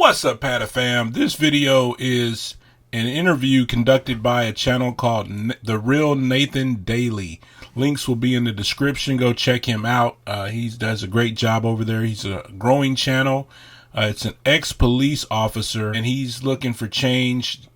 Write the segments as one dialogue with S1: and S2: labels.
S1: What's up, P.A.T.A fam? This video is an interview conducted by a channel called The Real Nathan Daley. Links will be in the description. Go check him out. He does a great job over there. He's a growing channel. It's an ex-police officer, and he's looking for change.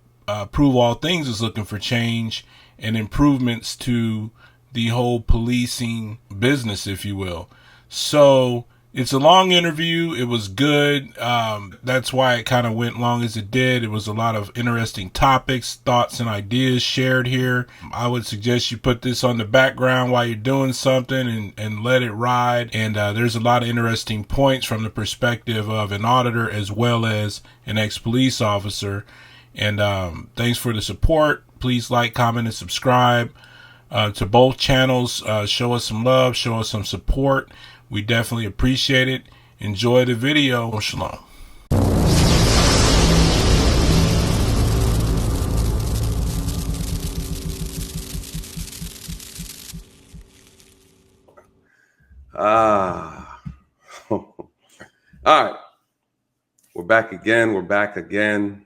S1: Prove All Things is looking for change and improvements to the whole policing business, if you will. So it's a long interview. It was good. That's why it kind of went long as it did. It was a lot of interesting topics, thoughts, and ideas shared here. I would suggest you put this on the background while you're doing something and let it ride. And there's a lot of interesting points from the perspective of an auditor as well as an ex-police officer. And thanks for the support. Please like, comment, and subscribe to both channels. Show us some love. Show us some support. We definitely appreciate it. Enjoy the video. Shalom.
S2: All right. We're back again. We're back again.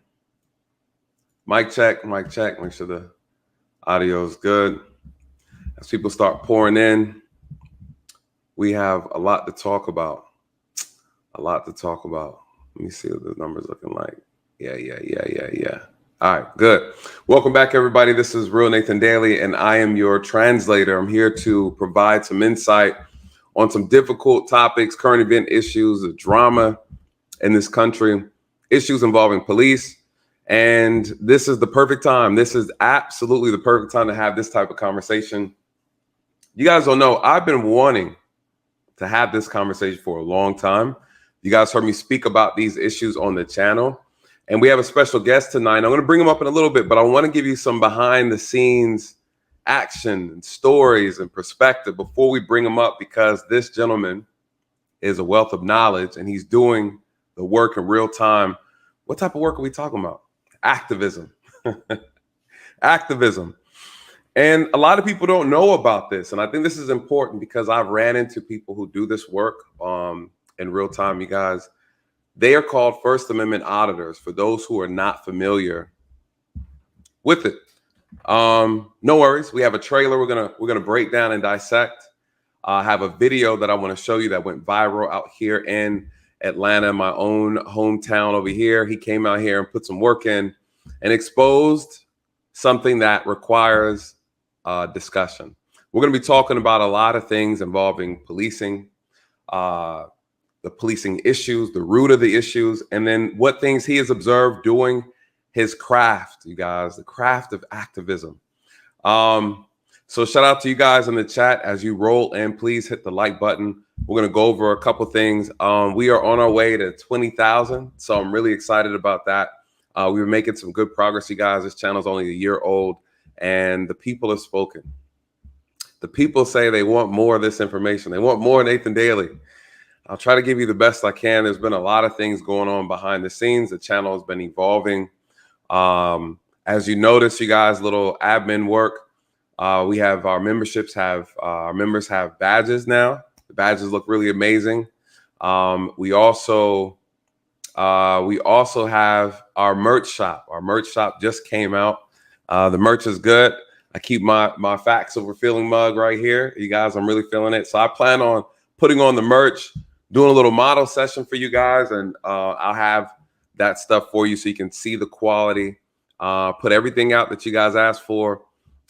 S2: Mic check, mic check. Make sure the audio is good. As people start pouring in, we have a lot to talk about. A lot to talk about. Let me see what the numbers looking like. Yeah. All right, good. Welcome back, everybody. This is Real Nathan Daley, and I am your translator. I'm here to provide some insight on some difficult topics, current event issues, the drama in this country, issues involving police. And this is the perfect time. This is absolutely the perfect time to have this type of conversation. You guys don't know, I've been wanting to have this conversation for a long time. You guys heard me speak about these issues on the channel, and we have a special guest tonight. I'm going to bring him up in a little bit, but I want to give you some behind the scenes action and stories and perspective before we bring him up, because this gentleman is a wealth of knowledge and he's doing the work in real time. What type of work are we talking about? Activism. Activism. And a lot of people don't know about this. And I think this is important because I've ran into people who do this work in real time, you guys. They are called First Amendment auditors, for those who are not familiar with it. No worries. We have a trailer we're gonna break down and dissect. I have a video that I want to show you that went viral out here in Atlanta, my own hometown over here. He came out here and put some work in and exposed something that requires discussion. We're going to be talking about a lot of things involving policing, the policing issues, the root of the issues, and then what things he has observed doing his craft, you guys, the craft of activism. So shout out to you guys in the chat as you roll in. Please hit the like button. We're going to go over a couple things. We are on our way to 20,000. So I'm really excited about that. We were making some good progress, you guys. This channel is only a year old, and the people have spoken. The people say they want more of this information. They want more Nathan Daley. I'll try to give you the best I can. There's been a lot of things going on behind the scenes. The channel has been evolving. As you notice, you guys, little admin work. We have our memberships our members have badges now. The badges look really amazing. We also have our merch shop. Our merch shop just came out. The merch is good. I keep my Facts Over Feeling mug right here. You guys, I'm really feeling it. So I plan on putting on the merch, doing a little model session for you guys, and I'll have that stuff for you so you can see the quality. Put everything out that you guys asked for,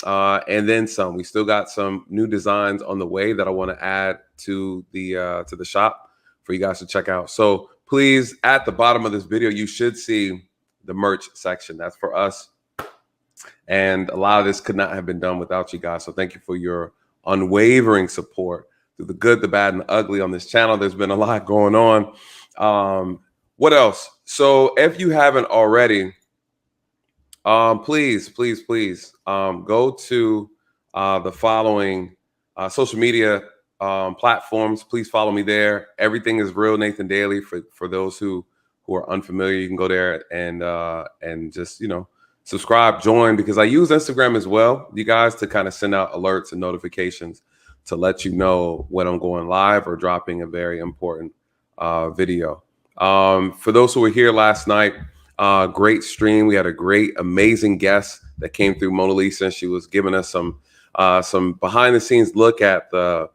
S2: and then some. We still got some new designs on the way that I want to add to the shop for you guys to check out. So please, at the bottom of this video, you should see the merch section. That's for us. And a lot of this could not have been done without you guys. So thank you for your unwavering support through the good, the bad, and the ugly on this channel. There's been a lot going on. What else? So if you haven't already, please go to the following social media platforms. Please follow me there. Everything is Real Nathan Daley. For those who are unfamiliar, you can go there and just, subscribe, join, because I use Instagram as well, you guys, to kind of send out alerts and notifications to let you know when I'm going live or dropping a very important video. For those who were here last night, great stream. We had a great, amazing guest that came through, Mona Lisa, and she was giving us some behind the scenes look at the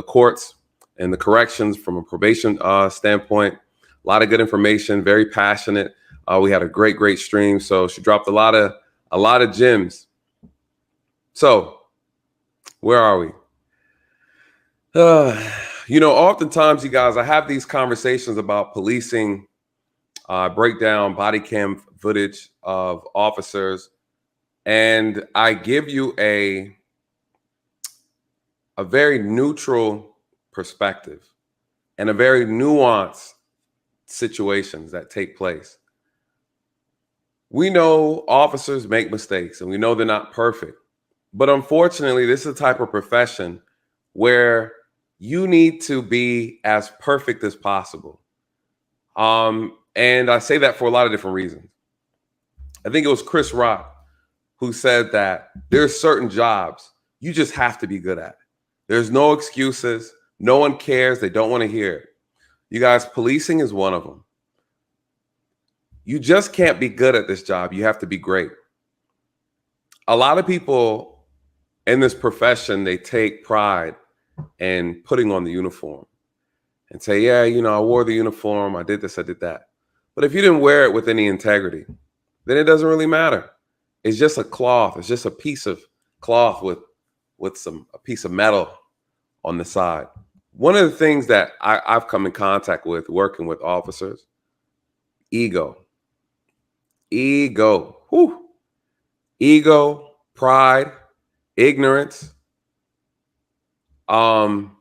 S2: courts and the corrections from a probation standpoint. A lot of good information, very passionate. We had a great stream. So she dropped a lot of gems. So where are we? Oftentimes, you guys, I have these conversations about policing, break down body cam footage of officers, and I give you a very neutral perspective and a very nuanced situations that take place. We know officers make mistakes and we know they're not perfect, but unfortunately, this is a type of profession where you need to be as perfect as possible. And I say that for a lot of different reasons. I think it was Chris Rock who said that there's certain jobs you just have to be good at. There's no excuses. No one cares. They don't want to hear it. You guys, policing is one of them. You just can't be good at this job. You have to be great. A lot of people in this profession, they take pride in putting on the uniform and say, yeah, I wore the uniform. I did this, I did that. But if you didn't wear it with any integrity, then it doesn't really matter. It's just a cloth. It's just a piece of cloth with a piece of metal on the side. One of the things that I've come in contact with working with officers, ego, whew. Ego, pride, ignorance. Of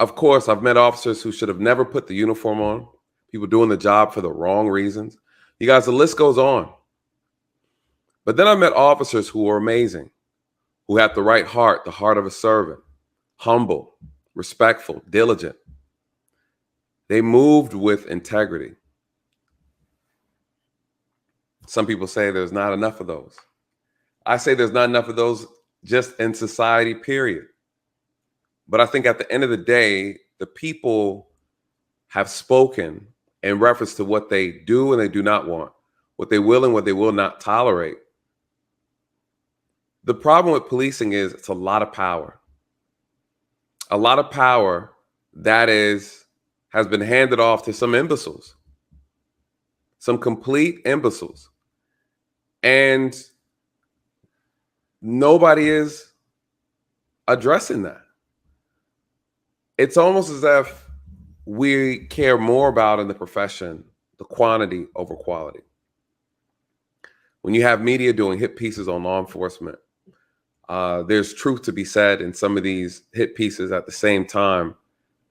S2: course, I've met officers who should have never put the uniform on, people doing the job for the wrong reasons. You guys, the list goes on. But then I met officers who were amazing, who had the right heart, the heart of a servant, humble, respectful, diligent. They moved with integrity. Some people say there's not enough of those. I say there's not enough of those just in society, period. But I think at the end of the day, the people have spoken in reference to what they do and they do not want, what they will and what they will not tolerate. The problem with policing is it's a lot of power. A lot of power that has been handed off to some imbeciles, some complete imbeciles. And nobody is addressing that. It's almost as if we care more about in the profession the quantity over quality. When you have media doing hit pieces on law enforcement, there's truth to be said in some of these hit pieces. At the same time,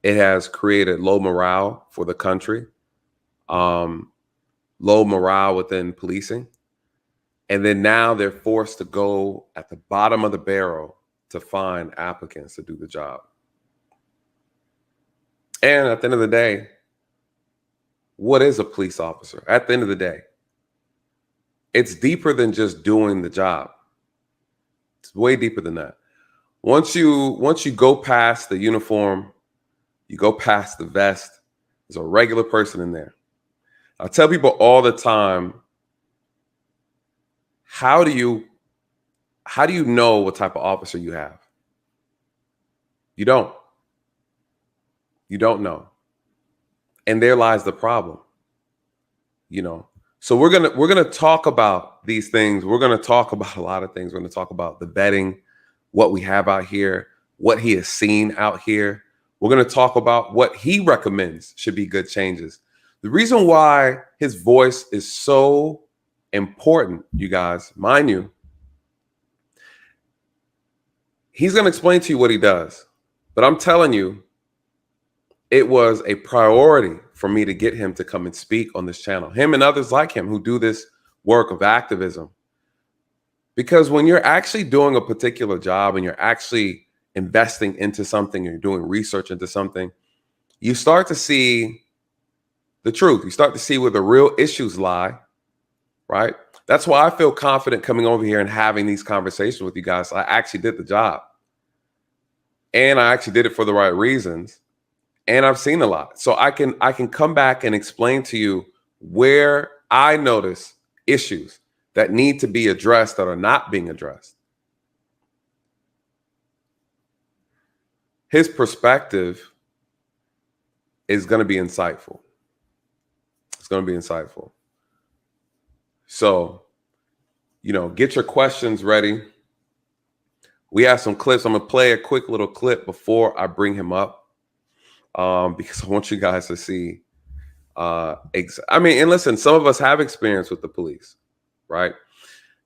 S2: it has created low morale for the country, low morale within policing. And then now they're forced to go at the bottom of the barrel to find applicants to do the job. And at the end of the day, what is a police officer? At the end of the day, it's deeper than just doing the job. It's way deeper than that. Once you go past the uniform, you go past the vest, there's a regular person in there. I tell people all the time, how do you know what type of officer you have? You don't. You don't know. And there lies the problem. So we're gonna talk about these things. We're gonna talk about a lot of things. We're gonna talk about the vetting, what we have out here, what he has seen out here. We're gonna talk about what he recommends should be good changes. The reason why his voice is so important, you guys, mind you, he's gonna explain to you what he does. But I'm telling you, it was a priority for me to get him to come and speak on this channel, him and others like him who do this work of activism. Because when you're actually doing a particular job and you're actually investing into something, and you're doing research into something, you start to see the truth. You start to see where the real issues lie, right? That's why I feel confident coming over here and having these conversations with you guys. I actually did the job. And I actually did it for the right reasons. and I've seen a lot. So I can come back and explain to you where I notice issues that need to be addressed that are not being addressed. His perspective is going to be insightful. It's going to be insightful. So, get your questions ready. We have some clips. I'm going to play a quick little clip before I bring him up, because I want you guys to see. And listen, some of us have experience with the police, right?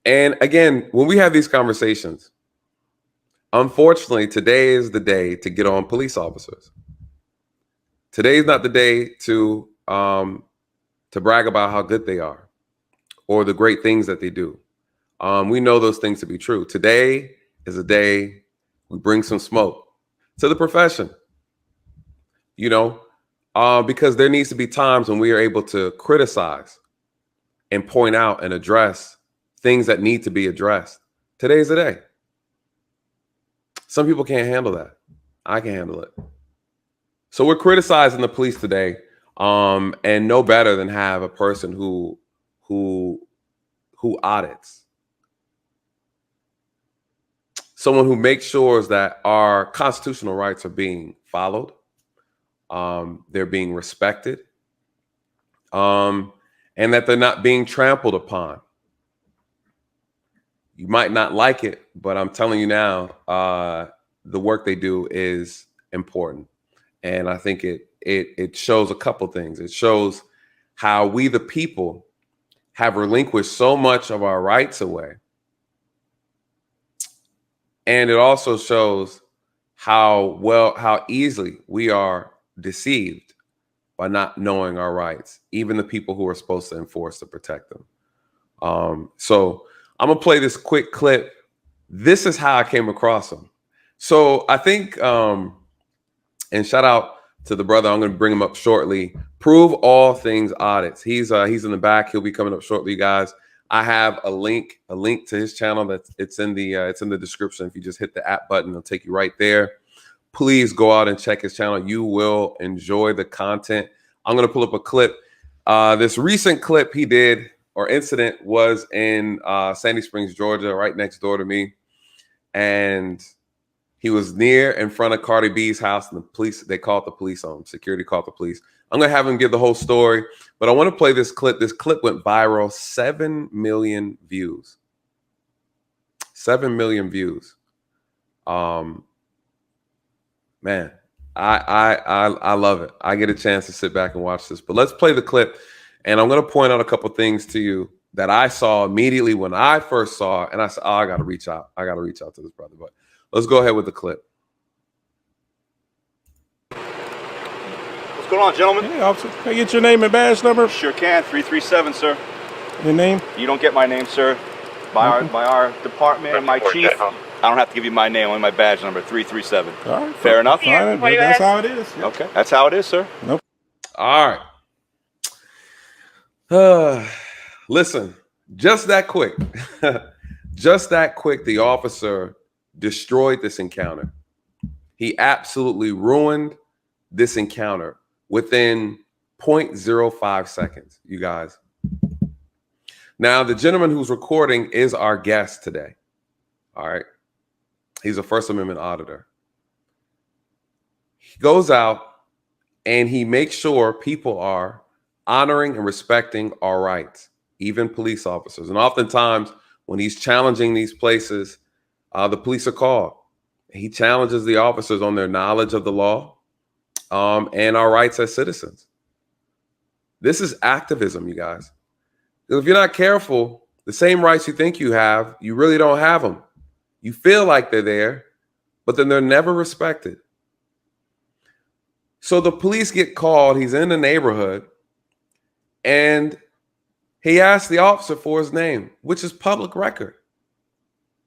S2: And again, when we have these conversations, unfortunately, today is the day to get on police officers. Today is not the day to brag about how good they are or the great things that they do. We know those things to be true. Today is a day we bring some smoke to the profession, because there needs to be times when we are able to criticize and point out and address things that need to be addressed. Today's the day. Some people can't handle that. I can handle it. So we're criticizing the police today, and no better than have a person who audits. Someone who makes sure that our constitutional rights are being followed, they're being respected, and that they're not being trampled upon. You might not like it, but I'm telling you now, the work they do is important. And I think it shows a couple things. It shows how we, the people, have relinquished so much of our rights away. And it also shows how easily we are deceived by not knowing our rights, even the people who are supposed to enforce to protect them. So I'm gonna play this quick clip. This is how I came across him. So I think, and shout out to the brother, I'm gonna bring him up shortly. ProveAllThingsAudits. He's in the back. He'll be coming up shortly, you guys. I have a link to his channel. It's in the description. If you just hit the app button, it'll take you right there. Please go out and check his channel. You will enjoy the content. I'm gonna pull up a clip. This recent clip he did, or incident, was in Sandy Springs, Georgia, right next door to me. And he was near in front of Cardi B's house, and the police, they called the police on him. Security called the police. I'm going to have him give the whole story, but I want to play this clip. This clip went viral, 7 million views. 7 million views. Man, I love it. I get a chance to sit back and watch this, but let's play the clip. And I'm going to point out a couple things to you that I saw immediately when I first saw it. And I said, oh, I got to reach out. I got to reach out to this brother. But let's go ahead with the clip.
S3: What's going on, gentlemen?
S4: Hey, officer. Can I get your name and badge number?
S3: Sure can. 337, sir.
S4: Your name?
S3: You don't get my name, sir. By our department, my chief. I don't have to give you my name, only my badge number, 337.
S4: All right.
S3: Fair enough?
S4: Fine. That's how it is. Yep.
S3: Okay. That's how it is, sir.
S4: Nope.
S2: All right. Listen, just that quick. Just that quick, the officer destroyed this encounter. He absolutely ruined this encounter within 0.05 seconds, you guys. Now, the gentleman who's recording is our guest today. All right. He's a First Amendment auditor. He goes out and he makes sure people are honoring and respecting our rights, even police officers. And oftentimes when he's challenging these places, the police are called. He challenges the officers on their knowledge of the law, and our rights as citizens. This is activism, you guys. If you're not careful, the same rights you think you have, you really don't have them. You feel like they're there, but then they're never respected. So the police get called. He's in the neighborhood, and he asked the officer for his name, which is public record.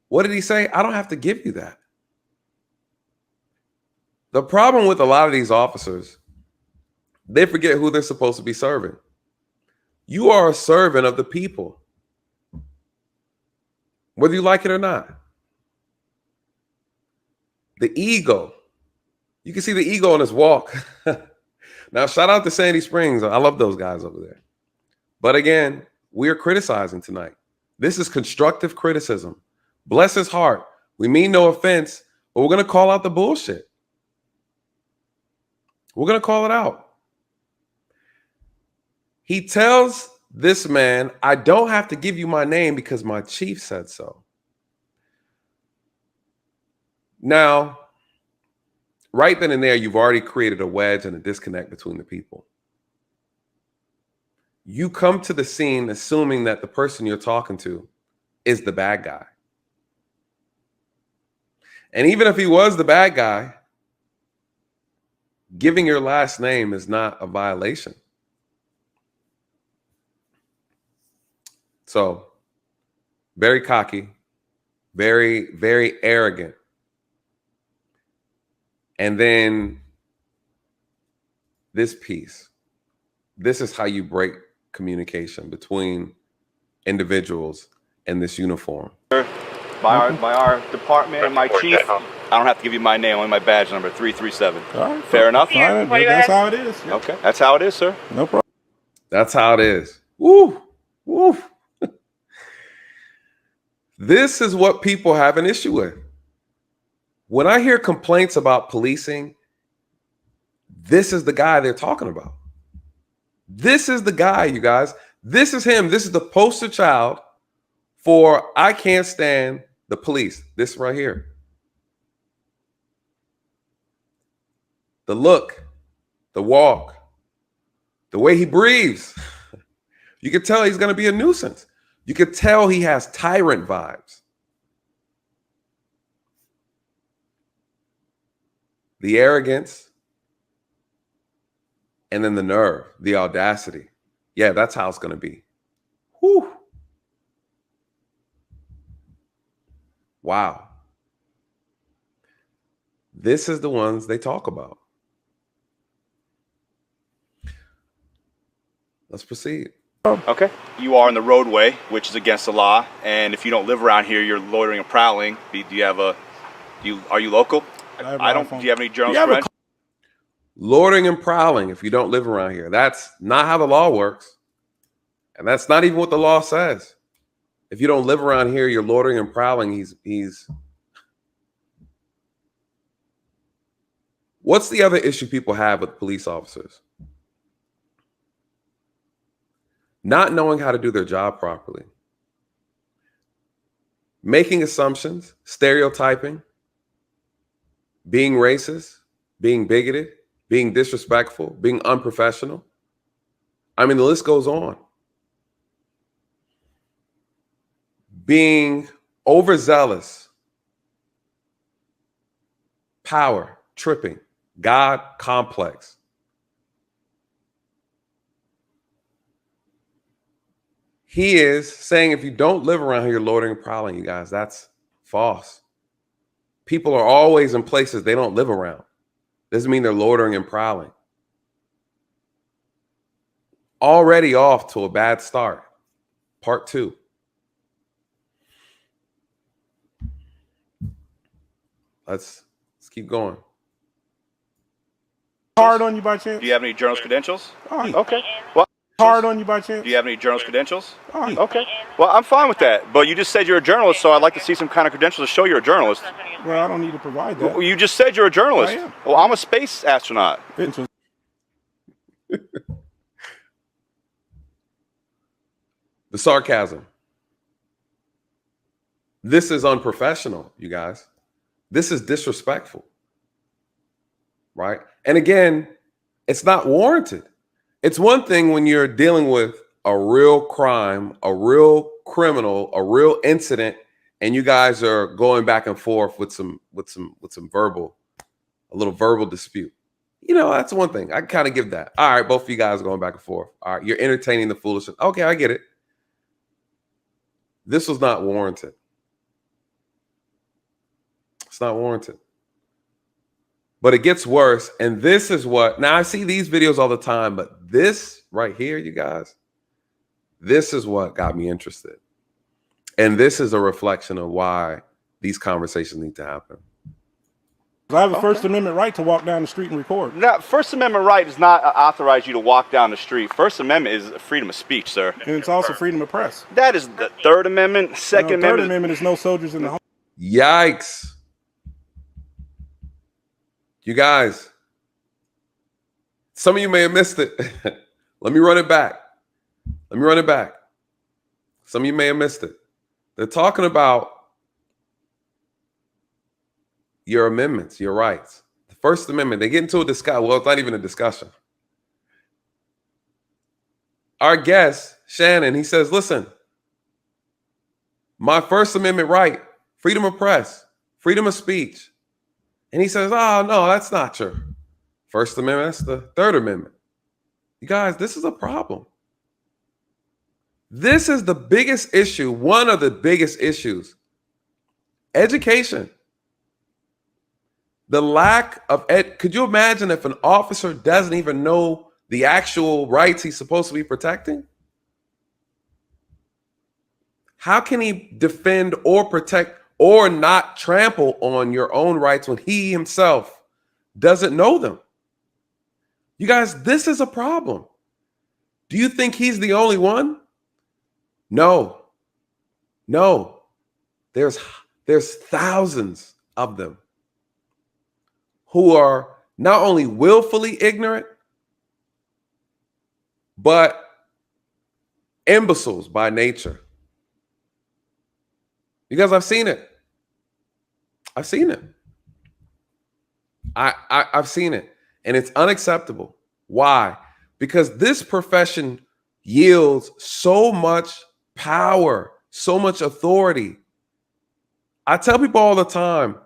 S2: What did he say? I don't have to give you that. The problem with a lot of these officers, they forget who they're supposed to be serving. You are a servant of the people, whether you like it or not. The ego You can see the ego in his walk. Now, shout out to Sandy Springs. I love those guys over there. But again, we are criticizing tonight. This is constructive criticism. Bless his heart. We mean no offense, but we're going to call out the bullshit. We're going to call it out. He tells this man, I don't have to give you my name because my chief said so. Now, right then and there, you've already created a wedge and a disconnect between the people. You come to the scene assuming that the person you're talking to is the bad guy. And even if he was the bad guy, giving your last name is not a violation. So, very cocky, very, very arrogant. And then this piece. This is how you break communication between individuals in this uniform.
S3: By our department and my chief, I don't have to give you my name, only my badge number, 337.
S4: All right.
S3: Fair enough?
S4: Fine. That's how it is. Yeah.
S3: Okay, that's how it is, sir.
S4: No problem.
S2: That's how it is. Woo, woo. This is what people have an issue with. When I hear complaints about policing, this is the guy they're talking about. This is the guy, you guys. This is him. This is the poster child for I can't stand the police. This right here. The look, the walk, the way he breathes. You can tell he's going to be a nuisance. You can tell he has tyrant vibes. The arrogance, and then the nerve, the audacity. Yeah, that's how it's going to be. Whew. Wow. This is the ones they talk about. Let's proceed.
S3: Okay. You are in the roadway, which is against the law, and if you don't live around here, you're loitering and prowling. Do you have a? Are you local? I don't. Do you have any journals?
S2: Loitering and prowling. If you don't live around here, that's not how the law works, and that's not even what the law says. If you don't live around here, you're loitering and prowling. He's. What's the other issue people have with police officers? Not knowing how to do their job properly. Making assumptions, stereotyping, being racist, being bigoted, being disrespectful, being unprofessional. I mean, the list goes on. Being overzealous, power, tripping, God complex. He is saying if you don't live around here, you're loitering and prowling, you guys. That's false. People are always in places they don't live around. Doesn't mean they're loitering and prowling. Already off to a bad start. Part 2. Let's keep going.
S4: Hard on you by chance?
S3: Do you have any journals credentials?
S4: Oh, yeah.
S3: Okay. Well,
S4: Hard on you by chance?
S3: do you have any journals credentials?
S4: Oh, yeah.
S3: Okay. Well, I'm fine with that. But you just said you're a journalist, so I'd like to see some kind of credentials to show you're a journalist.
S4: Well, I don't need to provide that.
S3: Well, you just said you're a journalist.
S4: I am.
S3: Well, I'm a space astronaut.
S4: Interesting.
S2: The sarcasm. This is unprofessional, you guys. This is disrespectful. Right? And again, it's not warranted. It's one thing when you're dealing with a real crime, a real criminal, a real incident, and you guys are going back and forth with some verbal, a little verbal dispute. You know, that's one thing. I kind of give that. All right, both of you guys are going back and forth. All right, you're entertaining the foolishness. Okay, I get it. This was not warranted. It's not warranted. But it gets worse. And this is what, now I see these videos all the time, but this right here, you guys, this is what got me interested. And this is a reflection of why these conversations need to happen.
S4: I have a First Amendment right to walk down the street and record.
S3: Now, First Amendment right does not authorize you to walk down the street. First Amendment is freedom of speech, sir.
S4: And it's also freedom of press.
S3: That is the Third Amendment. Second Amendment.
S4: Third Amendment is no soldiers in the home.
S2: Yikes. You guys, some of you may have missed it. Let me run it back. Some of you may have missed it. They're talking about your amendments, your rights. The First Amendment, they get into a discussion. Well, it's not even a discussion. Our guest, Shannon, he says, listen, my First Amendment right, freedom of press, freedom of speech. And he says, oh, no, that's not true. First Amendment, that's the Third Amendment. You guys, this is a problem. This is the biggest issue, one of the biggest issues. Education. The lack of could you imagine if an officer doesn't even know the actual rights he's supposed to be protecting? How can he defend or protect or not trample on your own rights when he himself doesn't know them? You guys, this is a problem. Do you think he's the only one? No. There's thousands of them who are not only willfully ignorant, but imbeciles by nature. You guys, I've seen it. I've seen it. I've seen it. And it's unacceptable. Why? Because this profession yields so much power, so much authority. I tell people all the time,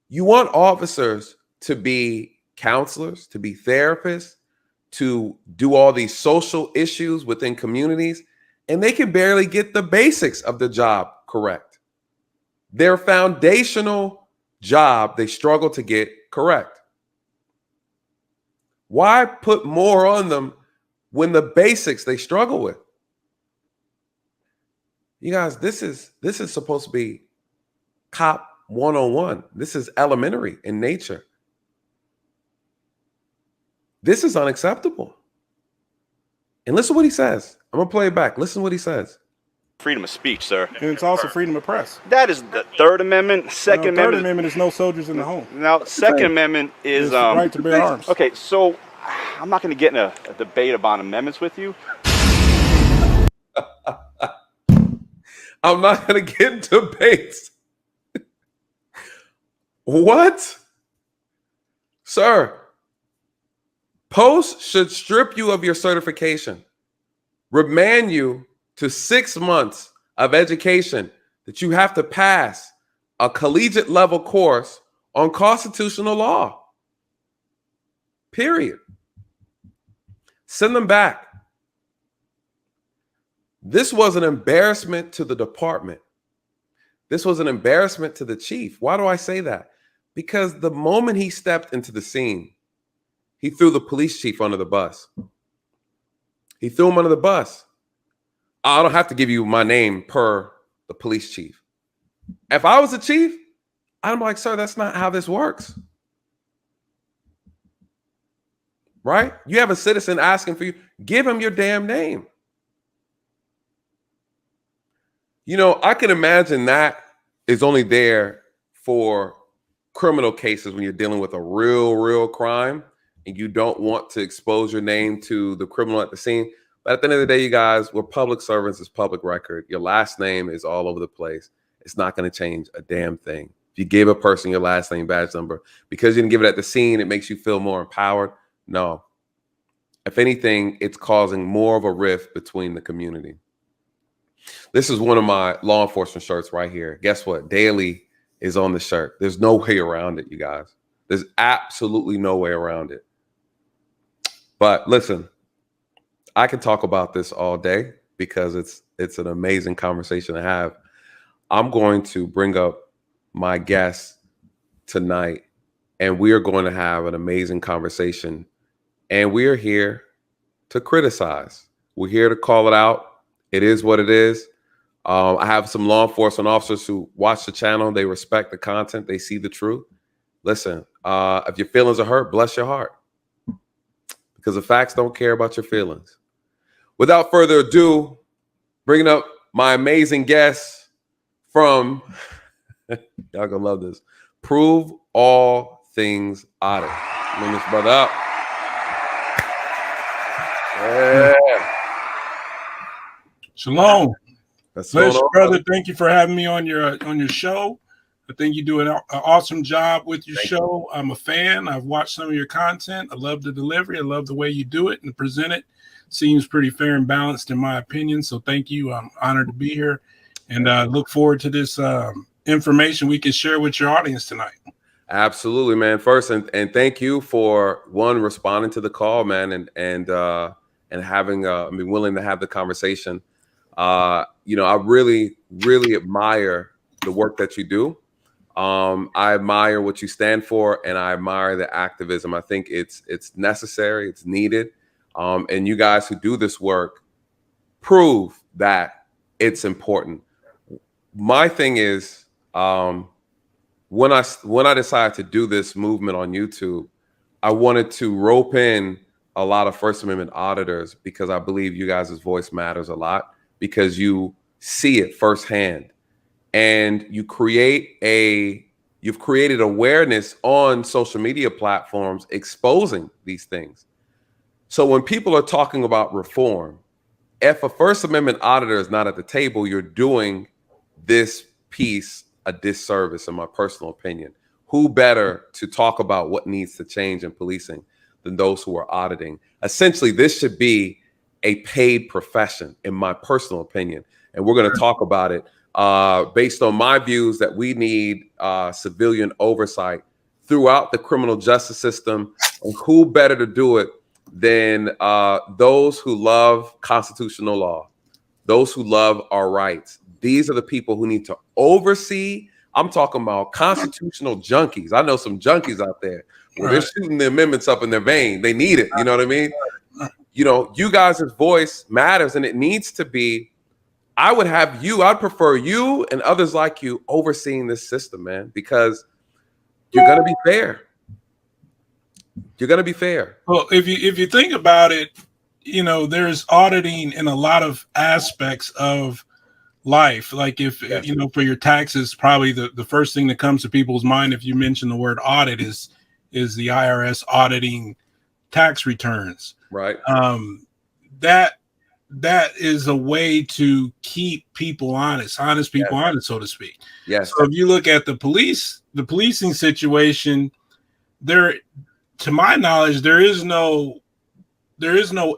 S2: you want officers to be counselors, to be therapists, to do all these social issues within communities, and they can barely get the basics of the job correct. Their foundational job, they struggle to get correct. Why put more on them when the basics they struggle with? You guys, this is supposed to be cop 101. This is elementary in nature. This is unacceptable. And listen to what he says. I'm going to play it back. Listen to what he says.
S3: Freedom of speech, sir.
S4: And it's also freedom of press.
S3: That is the Third Amendment. Second Amendment.
S4: Third Amendment is no soldiers in the home.
S3: Now, Second Amendment is
S4: the right to bear arms.
S3: Okay, so I'm not going to get in a debate about amendments with you.
S2: I'm not going to get into debates. What? Sir, post should strip you of your certification, remand you to 6 months of education that you have to pass a collegiate level course on constitutional law. Period. Send them back. This was an embarrassment to the department. This was an embarrassment to the chief. Why do I say that? Because the moment he stepped into the scene, he threw the police chief under the bus. He threw him under the bus. I don't have to give you my name per the police chief. If I was the chief, I'm like, sir, that's not how this works. Right? You have a citizen asking for you, give him your damn name. You know, I can imagine that is only there for criminal cases when you're dealing with a real crime and you don't want to expose your name to the criminal at the scene. But at the end of the day, you guys, we're public servants. It's public record. Your last name is all over the place. It's not going to change a damn thing. If you give a person your last name badge number because you didn't give it at the scene, it makes you feel more empowered. No. If anything, it's causing more of a rift between the community. This is one of my law enforcement shirts right here. Guess what? Daley is on the shirt. There's no way around it, you guys. There's absolutely no way around it. But listen, I can talk about this all day because it's an amazing conversation to have. I'm going to bring up my guest tonight, and we are going to have an amazing conversation. And we are here to criticize. We're here to call it out. It is what it is. I have some law enforcement officers who watch the channel. They respect the content. They see the truth. listen, if your feelings are hurt, bless your heart, because the facts don't care about your feelings. Without further ado, bringing up my amazing guest from, y'all gonna love this, Prove All Things Audit. Bring this brother up. Yeah.
S1: Shalom.
S2: That's
S1: Bless you, brother. Thank you for having me on your show. I think you do an awesome job with your show. I'm a fan. I've watched some of your content. I love the delivery. I love the way you do it and present it. Seems pretty fair and balanced in my opinion. So thank you. I'm honored to be here, and look forward to this information we can share with your audience tonight.
S2: Absolutely, man. First, and thank you for responding to the call, man, and having being willing to have the conversation. I really, really admire the work that you do. I admire what you stand for, and I admire the activism. I think it's necessary, it's needed. And you guys who do this work prove that it's important. My thing is, when I decided to do this movement on YouTube, I wanted to rope in a lot of First Amendment auditors, because I believe you guys' voice matters a lot, because you see it firsthand, and you've created awareness on social media platforms exposing these things. So when people are talking about reform, if a First Amendment auditor is not at the table, you're doing this piece a disservice, in my personal opinion. Who better to talk about what needs to change in policing than those who are auditing? Essentially, this should be a paid profession, in my personal opinion. And we're going to talk about it based on my views that we need civilian oversight throughout the criminal justice system. And who better to do it than those who love constitutional law, those who love our rights. These are the people who need to oversee. I'm talking about constitutional junkies. I know some junkies out there where they're shooting the amendments up in their vein. They need it. You know what I mean? You guys' voice matters, and it needs to be. I'd prefer you and others like you overseeing this system, man, because you're going to be fair. You're going to be fair.
S1: Well, if you think about it, there's auditing in a lot of aspects of life. Like if, for your taxes, probably the first thing that comes to people's mind if you mention the word audit is the IRS auditing tax returns.
S2: Right.
S1: That is a way to keep people honest people honest, so to speak.
S2: Yes.
S1: So if you look at the policing situation, to my knowledge, there is no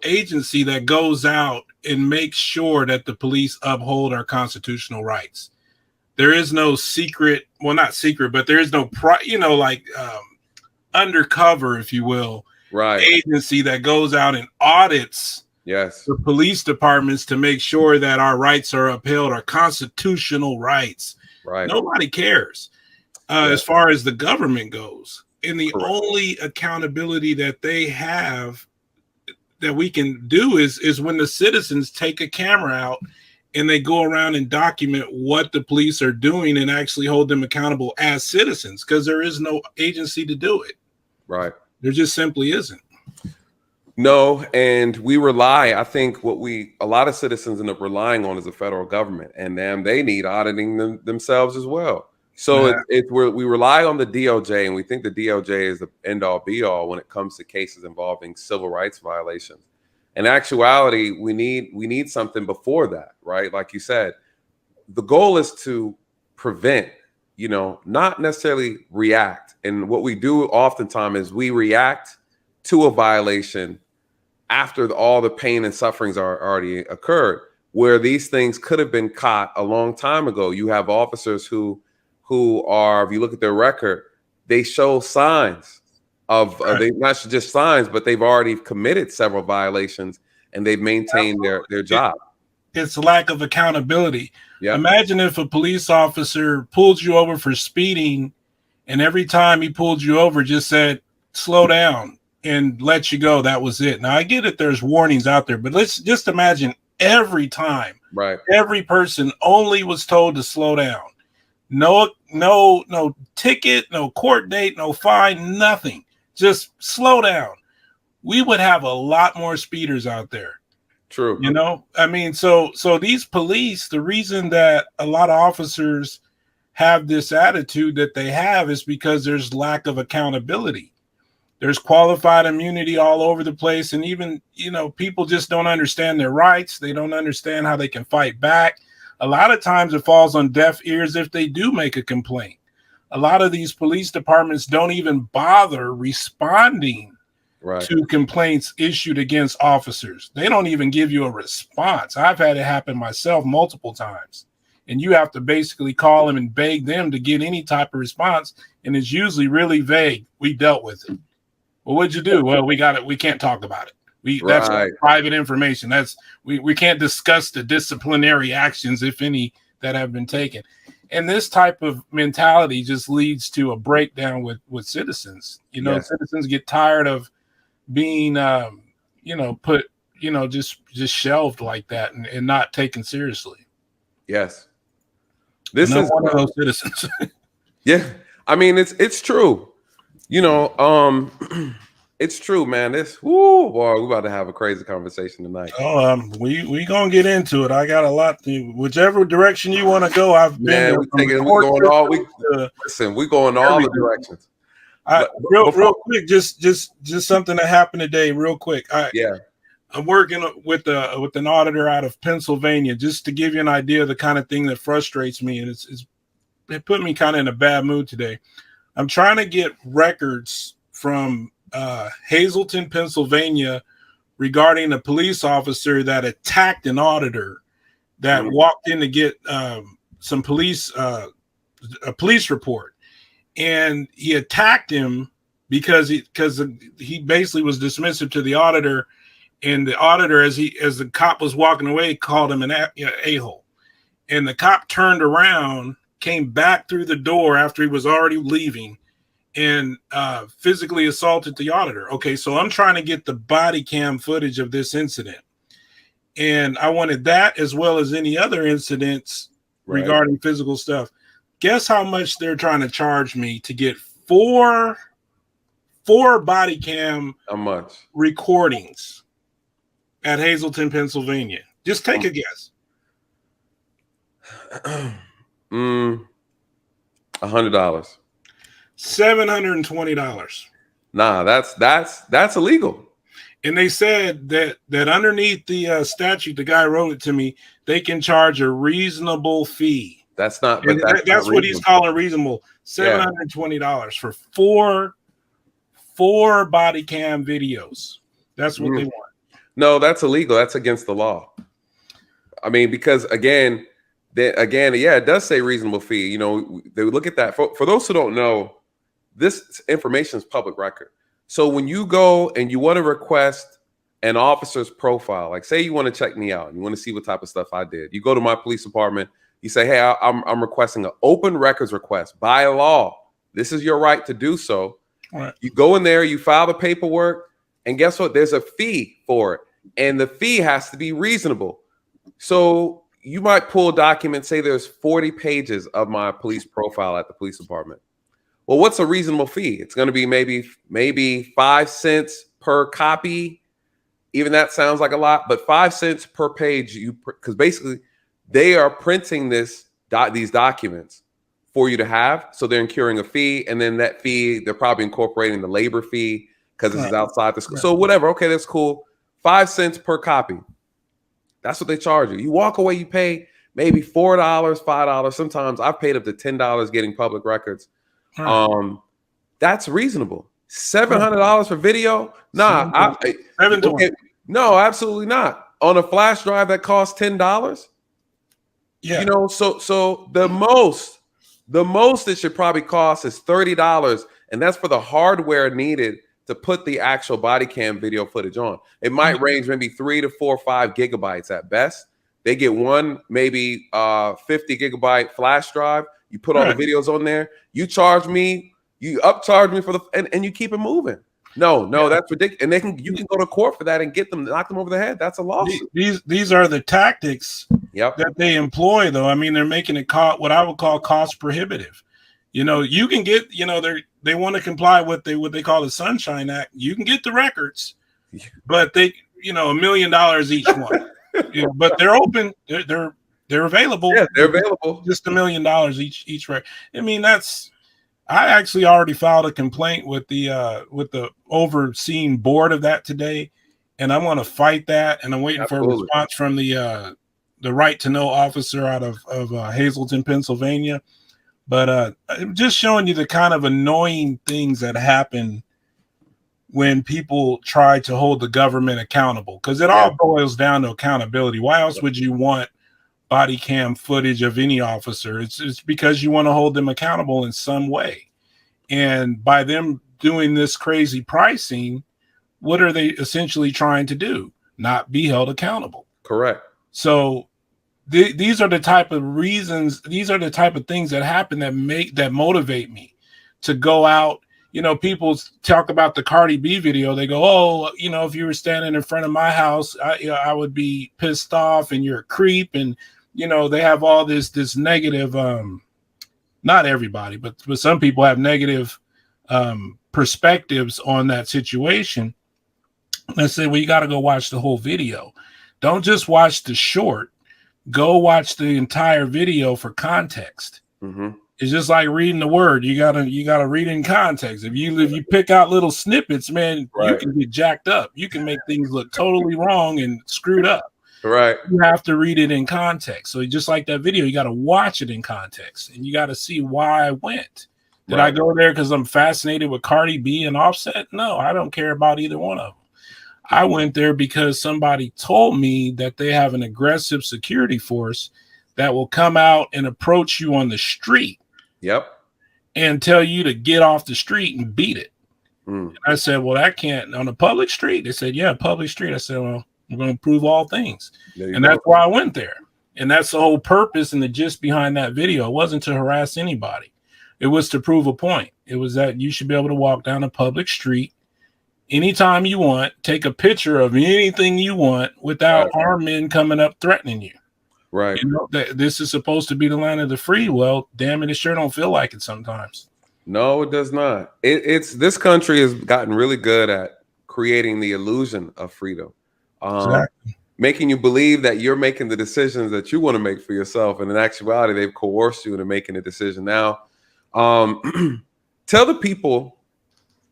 S1: agency that goes out and makes sure that the police uphold our constitutional rights. There is no secret, well, not secret, but there is no, undercover, if you will, agency that goes out and audits the police departments to make sure that our rights are upheld, our constitutional rights. Right. Nobody cares as far as the government goes. And the only accountability that they have that we can do is when the citizens take a camera out and they go around and document what the police are doing and actually hold them accountable as citizens, because there is no agency to do it.
S2: Right.
S1: There just simply isn't.
S2: No, and we rely, I think a lot of citizens end up relying on is the federal government, and they need auditing themselves as well. So we rely on the DOJ, and we think the DOJ is the end all be all when it comes to cases involving civil rights violations. In actuality, we need something before that, right? Like you said, the goal is to prevent, not necessarily react. And what we do oftentimes is we react to a violation after all the pain and sufferings are already occurred, where these things could have been caught a long time ago. You have officers who are, if you look at their record, they show signs of, they not just signs, but they've already committed several violations and they've maintained their job.
S1: It's lack of accountability.
S2: Yeah.
S1: Imagine if a police officer pulls you over for speeding and every time he pulled you over just said, slow down and let you go. That was it. Now I get it. There's warnings out there, but let's just imagine every time, every person only was told to slow down. No ticket, no court date, no fine, nothing. Just slow down. We would have a lot more speeders out there.
S2: True.
S1: You know, I mean, so these police, the reason that a lot of officers have this attitude that they have is because there's lack of accountability. There's qualified immunity all over the place. And even, you know, people just don't understand their rights. They don't understand how they can fight back. A lot of times it falls on deaf ears if they do make a complaint. A lot of these police departments don't even bother responding to complaints issued against officers. They don't even give you a response. I've had it happen myself multiple times. And you have to basically call them and beg them to get any type of response. And it's usually really vague. We dealt with it. Well, what'd you do? Well, we got it. We can't talk about it. That's private information. We can't discuss the disciplinary actions, if any, that have been taken. And this type of mentality just leads to a breakdown with citizens. You know, citizens get tired of being, put, just shelved like that and not taken seriously.
S2: Yes. This is
S1: one of those citizens.
S2: Yeah. I mean, it's true. You know, it's true, man. Boy, we're about to have a crazy conversation tonight.
S1: Oh, we gonna get into it. I got a lot to whichever direction you want to go. I've been
S2: we're going all the directions.
S1: Real quick, just something that happened today, real quick. I'm working with an auditor out of Pennsylvania, just to give you an idea of the kind of thing that frustrates me, and it put me kind of in a bad mood today. I'm trying to get records from Hazleton, Pennsylvania, regarding a police officer that attacked an auditor that walked in to get a police report, and he attacked him because he basically was dismissive to the auditor, and the auditor, as the cop was walking away, called him an a-hole, and the cop turned around, came back through the door after he was already leaving, and physically assaulted the auditor. Okay, so I'm trying to get the body cam footage of this incident, and I wanted that as well as any other incidents regarding physical stuff. Guess how much they're trying to charge me to get four body cam recordings at Hazleton, Pennsylvania? Just take a guess.
S2: $100.
S1: $720.
S2: Nah, that's illegal.
S1: And they said that underneath the statute, the guy wrote it to me, they can charge a reasonable fee.
S2: That's not,
S1: but that's what he's calling reasonable. $720 for four body cam videos. That's what they want.
S2: No, that's illegal. That's against the law. I mean, because again, it does say reasonable fee. You know, they look at that. For those who don't know, this information is public record. So when you go and you want to request an officer's profile, like say you want to check me out and you want to see what type of stuff I did, you go to my police department, you say, hey, I'm requesting an open records request by law. This is your right to do so.
S1: Right.
S2: You go in there, you file the paperwork, and guess what? There's a fee for it. And the fee has to be reasonable. So you might pull documents, say there's 40 pages of my police profile at the police department. Well, what's a reasonable fee? It's going to be maybe 5 cents per copy. Even that sounds like a lot, but 5 cents per page, because basically they are printing these documents for you to have. So they're incurring a fee, and then that fee, they're probably incorporating the labor fee because this is outside the school. So whatever, okay, that's cool. 5 cents per copy. That's what they charge you. You walk away, you pay maybe $4, $5. Sometimes I've paid up to $10 getting public records. That's reasonable. $700 for video? Nah, no, absolutely not. On a flash drive that costs $10.
S1: Yeah,
S2: you know, so the most it should probably cost is $30, and that's for the hardware needed to put the actual body cam video footage on. It might range maybe 3 to 4 or 5 gigabytes at best. They get one maybe 50 gigabyte flash drive. You put all the videos on there. You upcharge me for and you keep it moving. No, that's ridiculous. And you can go to court for that and knock them over the head. That's a lawsuit.
S1: These are the tactics that they employ, though. I mean, they're making it what I would call cost prohibitive. You know, you can get, you know, they want to comply with what they call the Sunshine Act. You can get the records, but they, you know, $1 million each one. You know, but they're open. They're available.
S2: Yeah, they're available.
S1: Just $1 million each record. I mean, I actually already filed a complaint with the overseeing board of that today, and I want to fight that. And I'm waiting for a response from the right to know officer out of Hazleton, Pennsylvania. But I'm just showing you the kind of annoying things that happen when people try to hold the government accountable, because it all boils down to accountability. Why else would you want body cam footage of any officer? It's because you want to hold them accountable in some way. And by them doing this crazy pricing, what are they essentially trying to do? Not be held accountable.
S2: Correct.
S1: So these are the type of reasons, these are the type of things that happen that motivate me to go out. You know, people talk about the Cardi B video. They go, oh, you know, if you were standing in front of my house, I would be pissed off and you're a creep. And, you know, they have all this negative, not everybody, but some people have negative perspectives on that situation. I say, well, you got to go watch the whole video. Don't just watch the short. Go watch the entire video for context. Mm-hmm. It's just like reading the word. You gotta read in context. If you pick out little snippets, man, you can get jacked up. You can make things look totally wrong and screwed up.
S2: Right.
S1: You have to read it in context. So just like that video, you got to watch it in context, and you got to see why I went. Did I go there because I'm fascinated with Cardi B and Offset? No, I don't care about either one of them. I went there because somebody told me that they have an aggressive security force that will come out and approach you on the street.
S2: Yep.
S1: And tell you to get off the street and beat it. And I said, well, that can't on a public street. They said, yeah, public street. I said, well, we're going to prove all things. And that's why I went there. And that's the whole purpose and the gist behind that video. It wasn't to harass anybody. It was to prove a point. It was that you should be able to walk down a public street anytime you want, take a picture of anything you want without armed men coming up threatening you.
S2: Right.
S1: You know, this is supposed to be the land of the free. Well, damn it sure don't feel like it sometimes.
S2: No, it does not. It's this country has gotten really good at creating the illusion of freedom,
S1: Exactly.
S2: making you believe that you're making the decisions that you want to make for yourself, and in actuality, they've coerced you into making a decision. Now, tell the people.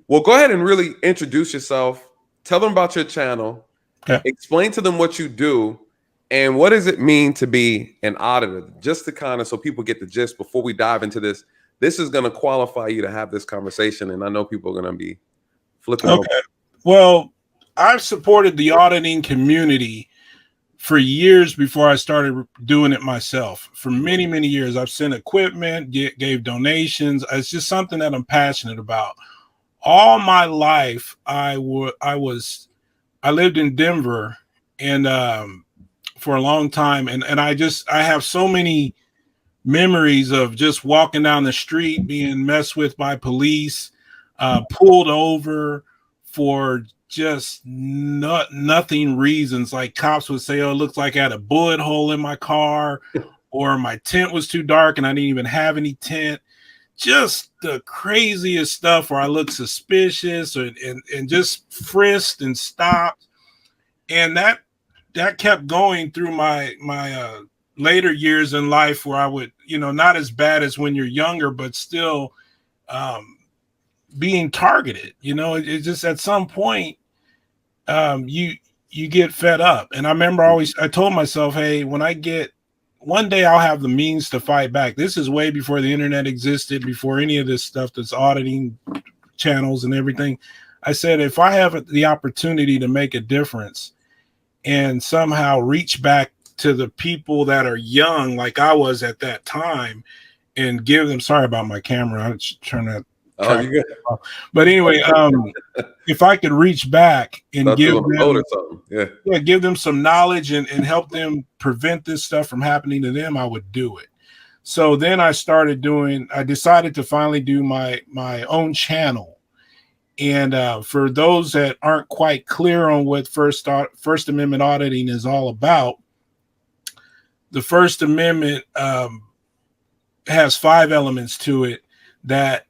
S2: Well, go ahead and really introduce yourself. Tell them about your channel.
S1: Okay.
S2: Explain to them what you do. And what does it mean to be an auditor? Just to kind of so people get the gist before we dive into this. This is going to qualify you to have this conversation. And I know people are going to be flipping over.
S1: Well, I've supported the auditing community for years before I started doing it myself. For many, many years, I've sent equipment, gave donations. It's just something that I'm passionate about. All my life, I lived in Denver, and for a long time, and I have so many memories of just walking down the street, being messed with by police, pulled over for just nothing reasons. Like cops would say, oh, it looks like I had a bullet hole in my car, or my tent was too dark and I didn't even have any tent. Just the craziest stuff where I looked suspicious and just frisked and stopped. And that kept going through my later years in life, where I would, not as bad as when you're younger, but still being targeted. It just at some point you get fed up. And I remember I told myself, hey, one day I'll have the means to fight back. This is way before the internet existed, before any of this stuff that's auditing channels and everything. I said, if I have the opportunity to make a difference and somehow reach back to the people that are young, like I was at that time, and give them, sorry about my camera, I should turn that.
S2: Oh, you good.
S1: But anyway, if I could reach back and give them some knowledge and help them prevent this stuff from happening to them, I would do it. So then I decided to finally do my own channel. And for those that aren't quite clear on what First Amendment auditing is all about, the First Amendment has 5 elements to it that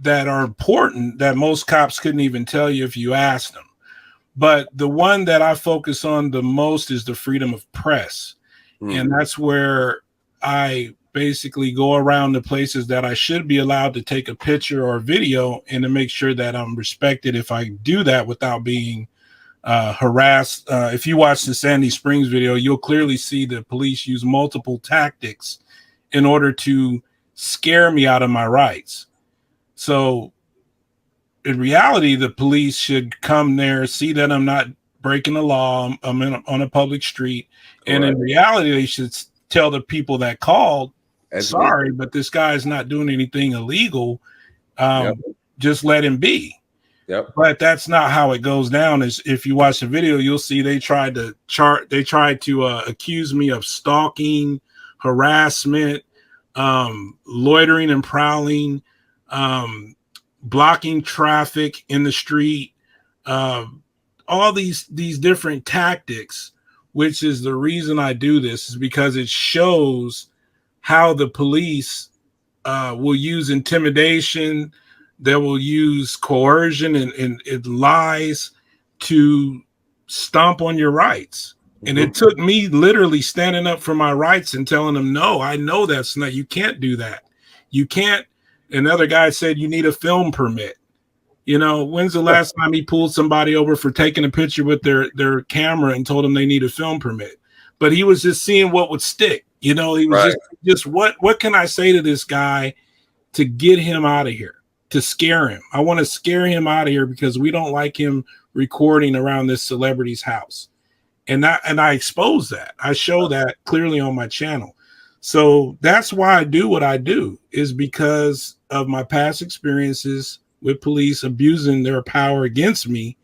S1: are important that most cops couldn't even tell you if you asked them. But the one that I focus on the most is the freedom of press. And that's where I basically go around the places that I should be allowed to take a picture or video, and to make sure that I'm respected if I do that without being harassed. If you watch the Sandy Springs video, you'll clearly see the police use multiple tactics in order to scare me out of my rights. So in reality, the police should come there, see that I'm not breaking the law, I'm on a public street. And in reality, they should tell the people that called, sorry, but this guy is not doing anything illegal. Just let him be. But that's not how it goes down. Is if you watch the video, you'll see they tried to accuse me of stalking, harassment, loitering and prowling, blocking traffic in the street, all these different tactics, which is the reason I do this, is because it shows how the police will use intimidation, they will use coercion and lies to stomp on your rights. And it took me literally standing up for my rights and telling them, no, I know that's not, you can't do that. You can't. Another guy said, you need a film permit. You know, when's the last time he pulled somebody over for taking a picture with their camera and told them they need a film permit? But he was just seeing what would stick. You know, he was just what can I say to this guy to get him out of here, to scare him? I want to scare him out of here because we don't like him recording around this celebrity's house. And I expose that. I show that clearly on my channel. So that's why I do what I do, is because of my past experiences with police abusing their power against me.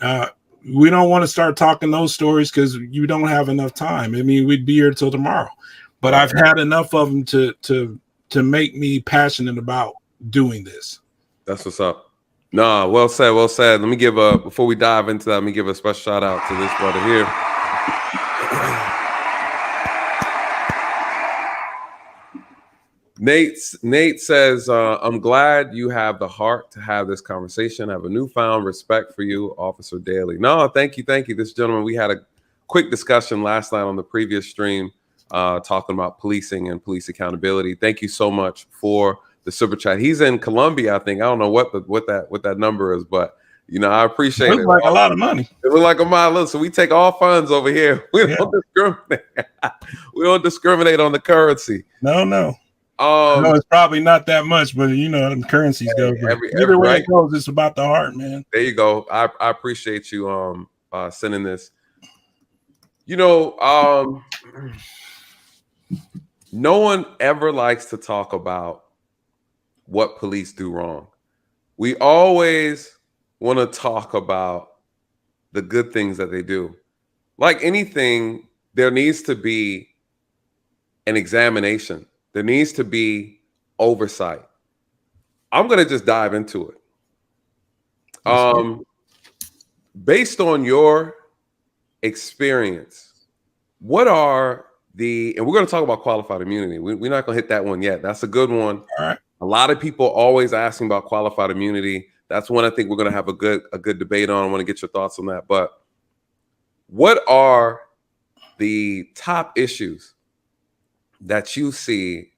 S1: We don't want to start talking those stories because you don't have enough time. I mean, we'd be here till tomorrow, but I've had enough of them to make me passionate about doing this.
S2: That's what's up. Nah, well said, well said. Let me give before we dive into that, let me give a special shout out to this brother here. Nate says, I'm glad you have the heart to have this conversation. I have a newfound respect for you, Officer Daley. No, thank you. This gentleman, we had a quick discussion last night on the previous stream, talking about policing and police accountability. Thank you so much for the super chat. He's in Colombia, I think. I don't know what that number is, but you know, I appreciate it.
S1: Looks like a lot of money.
S2: It looks like a lot. So we take all funds over here. We don't discriminate. We don't discriminate on the currency.
S1: No. No, it's probably not that much, but you know, currencies go. Either way it goes, it's about the heart, man.
S2: There you go. I appreciate you sending this. You know, no one ever likes to talk about what police do wrong. We always want to talk about the good things that they do. Like anything, there needs to be an examination. There needs to be oversight. I'm going to just dive into it. Based on your experience, what are and we're going to talk about qualified immunity. We're not going to hit that one yet. That's a good one.
S1: All right.
S2: A lot of people always asking about qualified immunity. That's one I think we're going to have a good debate on. I want to get your thoughts on that. But what are the top issues that you see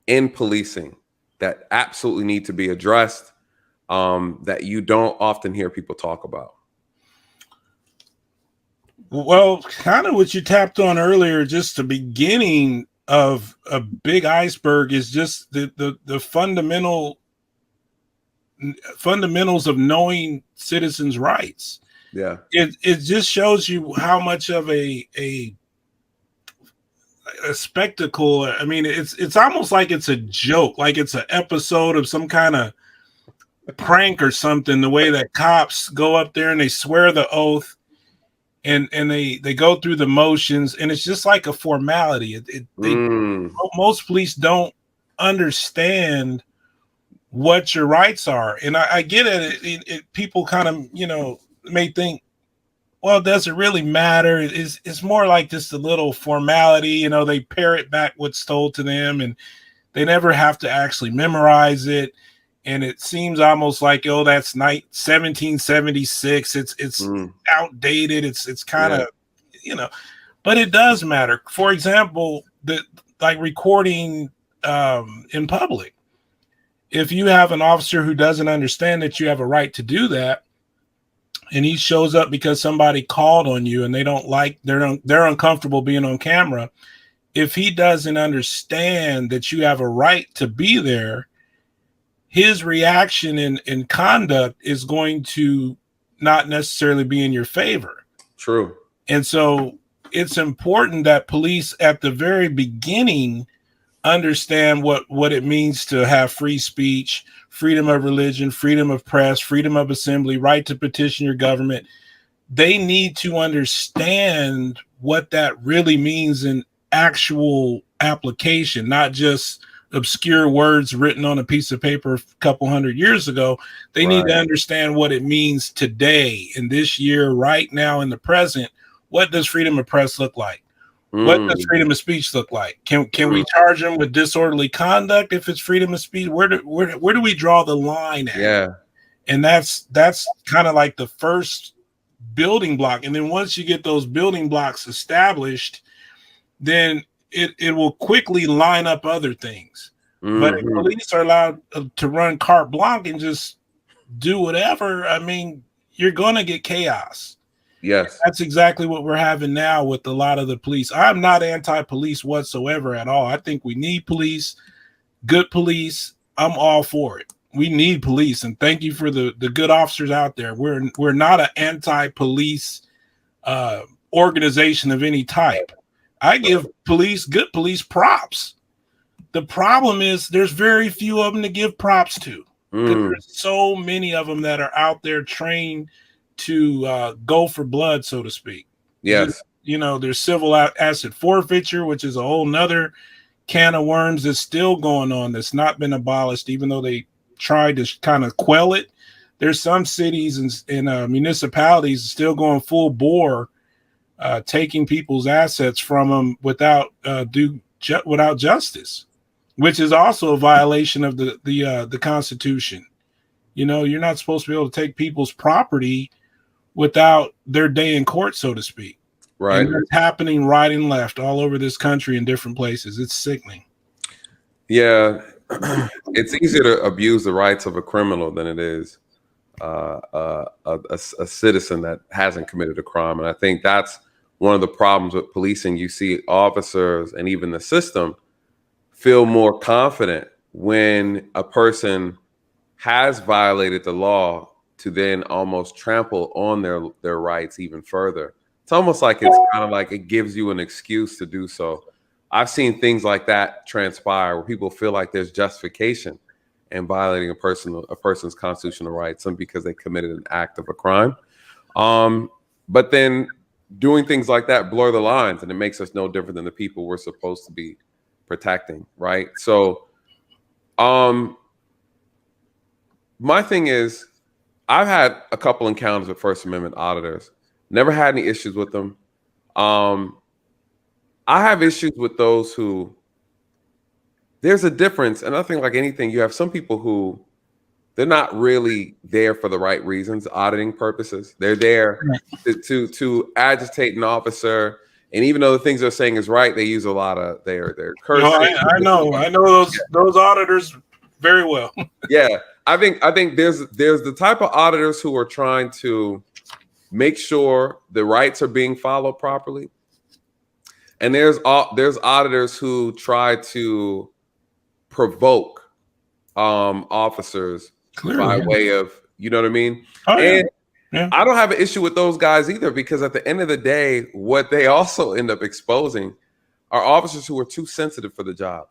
S2: in policing that absolutely need to be addressed, that you don't often hear people talk about?
S1: Well, kind of what you tapped on earlier, just the beginning of a big iceberg is just the fundamentals of knowing citizens' rights.
S2: Yeah.
S1: It just shows you how much of a spectacle. I mean, it's almost like it's a joke, like it's an episode of some kind of prank or something, the way that cops go up there and they swear the oath and they go through the motions, and it's just like a formality. Most police don't understand what your rights are. And I get it. People kind of, you know, may think well, does it really matter? It's more like just a little formality. You know, they parrot back what's told to them, and they never have to actually memorize it. And it seems almost like, oh, that's 1776. It's outdated. It's kind of, you know, but it does matter. For example, like recording in public. If you have an officer who doesn't understand that you have a right to do that, and he shows up because somebody called on you and they're uncomfortable being on camera, if he doesn't understand that you have a right to be there, his reaction and conduct is going to not necessarily be in your favor.
S2: True.
S1: And so it's important that police at the very beginning understand what it means to have free speech, freedom of religion, freedom of press, freedom of assembly, right to petition your government. They need to understand what that really means in actual application, not just obscure words written on a piece of paper a couple hundred years ago. They need to understand what it means today, in this year, right now, in the present. What does freedom of press look like? What does freedom of speech look like? Can we charge them with disorderly conduct if it's freedom of speech? Where do we draw the line at?
S2: Yeah.
S1: And that's kind of like the first building block. And then once you get those building blocks established, then it will quickly line up other things. But if police are allowed to run carte blanche and just do whatever, I mean, you're going to get chaos.
S2: Yes.
S1: That's exactly what we're having now with a lot of the police. I'm not anti-police whatsoever at all. I think we need police, good police. I'm all for it. We need police, and thank you for the good officers out there. We're not an anti-police organization of any type. I give good police props. The problem is there's very few of them to give props to. There's so many of them that are out there trained to go for blood, so to speak.
S2: Yes.
S1: You know, there's civil asset forfeiture, which is a whole nother can of worms that's still going on, that's not been abolished, even though they tried to kind of quell it. There's some cities and municipalities still going full bore, taking people's assets from them without justice, which is also a violation of the Constitution. You know, you're not supposed to be able to take people's property without their day in court, so to speak.
S2: Right.
S1: And it's happening right and left all over this country in different places. It's sickening.
S2: Yeah. It's easier to abuse the rights of a criminal than it is a citizen that hasn't committed a crime. And I think that's one of the problems with policing. You see officers and even the system feel more confident when a person has violated the law to then almost trample on their rights even further. It's almost like it's kind of like it gives you an excuse to do so. I've seen things like that transpire where people feel like there's justification in violating a person's constitutional rights simply because they committed an act of a crime. But then doing things like that blur the lines, and it makes us no different than the people we're supposed to be protecting, right? So my thing is, I've had a couple encounters with First Amendment auditors. Never had any issues with them. I have issues with those who, there's a difference. And I think like anything, you have some people who they're not really there for the right reasons, auditing purposes. They're there to agitate an officer. And even though the things they're saying is right, they use a lot of their cursing.
S1: I know those auditors very well.
S2: Yeah. I think there's the type of auditors who are trying to make sure the rights are being followed properly. And there's auditors who try to provoke officers by way of, you know what I mean? I don't have an issue with those guys either, because at the end of the day, what they also end up exposing are officers who are too sensitive for the job.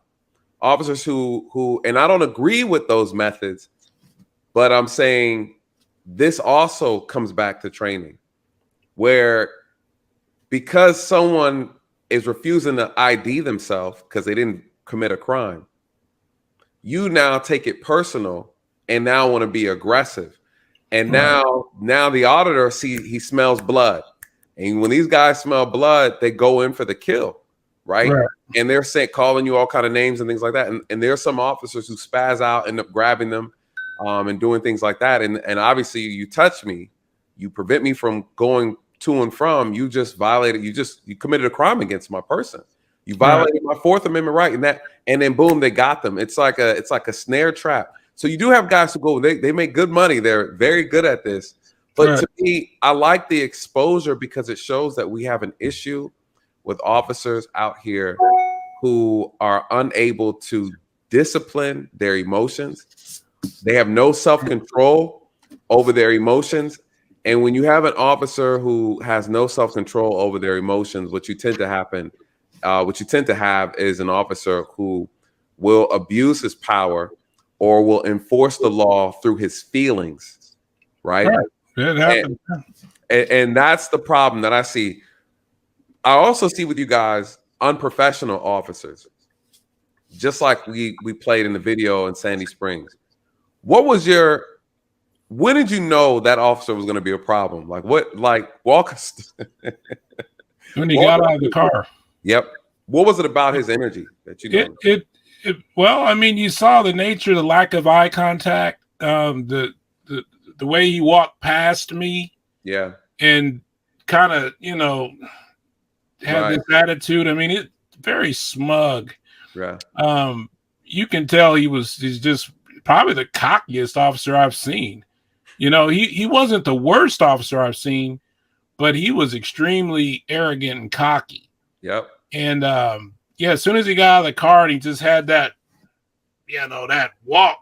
S2: Officers who, and I don't agree with those methods, but I'm saying this also comes back to training, where because someone is refusing to ID themselves because they didn't commit a crime, you now take it personal and now want to be aggressive. And now the auditor he smells blood. And when these guys smell blood, they go in for the kill, right? And they're calling you all kind of names and things like that. And there are some officers who spaz out, end up grabbing them and doing things like that. And obviously you touch me, you prevent me from going to and from, you just violated, you committed a crime against my person. You violated my Fourth Amendment right. And then boom, they got them. It's like a snare trap. So you do have guys who go, they make good money. They're very good at this. But to me, I like the exposure because it shows that we have an issue with officers out here who are unable to discipline their emotions. They have no self-control over their emotions. And when you have an officer who has no self-control over their emotions, what you tend to have is an officer who will abuse his power or will enforce the law through his feelings, right?
S1: It happens.
S2: And that's the problem that I see. I also see with you guys unprofessional officers, just like we played in the video in Sandy Springs. When did you know that officer was going to be a problem? Walk us.
S1: When he got out of the car.
S2: Yep. What was it about his energy that you know?
S1: Well, I mean, you saw the nature, the lack of eye contact, the way he walked past me.
S2: Yeah.
S1: And kind of, had this attitude. I mean, it's very smug.
S2: Yeah.
S1: You can tell he's just probably the cockiest officer I've seen. He wasn't the worst officer I've seen, but he was extremely arrogant and cocky.
S2: Yep.
S1: And as soon as he got out of the car and he just had that, that walk,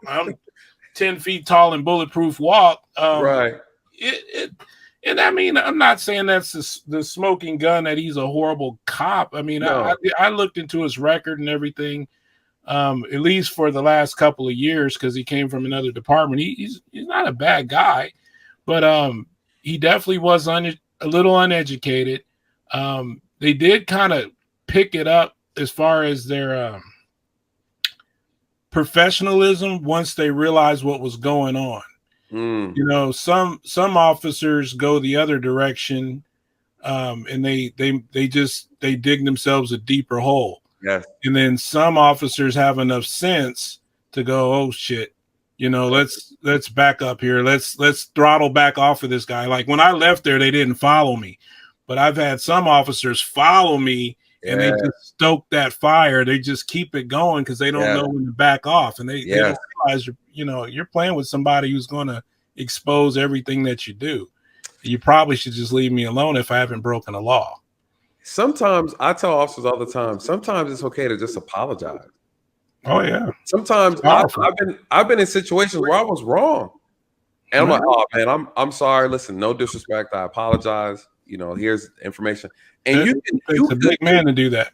S1: 10 feet tall and bulletproof walk.
S2: Right.
S1: And I mean, I'm not saying that's the smoking gun that he's a horrible cop. I mean,
S2: no.
S1: I looked into his record and everything, at least for the last couple of years, because he came from another department. He's not a bad guy, but he definitely was a little uneducated. They did kind of pick it up as far as their professionalism once they realized what was going on. Some officers go the other direction, and they dig themselves a deeper hole.
S2: Yes.
S1: And then some officers have enough sense to go, oh shit, let's back up here. Let's throttle back off of this guy. Like when I left there, they didn't follow me, but I've had some officers follow me. And they just stoke that fire. They just keep it going because they don't know when to back off. And they don't realize, you're playing with somebody who's going to expose everything that you do. You probably should just leave me alone if I haven't broken a law.
S2: Sometimes I tell officers all the time, sometimes it's okay to just apologize.
S1: Oh, yeah.
S2: Sometimes I've been in situations where I was wrong. And I'm like, oh, man, I'm sorry. Listen, no disrespect. I apologize. Here's information. And
S1: it's a big man to do that.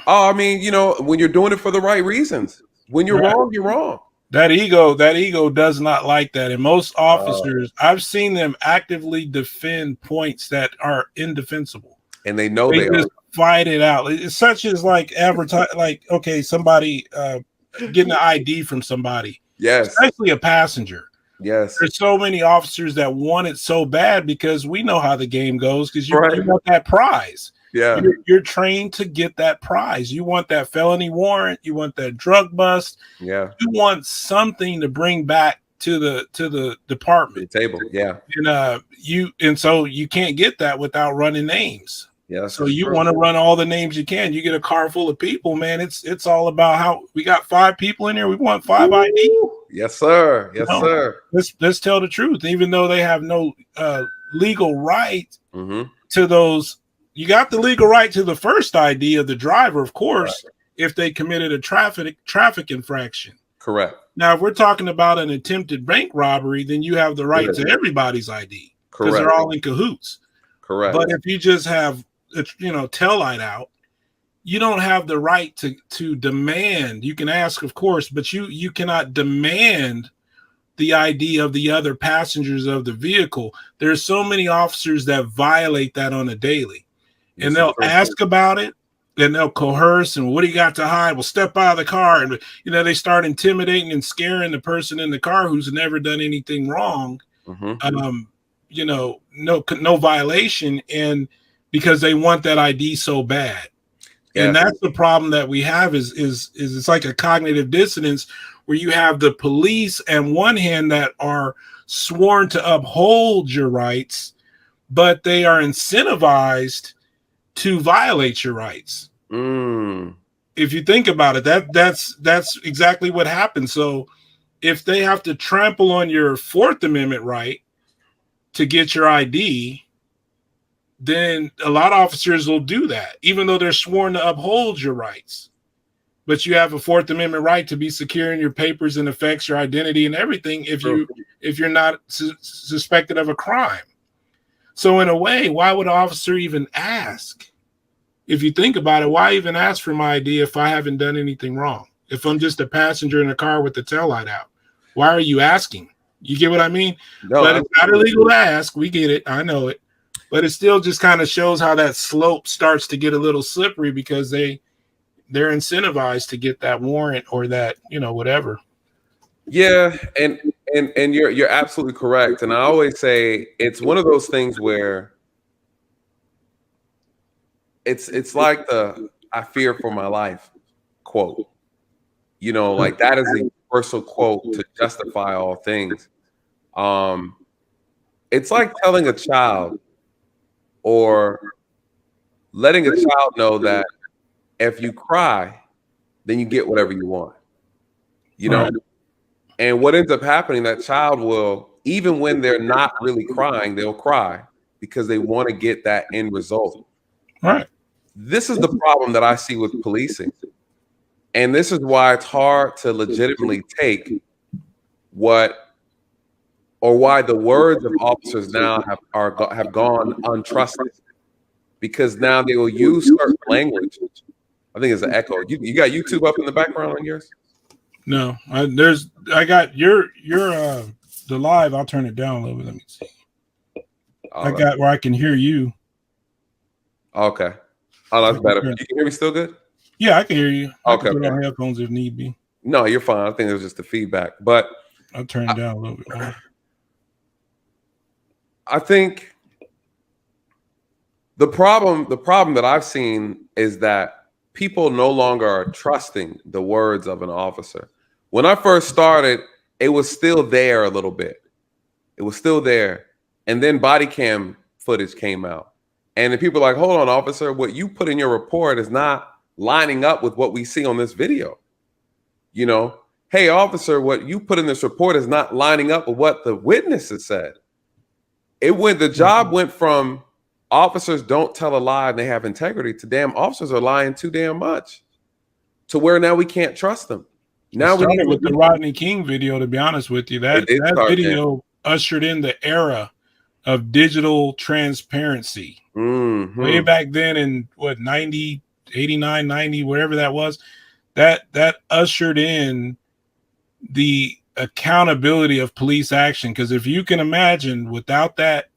S2: Oh, I mean, when you're doing it for the right reasons. When you're wrong, you're wrong.
S1: That ego does not like that. And most officers, I've seen them actively defend points that are indefensible.
S2: And they know they
S1: just fight it out. It's such as like somebody getting an ID from somebody.
S2: Yes.
S1: Especially a passenger.
S2: Yes.
S1: There's so many officers that want it so bad because we know how the game goes because you want that prize.
S2: Yeah.
S1: You're trained to get that prize. You want that felony warrant. You want that drug bust.
S2: Yeah.
S1: You want something to bring back to the department.
S2: The table. Yeah.
S1: And so you can't get that without running names.
S2: Yeah.
S1: So you want to run all the names you can. You get a car full of people, man. It's all about how we got 5 people in here. We want 5 ID.
S2: Yes, sir. Yes, sir.
S1: Let's tell the truth. Even though they have no legal right to those, you got the legal right to the first ID of the driver, of course, if they committed a traffic infraction.
S2: Correct.
S1: Now, if we're talking about an attempted bank robbery, then you have the right to everybody's ID because they're all in cahoots.
S2: Correct.
S1: But if you just have tail light out, you don't have the right to demand. You can ask, of course, but you cannot demand the ID of the other passengers of the vehicle. There's so many officers that violate that on a daily, and they'll ask about it, and they'll coerce, and what do you got to hide? Well, step out of the car, and they start intimidating and scaring the person in the car who's never done anything wrong. No violation, and because they want that ID so bad. Yeah. And that's the problem that we have is it's like a cognitive dissonance where you have the police on one hand that are sworn to uphold your rights, but they are incentivized to violate your rights. If you think about it, that's exactly what happens. So if they have to trample on your Fourth Amendment right to get your ID, then a lot of officers will do that, even though they're sworn to uphold your rights. But you have a Fourth Amendment right to be secure in your papers and affects your identity and everything if you're not suspected of a crime. So in a way, why would an officer even ask? If you think about it, why even ask for my ID if I haven't done anything wrong? If I'm just a passenger in a car with the taillight out, why are you asking? You get what I mean? No, but it's not illegal to ask. We get it. I know it. But it still just kind of shows how that slope starts to get a little slippery because they're incentivized to get that warrant or that, whatever.
S2: Yeah, and you're absolutely correct. And I always say it's one of those things where it's like the "I fear for my life" quote. Like that is a universal quote to justify all things. It's like telling a child or letting a child know that if you cry, then you get whatever you want. Right. And what ends up happening, that child will, even when they're not really crying, they'll cry because they want to get that end result.
S1: Right.
S2: This is the problem that I see with policing. And this is why it's hard to legitimately take why the words of officers now have gone untrusted, because now they will use certain language. I think it's an echo. You got YouTube up in the background on yours?
S1: No, I got your the live. I'll turn it down a little bit. Let me see. I got where I can hear you.
S2: Okay. Oh, that's better. You can hear me still good?
S1: Yeah, I can hear you. I
S2: Okay.
S1: can put on headphones if need be.
S2: No, you're fine. I think it was just the feedback, but
S1: I'll turn it down a little bit more.
S2: I think the problem that I've seen is that people no longer are trusting the words of an officer. When I first started, it was still there a little bit. It was still there. And then body cam footage came out. And then people are like, hold on, officer, what you put in your report is not lining up with what we see on this video. Hey, officer, what you put in this report is not lining up with what the witnesses said. The job went from officers don't tell a lie and they have integrity to damn officers are lying too damn much, to where now we can't trust them. Now we need
S1: with the Rodney King video, to be honest with you, that video ushered in the era of digital transparency.
S2: Mm-hmm.
S1: Way back then in 90, 89, 90, whatever that was, that ushered in the accountability of police action. Because if you can imagine, without that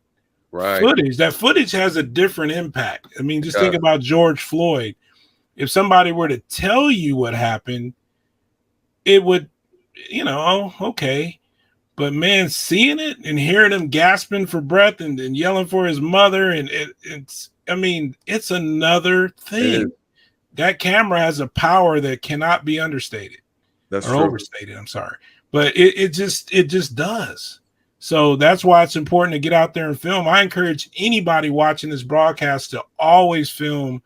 S1: footage, that footage has a different impact. I mean, just think about George Floyd. If somebody were to tell you what happened, it would, okay. But man, seeing it and hearing him gasping for breath and yelling for his mother, and it's another thing. That camera has a power that cannot be understated.
S2: That's
S1: or true. Overstated. I'm sorry, but it just does. So that's why it's important to get out there and film. I encourage anybody watching this broadcast to always film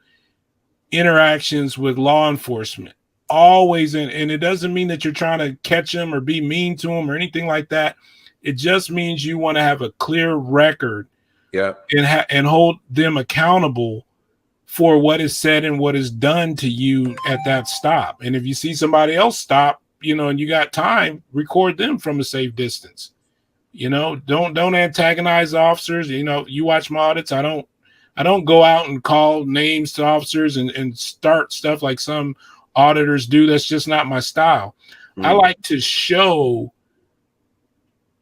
S1: interactions with law enforcement. Always, and it doesn't mean that you're trying to catch them or be mean to them or anything like that. It just means you want to have a clear record, and hold them accountable for what is said and what is done to you at that stop. And if you see somebody else stop, and you got time, record them from a safe distance. Don't antagonize the officers. You watch my audits. I don't go out and call names to officers and start stuff like some auditors do. That's just not my style. I like to show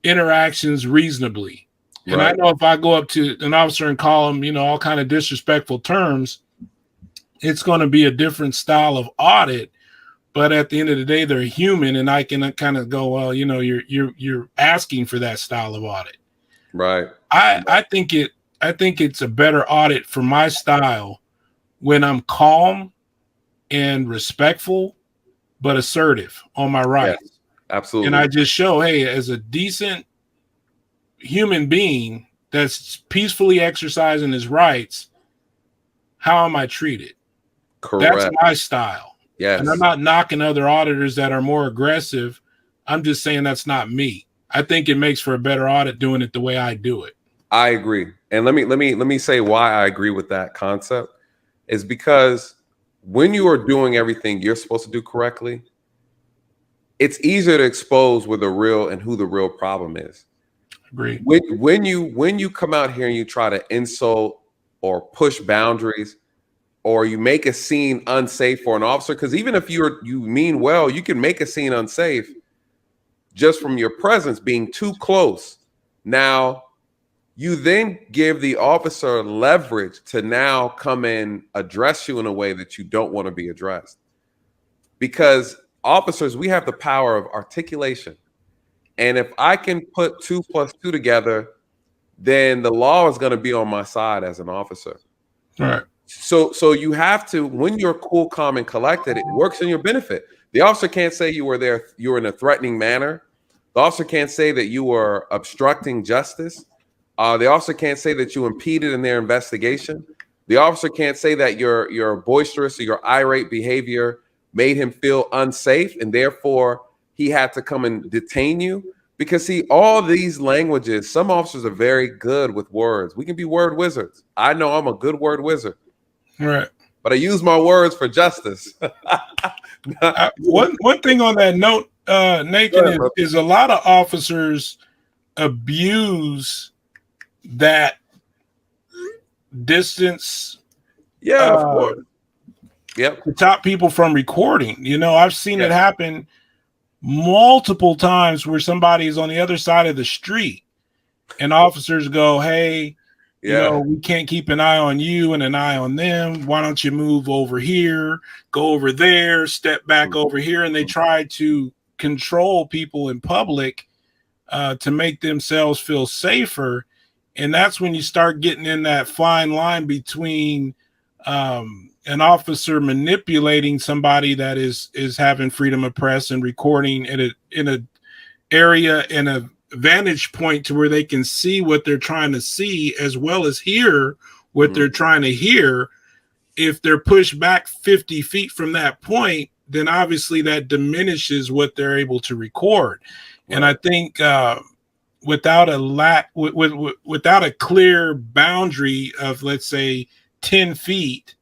S1: interactions reasonably. And I know if I go up to an officer and call him, all kind of disrespectful terms, it's going to be a different style of audit. But at the end of the day, they're human, and I can kind of go, well, you're asking for that style of audit.
S2: Right.
S1: I think it's a better audit for my style when I'm calm and respectful, but assertive on my rights.
S2: Yes, absolutely.
S1: And I just show, hey, as a decent human being that's peacefully exercising his rights, how am I treated?
S2: Correct.
S1: That's my style.
S2: Yes.
S1: And I'm not knocking other auditors that are more aggressive. I'm just saying that's not me. I think it makes for a better audit doing it the way I do it.
S2: I agree. And let me say why I agree with that concept is because when you are doing everything you're supposed to do correctly, it's easier to expose where the real and who the real problem is.
S1: Agree.
S2: When you come out here and you try to insult or push boundaries, or you make a scene unsafe for an officer, because even if you mean well, you can make a scene unsafe just from your presence being too close. Now, you then give the officer leverage to now come and address you in a way that you don't want to be addressed. Because officers, we have the power of articulation. And if I can put 2 + 2 together, then the law is going to be on my side as an officer.
S1: Right.
S2: So you have to, when you're cool, calm, and collected, it works in your benefit. The officer can't say you were in a threatening manner. The officer can't say that you were obstructing justice. The officer can't say that you impeded in their investigation. The officer can't say that your boisterous or your irate behavior made him feel unsafe, and therefore he had to come and detain you. Because see, all these languages, some officers are very good with words. We can be word wizards. I know I'm a good word wizard.
S1: Right.
S2: But I use my words for justice.
S1: One thing on that note, Nathan, is a lot of officers abuse that distance.
S2: Yeah, of course. Yep.
S1: To stop people from recording. You know, I've seen it happen multiple times where somebody is on the other side of the street and officers go, hey, you know, we can't keep an eye on you and an eye on them. Why don't you move over here, go over there, step back over here? And they try to control people in public to make themselves feel safer. And that's when you start getting in that fine line between an officer manipulating somebody that is having freedom of press and recording in a area in a vantage point to where they can see what they're trying to see as well as hear what they're trying to hear. If they're pushed back 50 feet from that point, then obviously that diminishes what they're able to record. Right. And I think without a clear boundary of, let's say, 10 feet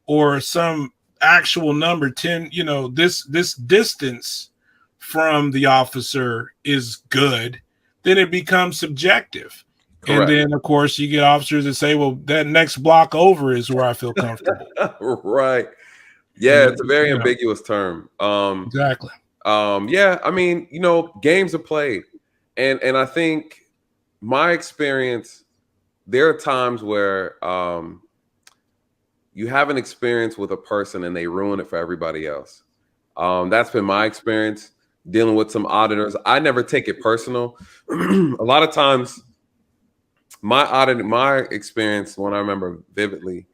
S1: or some actual number, 10, you know, this distance from the officer is good, then it becomes subjective. Correct. And then, of course, you get officers that say, well, that next block over is where I feel comfortable.
S2: Right. Yeah, it's a very ambiguous term.
S1: Exactly.
S2: Yeah, I mean, you know, games are played. And I think my experience, there are times where you have an experience with a person and they ruin it for everybody else. That's been my experience dealing with some auditors. I never take it personal. A lot of times my experience, one I remember vividly,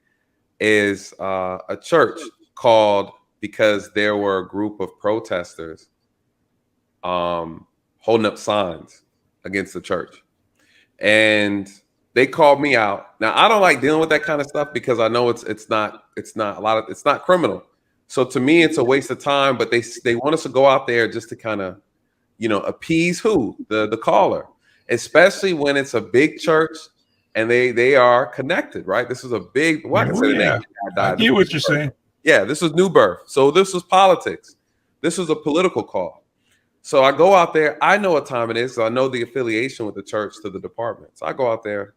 S2: is a church called because there were a group of protesters holding up signs against the church. And they called me out. Now, I don't like dealing with that kind of stuff because I know it's not criminal. So to me, it's a waste of time, but they want us to go out there just to kind of, you know, appease the caller, especially when it's a big church and they are connected, right? This is a big,
S1: I get what you're saying.
S2: Yeah, this was New Birth. So this was politics. This was a political call. So I go out there. I know what time it is. So I know the affiliation with the church to the department. So I go out there.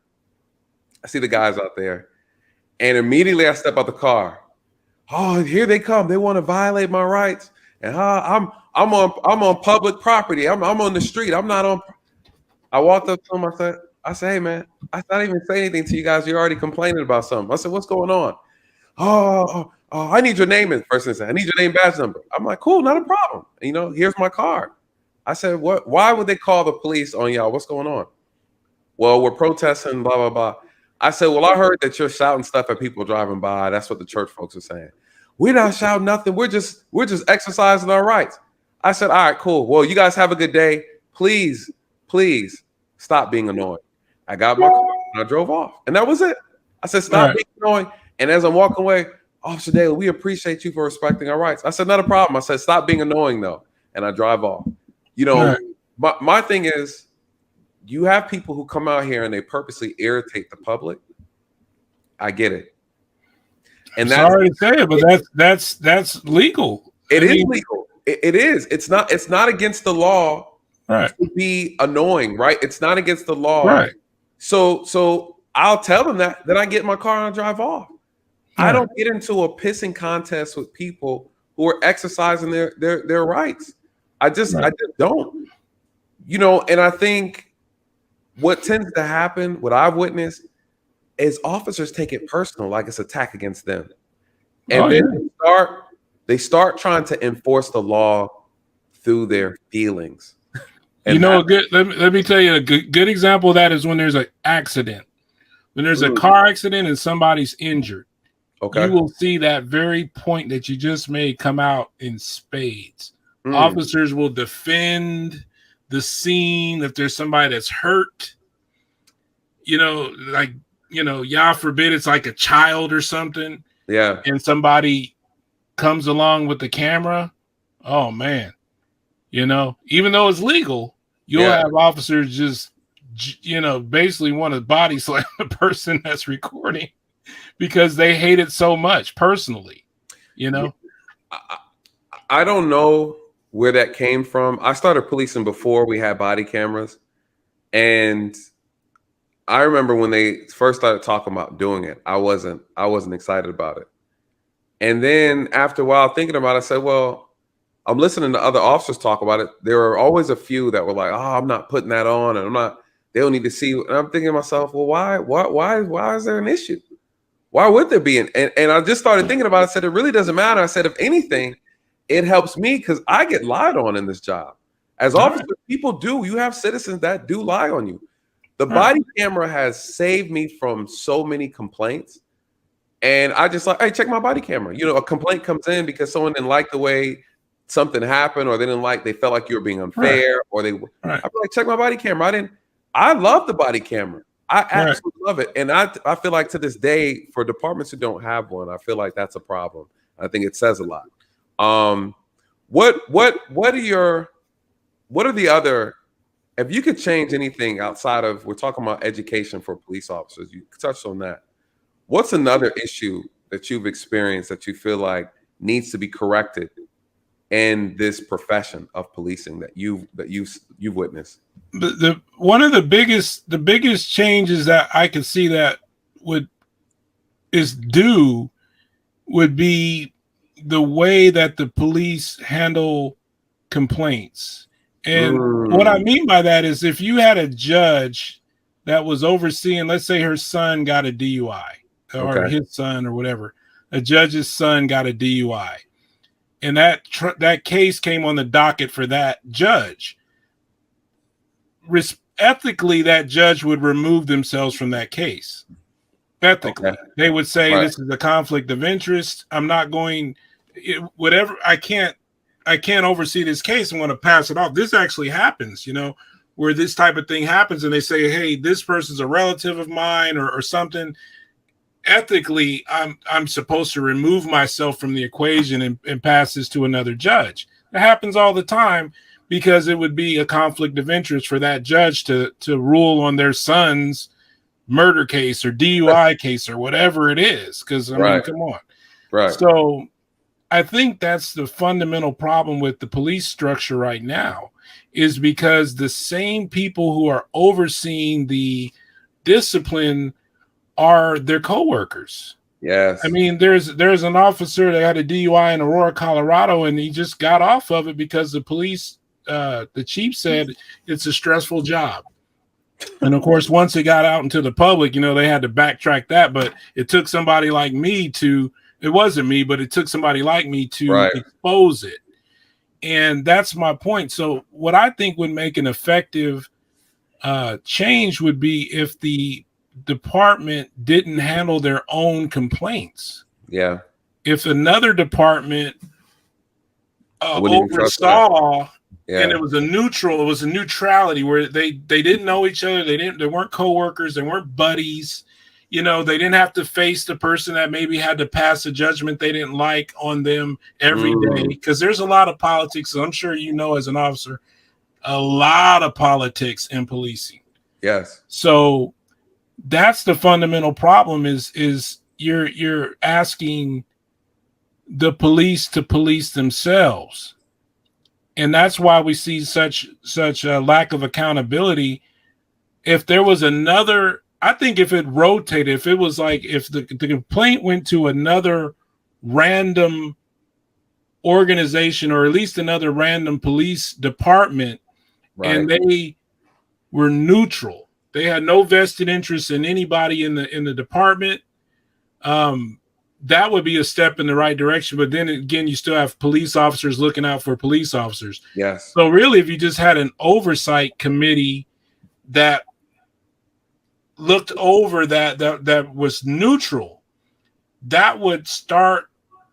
S2: I see the guys out there. And immediately I step out the car. Oh, here they come. They want to violate my rights. And I'm on public property. I'm on the street. I'm not on. I walked up to them. I said, hey, man, I didn't even say anything to you guys. You're already complaining about something. I said, what's going on? Oh, I need your name. The person said, I need your name, badge number. I'm like, cool, not a problem. And, you know, here's my card. I said, what? Why would they call the police on y'all? What's going on? Well, we're protesting, blah, blah, blah. I said, well, I heard that you're shouting stuff at people driving by. That's what the church folks are saying. We're not shouting nothing. We're just exercising our rights. I said, all right, cool. Well, you guys have a good day. Please stop being annoying. I got my car and I drove off. And that was it. I said, stop being annoying. And as I'm walking away, Officer Daley, we appreciate you for respecting our rights. I said, not a problem. I said, stop being annoying though. And I drive off. You know, my thing is, you have people who come out here and they purposely irritate the public. I get it. And that's
S1: sorry to say it, but that's legal.
S2: It is legal. It is. It's not against the law to be annoying, right? It's not against the law.
S1: Right.
S2: So I'll tell them that. Then I get in my car and I drive off. I don't get into a pissing contest with people who are exercising their rights. I just don't. You know, and I think what tends to happen, what I've witnessed, is officers take it personal, like it's an attack against them. And then they start trying to enforce the law through their feelings. And
S1: you know, let me tell you a good example of that is when there's an accident. When there's a car accident and somebody's injured, you will see that very point that you just made come out in spades. Officers will defend the scene if there's somebody that's hurt. You know, like, you know, y'all forbid it's like a child or something.
S2: Yeah.
S1: And somebody comes along with the camera. Oh man. You know, even though it's legal, you'll have officers just, you know, basically want to body slam the person that's recording because they hate it so much personally, you know?
S2: I don't know where that came from. I started policing before we had body cameras. And I remember when they first started talking about doing it, I wasn't excited about it. And then after a while thinking about it, I said, well, I'm listening to other officers talk about it. There are always a few that were like, oh, I'm not putting that on and they don't need to see. And I'm thinking to myself, well, why is there an issue? Why would there be? And I just started thinking about it. I said, it really doesn't matter. I said, if anything, it helps me because I get lied on in this job. As officers, people do. You have citizens that do lie on you. The body camera has saved me from so many complaints. And I just like, hey, check my body camera. You know, a complaint comes in because someone didn't like the way something happened, or they felt like you were being unfair, or I'd be like, check my body camera. I love the body camera. I absolutely love it. And I feel like to this day, for departments who don't have one, I feel like that's a problem. I think it says a lot. What are the other, if you could change anything outside of, we're talking about education for police officers, you touched on that. What's another issue that you've experienced that you feel like needs to be corrected in this profession of policing that you've witnessed?
S1: One of the biggest changes that I could see that would be the way that the police handle complaints. And what I mean by that is, if you had a judge that was overseeing, let's say her son got a DUI, or his son or whatever, a judge's son got a DUI, and that case came on the docket for that judge. Ethically, that judge would remove themselves from that case. Ethically, they would say, this is a conflict of interest. I'm not going, whatever. I can't oversee this case. I'm going to pass it off. This actually happens, you know, where this type of thing happens, and they say, hey, this person's a relative of mine or something. Ethically, I'm supposed to remove myself from the equation and pass this to another judge. It happens all the time because it would be a conflict of interest for that judge to rule on their son's murder case or DUI case or whatever it is. Because I mean, come on.
S2: Right.
S1: So I think that's the fundamental problem with the police structure right now, is because the same people who are overseeing the discipline are their coworkers.
S2: Yes.
S1: I mean, there's an officer that had a DUI in Aurora, Colorado, and he just got off of it because the police, the chief said it's a stressful job. And of course, once it got out into the public, you know, they had to backtrack that, but it took somebody like me it wasn't me, but it took somebody like me to expose it. And that's my point. So what I think would make an effective change would be if the department didn't handle their own complaints.
S2: Yeah.
S1: If another department
S2: oversaw,
S1: and it was a neutrality where they didn't know each other, they weren't coworkers, they weren't buddies, you know, they didn't have to face the person that maybe had to pass a judgment they didn't like on them every day, because there's a lot of politics. I'm sure you know, as an officer, a lot of politics in policing.
S2: Yes.
S1: So that's the fundamental problem is you're asking the police to police themselves. And that's why we see such a lack of accountability. If there was another, I think if it rotated, if it was like, if the complaint went to another random organization, or at least another random police department, right, and they were neutral, they had no vested interest in anybody in the department, that would be a step in the right direction. But then again, you still have police officers looking out for police officers.
S2: Yes.
S1: So really, if you just had an oversight committee that looked over that was neutral, that would start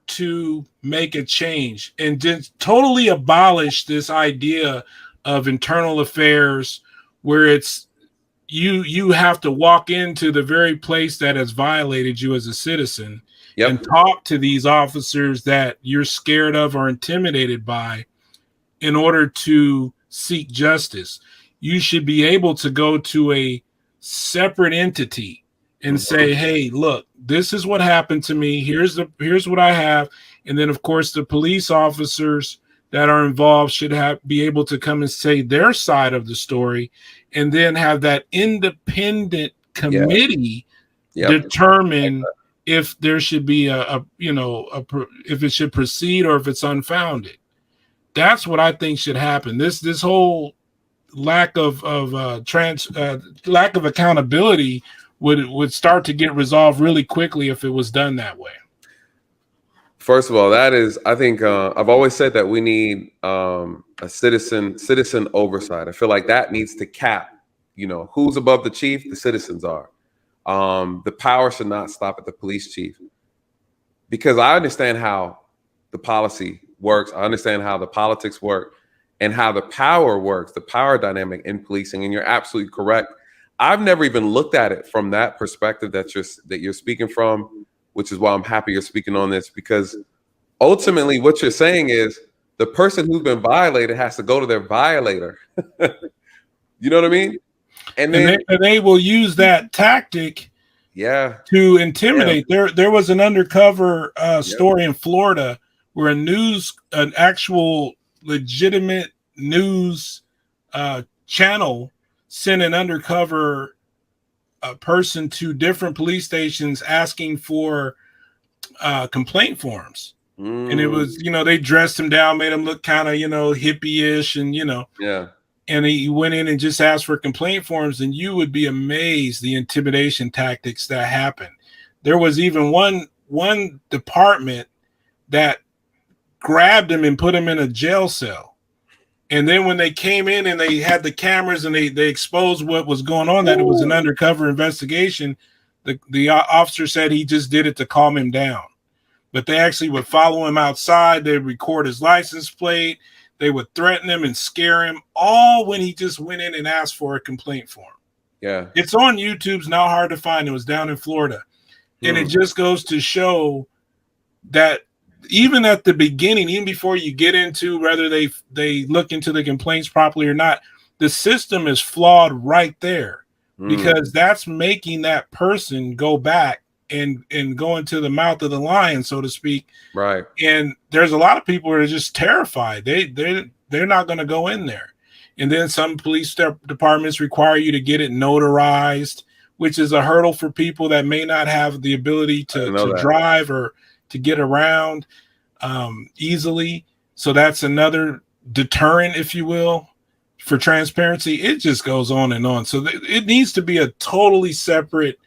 S1: to make a change and just totally abolish this idea of internal affairs where it's you have to walk into the very place that has violated you as a citizen, yep, and talk to these officers that you're scared of or intimidated by in order to seek justice. You should be able to go to a separate entity and say, hey, look, this is what happened to me. Here's what I have. And then, of course, the police officers that are involved should be able to come and say their side of the story, and then have that independent committee determine if there should be if it should proceed or if it's unfounded. That's what I think should happen. This whole lack of accountability would start to get resolved really quickly if it was done that way.
S2: First of all, that is, I think I've always said that we need a citizen oversight. I feel like that needs to cap, who's above the chief? The citizens are. The power should not stop at the police chief, because I understand how the policy works. I understand how the politics work and how the power works, the power dynamic in policing. And you're absolutely correct. I've never even looked at it from that perspective that you're speaking from, which is why I'm happy you're speaking on this, because ultimately what you're saying is the person who's been violated has to go to their violator. You know what I mean? And then
S1: they will use that tactic to intimidate. There was an undercover story in Florida where an actual legitimate news channel sent an undercover person to different police stations asking for complaint forms. And it was, they dressed him down, made him look kind of, hippie-ish, and, and he went in and just asked for complaint forms, and you would be amazed the intimidation tactics that happened. There was even one department that grabbed him and put him in a jail cell. And then when they came in and they had the cameras and they exposed what was going on, that it was an undercover investigation, the officer said he just did it to calm him down. But they actually would follow him outside. They'd record his license plate. They would threaten him and scare him, all when he just went in and asked for a complaint form.
S2: Yeah.
S1: It's on YouTube. It's not hard to find. It was down in Florida. And it just goes to show that even at the beginning, even before you get into whether they look into the complaints properly or not, the system is flawed right there, because that's making that person go back and go into the mouth of the lion, so to speak.
S2: Right. And
S1: there's a lot of people who are just terrified. They're not going to go in there. And then some police departments require you to get it notarized, which is a hurdle for people that may not have the ability to drive or to get around easily. So that's another deterrent, if you will, for transparency. It just goes on and on. So it needs to be a totally separate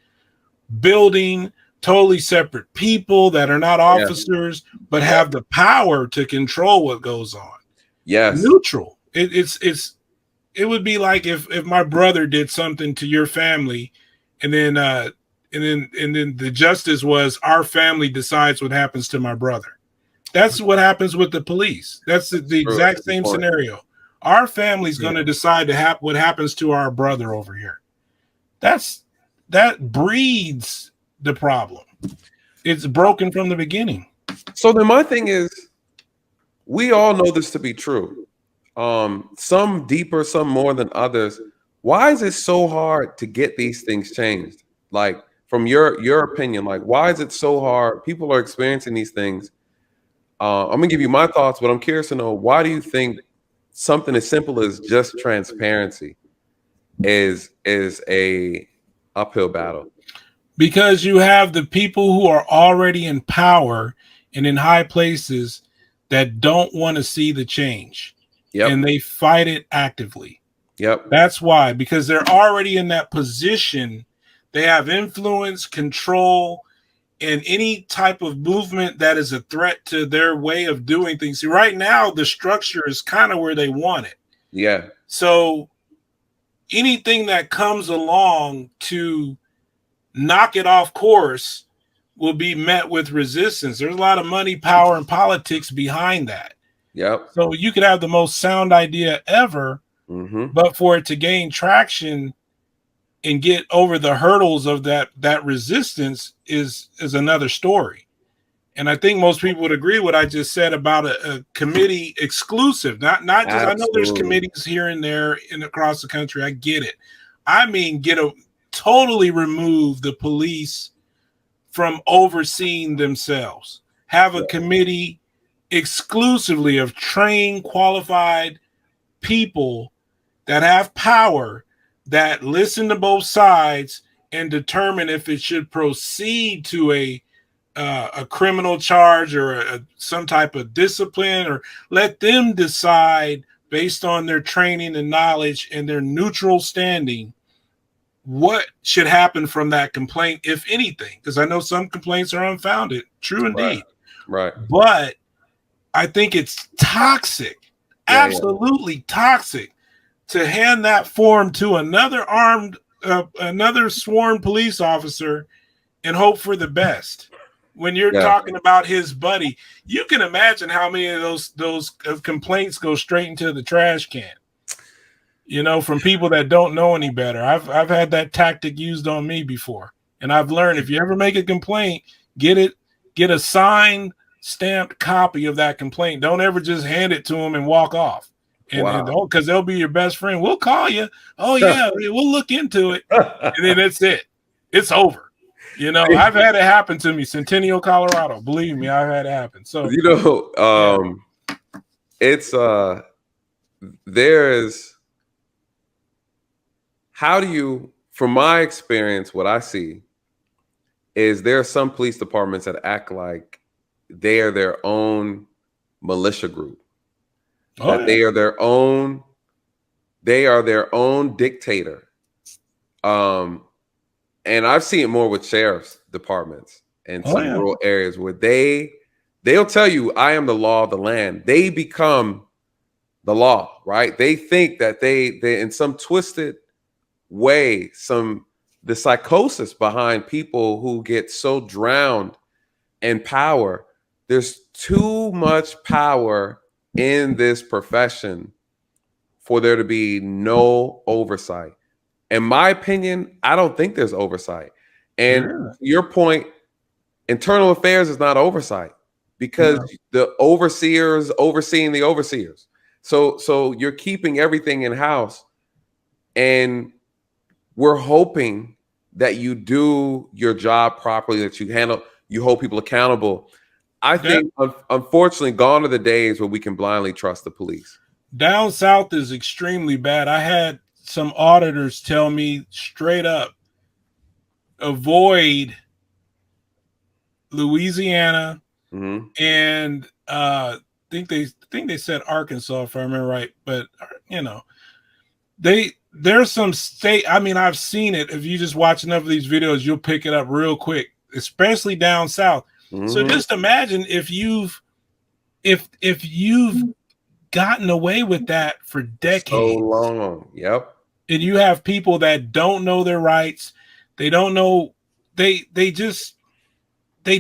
S1: building, totally separate people that are not officers, but have the power to control what goes on.
S2: Yes.
S1: Neutral. It would be like if my brother did something to your family And then the justice was our family decides what happens to my brother. That's what happens with the police. That's the exact same scenario. Our family's going to decide what happens to our brother over here. That breeds the problem. It's broken from the beginning.
S2: So then my thing is, we all know this to be true. Some deeper, some more than others. Why is it so hard to get these things changed? Like, from your opinion, like, why is it so hard? People are experiencing these things. I'm gonna give you my thoughts, but I'm curious to know, why do you think something as simple as just transparency is a uphill battle?
S1: Because you have the people who are already in power and in high places that don't want to see the change. Yep. And they fight it actively.
S2: Yep.
S1: That's why, because they're already in that position. They have influence, control, and any type of movement that is a threat to their way of doing things. See, right now, the structure is kind of where they want it.
S2: Yeah.
S1: So anything that comes along to knock it off course will be met with resistance. There's a lot of money, power, and politics behind that.
S2: Yep.
S1: So you could have the most sound idea ever, but for it to gain traction and get over the hurdles of that resistance is another story. And I think most people would agree what I just said about a committee exclusive, not just Absolutely. I know there's committees here and there across the country. I get it. I mean, totally remove the police from overseeing themselves. Have a committee exclusively of trained, qualified people that have power, that listen to both sides and determine if it should proceed to a criminal charge or some type of discipline, or let them decide based on their training and knowledge and their neutral standing what should happen from that complaint, if anything. Because I know some complaints are unfounded. True indeed.
S2: Right.
S1: But I think it's toxic, absolutely toxic, to hand that form to another another sworn police officer and hope for the best. When you're talking about his buddy, you can imagine how many of those complaints go straight into the trash can. You know, from people that don't know any better. I've had that tactic used on me before, and I've learned if you ever make a complaint, get a signed, stamped copy of that complaint. Don't ever just hand it to them and walk off. And because they'll be your best friend. We'll call you. Oh yeah, we'll look into it, and then that's it. It's over. You know, I've had it happen to me. Centennial, Colorado. Believe me, I've had it happen. So
S2: it's there's. How do you, from my experience, what I see is there are some police departments that act like they are their own militia group. They are their own dictator. And I've seen it more with sheriff's departments and some rural areas where they'll tell you, I am the law of the land. They become the law, right? They think that they in some twisted way, the psychosis behind people who get so drowned in power. There's too much power in this profession for there to be no oversight. In my opinion, I don't think there's oversight. And to your point, internal affairs is not oversight, because the overseers overseeing the overseers. So you're keeping everything in house, and we're hoping that you do your job properly, that you hold people accountable. I think, unfortunately, gone are the days where we can blindly trust the police.
S1: Down south is extremely bad. I had some auditors tell me straight up, avoid Louisiana and I think they said Arkansas, if I remember right. But you know, there's some state. I mean, I've seen it. If you just watch enough of these videos, you'll pick it up real quick, especially down south. So just imagine if you've gotten away with that for decades.
S2: So long. Yep.
S1: And you have people that don't know their rights, They don't know. They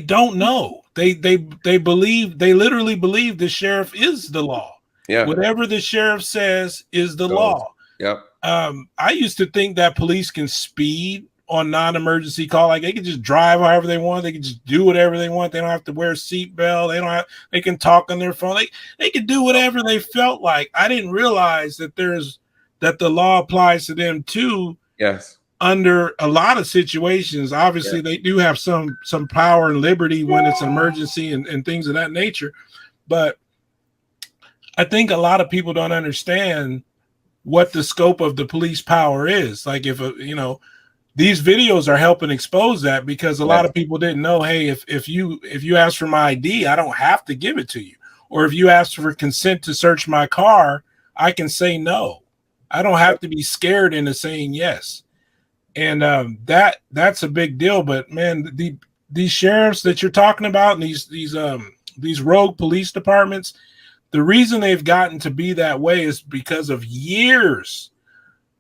S1: don't know. They literally believe the sheriff is the law.
S2: Yeah.
S1: Whatever the sheriff says is the
S2: So,
S1: law.
S2: Yep.
S1: I used to think that police can speed on non-emergency call. Like they can just drive however they want. They can just do whatever they want. They don't have to wear a seatbelt. They can talk on their phone. They can do whatever they felt like. I didn't realize that the law applies to them too.
S2: Yes.
S1: Under a lot of situations. Obviously, they do have some power and liberty when it's an emergency and things of that nature. But I think a lot of people don't understand what the scope of the police power is. Like if these videos are helping expose that, because a lot of people didn't know, hey, if you ask for my ID, I don't have to give it to you. Or if you ask for consent to search my car, I can say no. I don't have to be scared into saying yes. And that's a big deal. But man, these sheriffs that you're talking about, and these rogue police departments, the reason they've gotten to be that way is because of years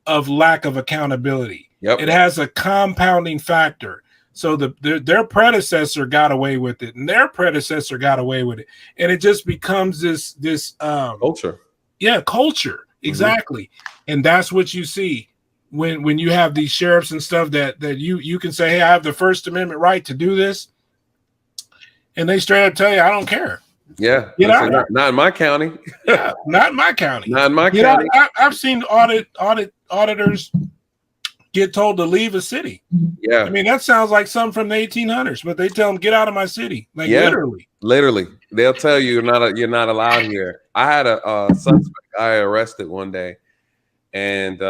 S1: of lack of accountability.
S2: Yep.
S1: It has a compounding factor. So their predecessor got away with it, and their predecessor got away with it, and it just becomes this
S2: culture.
S1: Yeah, culture. Exactly. Mm-hmm. And that's what you see when you have these sheriffs and stuff that you can say, hey, I have the First Amendment right to do this, and they straight up tell you, I don't care.
S2: Yeah, not in my county.
S1: Yeah, not in my county.
S2: Not in my county.
S1: I've seen auditors get told to leave a city.
S2: Yeah,
S1: I mean that sounds like something from the 1800s, but they tell them get out of my city. Like literally,
S2: they'll tell you you're not allowed here. I had a suspect I arrested one day, and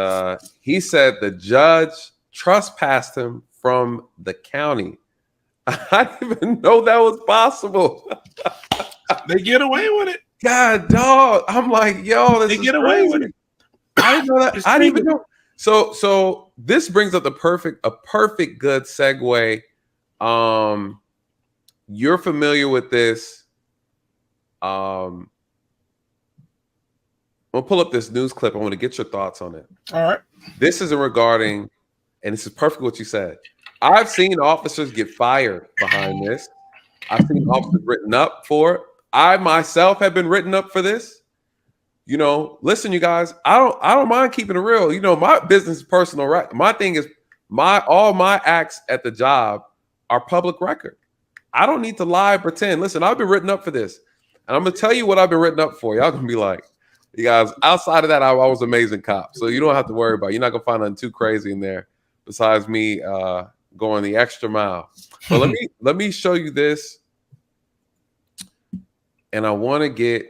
S2: he said the judge trespassed him from the county. I didn't even know that was possible.
S1: They get away with it.
S2: God, dog. I'm like, yo,
S1: they get away with it.
S2: I didn't know that. I didn't even know. So this brings up a perfect good segue. You're familiar with this. I'm gonna pull up this news clip. I want to get your thoughts on it.
S1: All right.
S2: This is regarding, and this is perfect what you said. I've seen officers get fired behind this. I've seen officers written up for it. I myself have been written up for this. Listen, you guys, I don't mind keeping it real. My business is personal, right? My thing is all my acts at the job are public record. I don't need to lie, pretend. Listen, I've been written up for this. And I'm gonna tell you what I've been written up for. Y'all gonna be like, you guys, outside of that, I was an amazing cop. So you don't have to worry about it. You're not gonna find nothing too crazy in there besides me going the extra mile. But let me show you this. And I want to get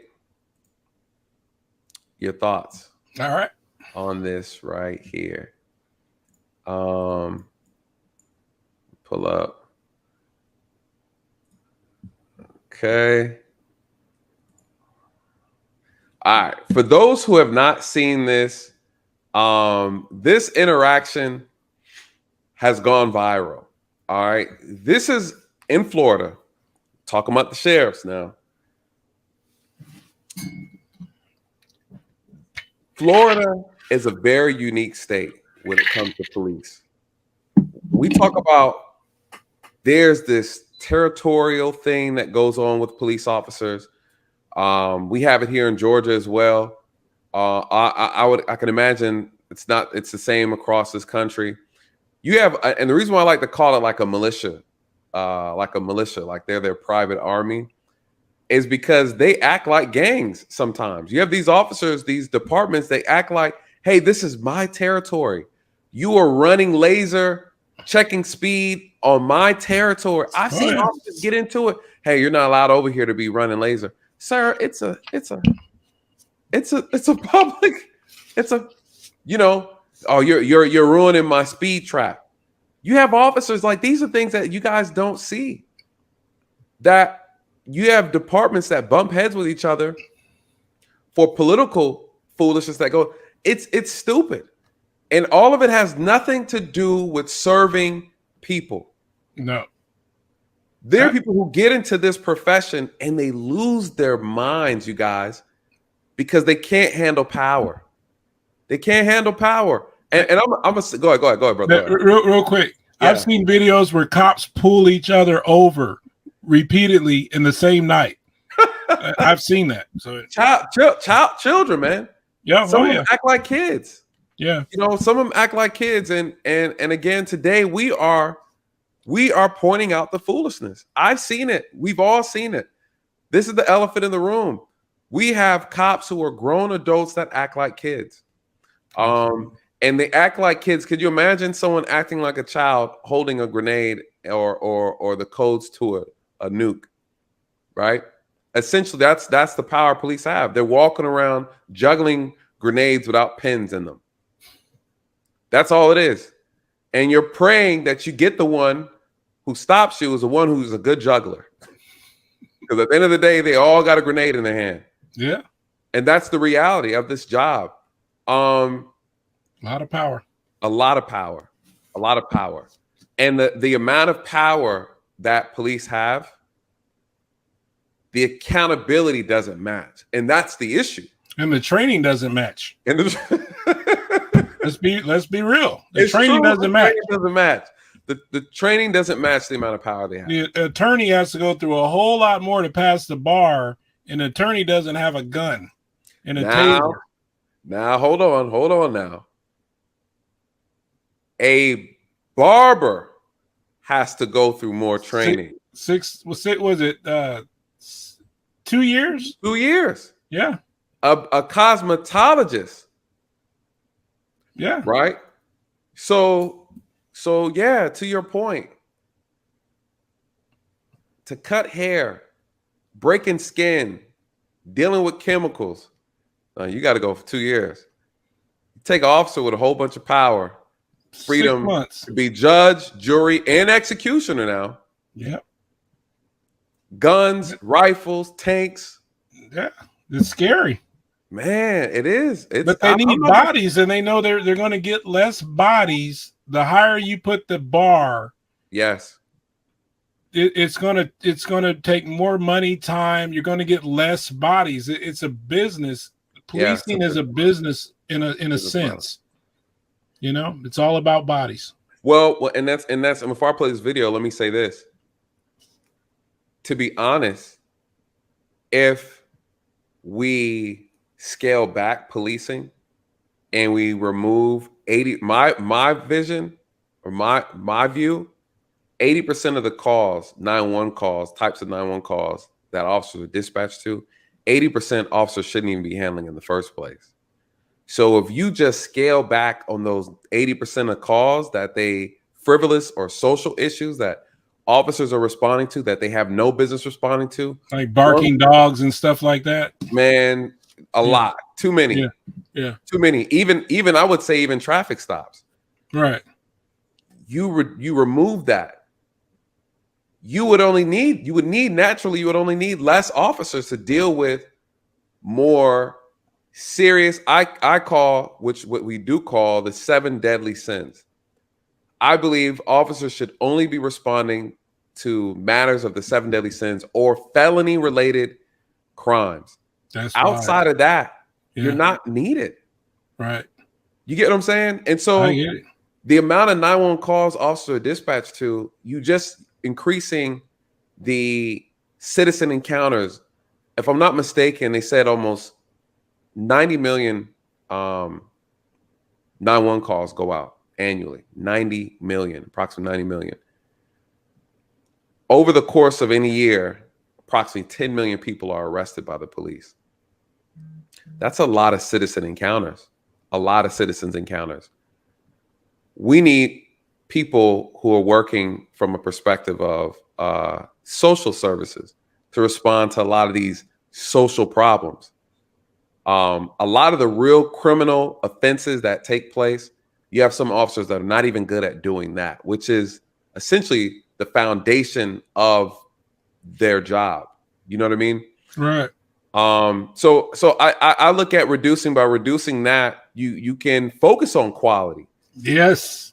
S2: your thoughts.
S1: All right.
S2: On this right here. Pull up. Okay. All right. For those who have not seen this, this interaction has gone viral. All right. This is in Florida. Talking about the sheriffs now. Florida is a very unique state when it comes to police. We talk about there's this territorial thing that goes on with police officers. We have it here in Georgia as well. I can imagine it's the same across this country. You have, and the reason why I like to call it like a militia, like they're their private army, is because they act like gangs sometimes. You have these officers, these departments, they act like, hey, this is my territory. You are running laser, checking speed on my territory. I've seen officers get into it. Hey, you're not allowed over here to be running laser. Sir, it's a public, oh, you're ruining my speed trap. You have officers like, these are things that you guys don't see. That you have departments that bump heads with each other for political foolishness that go, it's stupid. And all of it has nothing to do with serving people.
S1: No.
S2: There are people who get into this profession and they lose their minds, you guys, because they can't handle power. They can't handle power. And I'm gonna go ahead, brother.
S1: Real quick.
S2: Yeah.
S1: I've seen videos where cops pull each other over repeatedly in the same night. I've seen that. So
S2: children, man.
S1: yeah,
S2: Some of them act like kids.
S1: Yeah.
S2: You know, some of them act like kids. And again, today we are pointing out the foolishness. I've seen it. We've all seen it. This is the elephant in the room. We have cops who are grown adults that act like kids. And they act like kids. Could you imagine someone acting like a child holding a grenade or the codes to a nuke, right? Essentially, that's the power police have. They're walking around juggling grenades without pins in them. That's all it is. And you're praying that you get the one who stops you is the one who's a good juggler. Because at the end of the day, they all got a grenade in their hand.
S1: Yeah.
S2: And that's the reality of this job. A
S1: lot of power.
S2: A lot of power. A lot of power. And the amount of power that police have, the accountability doesn't match. And that's the issue.
S1: And the training doesn't match.
S2: And
S1: let's be real. The training doesn't match.
S2: The training doesn't match the amount of power they have.
S1: The attorney has to go through a whole lot more to pass the bar. An attorney doesn't have a gun and a taser.
S2: Now, hold on now. A barber has to go through more training.
S1: Was it 2 years?
S2: 2 years.
S1: Yeah.
S2: A cosmetologist.
S1: Yeah.
S2: Right. So yeah, to your point, to cut hair, breaking skin, dealing with chemicals, you got to go for 2 years. You take an officer with a whole bunch of power, freedom to be judge, jury, and executioner now.
S1: Yeah.
S2: Guns, rifles, tanks.
S1: Yeah. It's scary.
S2: Man, it is.
S1: But they need bodies, and they know they're going to get less bodies the higher you put the bar.
S2: Yes.
S1: It's gonna take more money, time. You're going to get less bodies. It's a business. Policing is a business in a sense. You know, it's all about bodies.
S2: Well, and before I play this video, let me say this. To be honest, if we scale back policing and we remove 80, my vision or my view, 80% of the calls, 911 calls, types of 911 calls that officers are dispatched to, 80% officers shouldn't even be handling in the first place. So if you just scale back on those 80% of calls that they frivolous or social issues that officers are responding to that they have no business responding to,
S1: like barking dogs and stuff like that,
S2: man, a lot, too many.
S1: Yeah.
S2: Too many. Even I would say even traffic stops.
S1: Right.
S2: You remove that. You would only need less officers to deal with more serious, I call, what we do call the 7 deadly sins. I believe officers should only be responding to matters of the 7 deadly sins or felony related crimes.
S1: That's
S2: outside of that, you're not needed.
S1: Right.
S2: You get what I'm saying? And so
S1: I get it.
S2: The amount of 911 calls officers are dispatched to, you just increasing the citizen encounters. If I'm not mistaken, they said almost 90 million 911 calls go out annually. 90 million, approximately 90 million. Over the course of any year, approximately 10 million people are arrested by the police. That's a lot of citizen encounters, a lot of citizens encounters. We need people who are working from a perspective of social services to respond to a lot of these social problems. A lot of the real criminal offenses that take place, you have some officers that are not even good at doing that, which is essentially the foundation of their job. You know what I mean?
S1: Right.
S2: So I look at reducing that, you can focus on quality.
S1: Yes.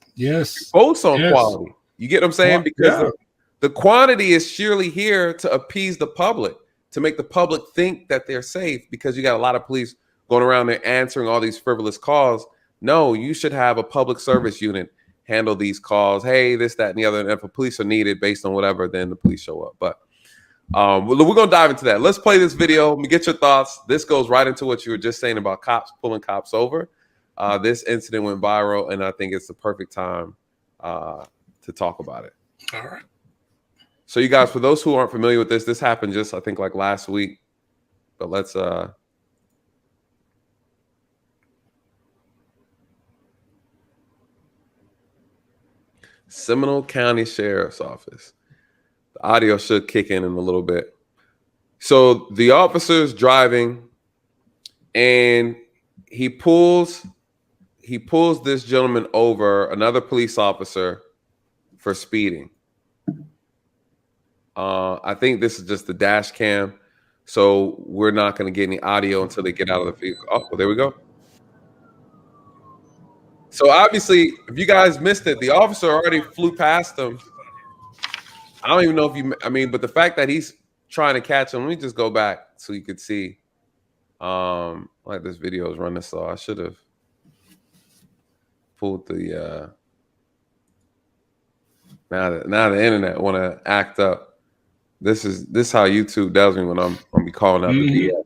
S2: Focus on quality. You get what I'm saying? Because the quantity is surely here to appease the public, to make the public think that they're safe, because you got a lot of police going around there answering all these frivolous calls. No, you should have a public service unit handle these calls. Hey, this, that, and the other. And if a police are needed based on whatever, then the police show up. But we're going to dive into that. Let's play this video. Let me get your thoughts. This goes right into what you were just saying about cops pulling cops over. This incident went viral, and I think it's the perfect time to talk about it.
S1: All right.
S2: So you guys, for those who aren't familiar with this happened just, I think, like last week. But let's Seminole County Sheriff's Office. The audio should kick in a little bit. So the officer's driving, and he pulls this gentleman over, another police officer, for speeding. I think this is just the dash cam, so we're not going to get any audio until they get out of the vehicle. Oh, well, there we go. So obviously, if you guys missed it, the officer already flew past him. I don't even know if but the fact that he's trying to catch him, let me just go back so you could see. Like this video is running slow. I should have pulled the now the internet want to act up. This is how YouTube does me when I'm be calling out the video.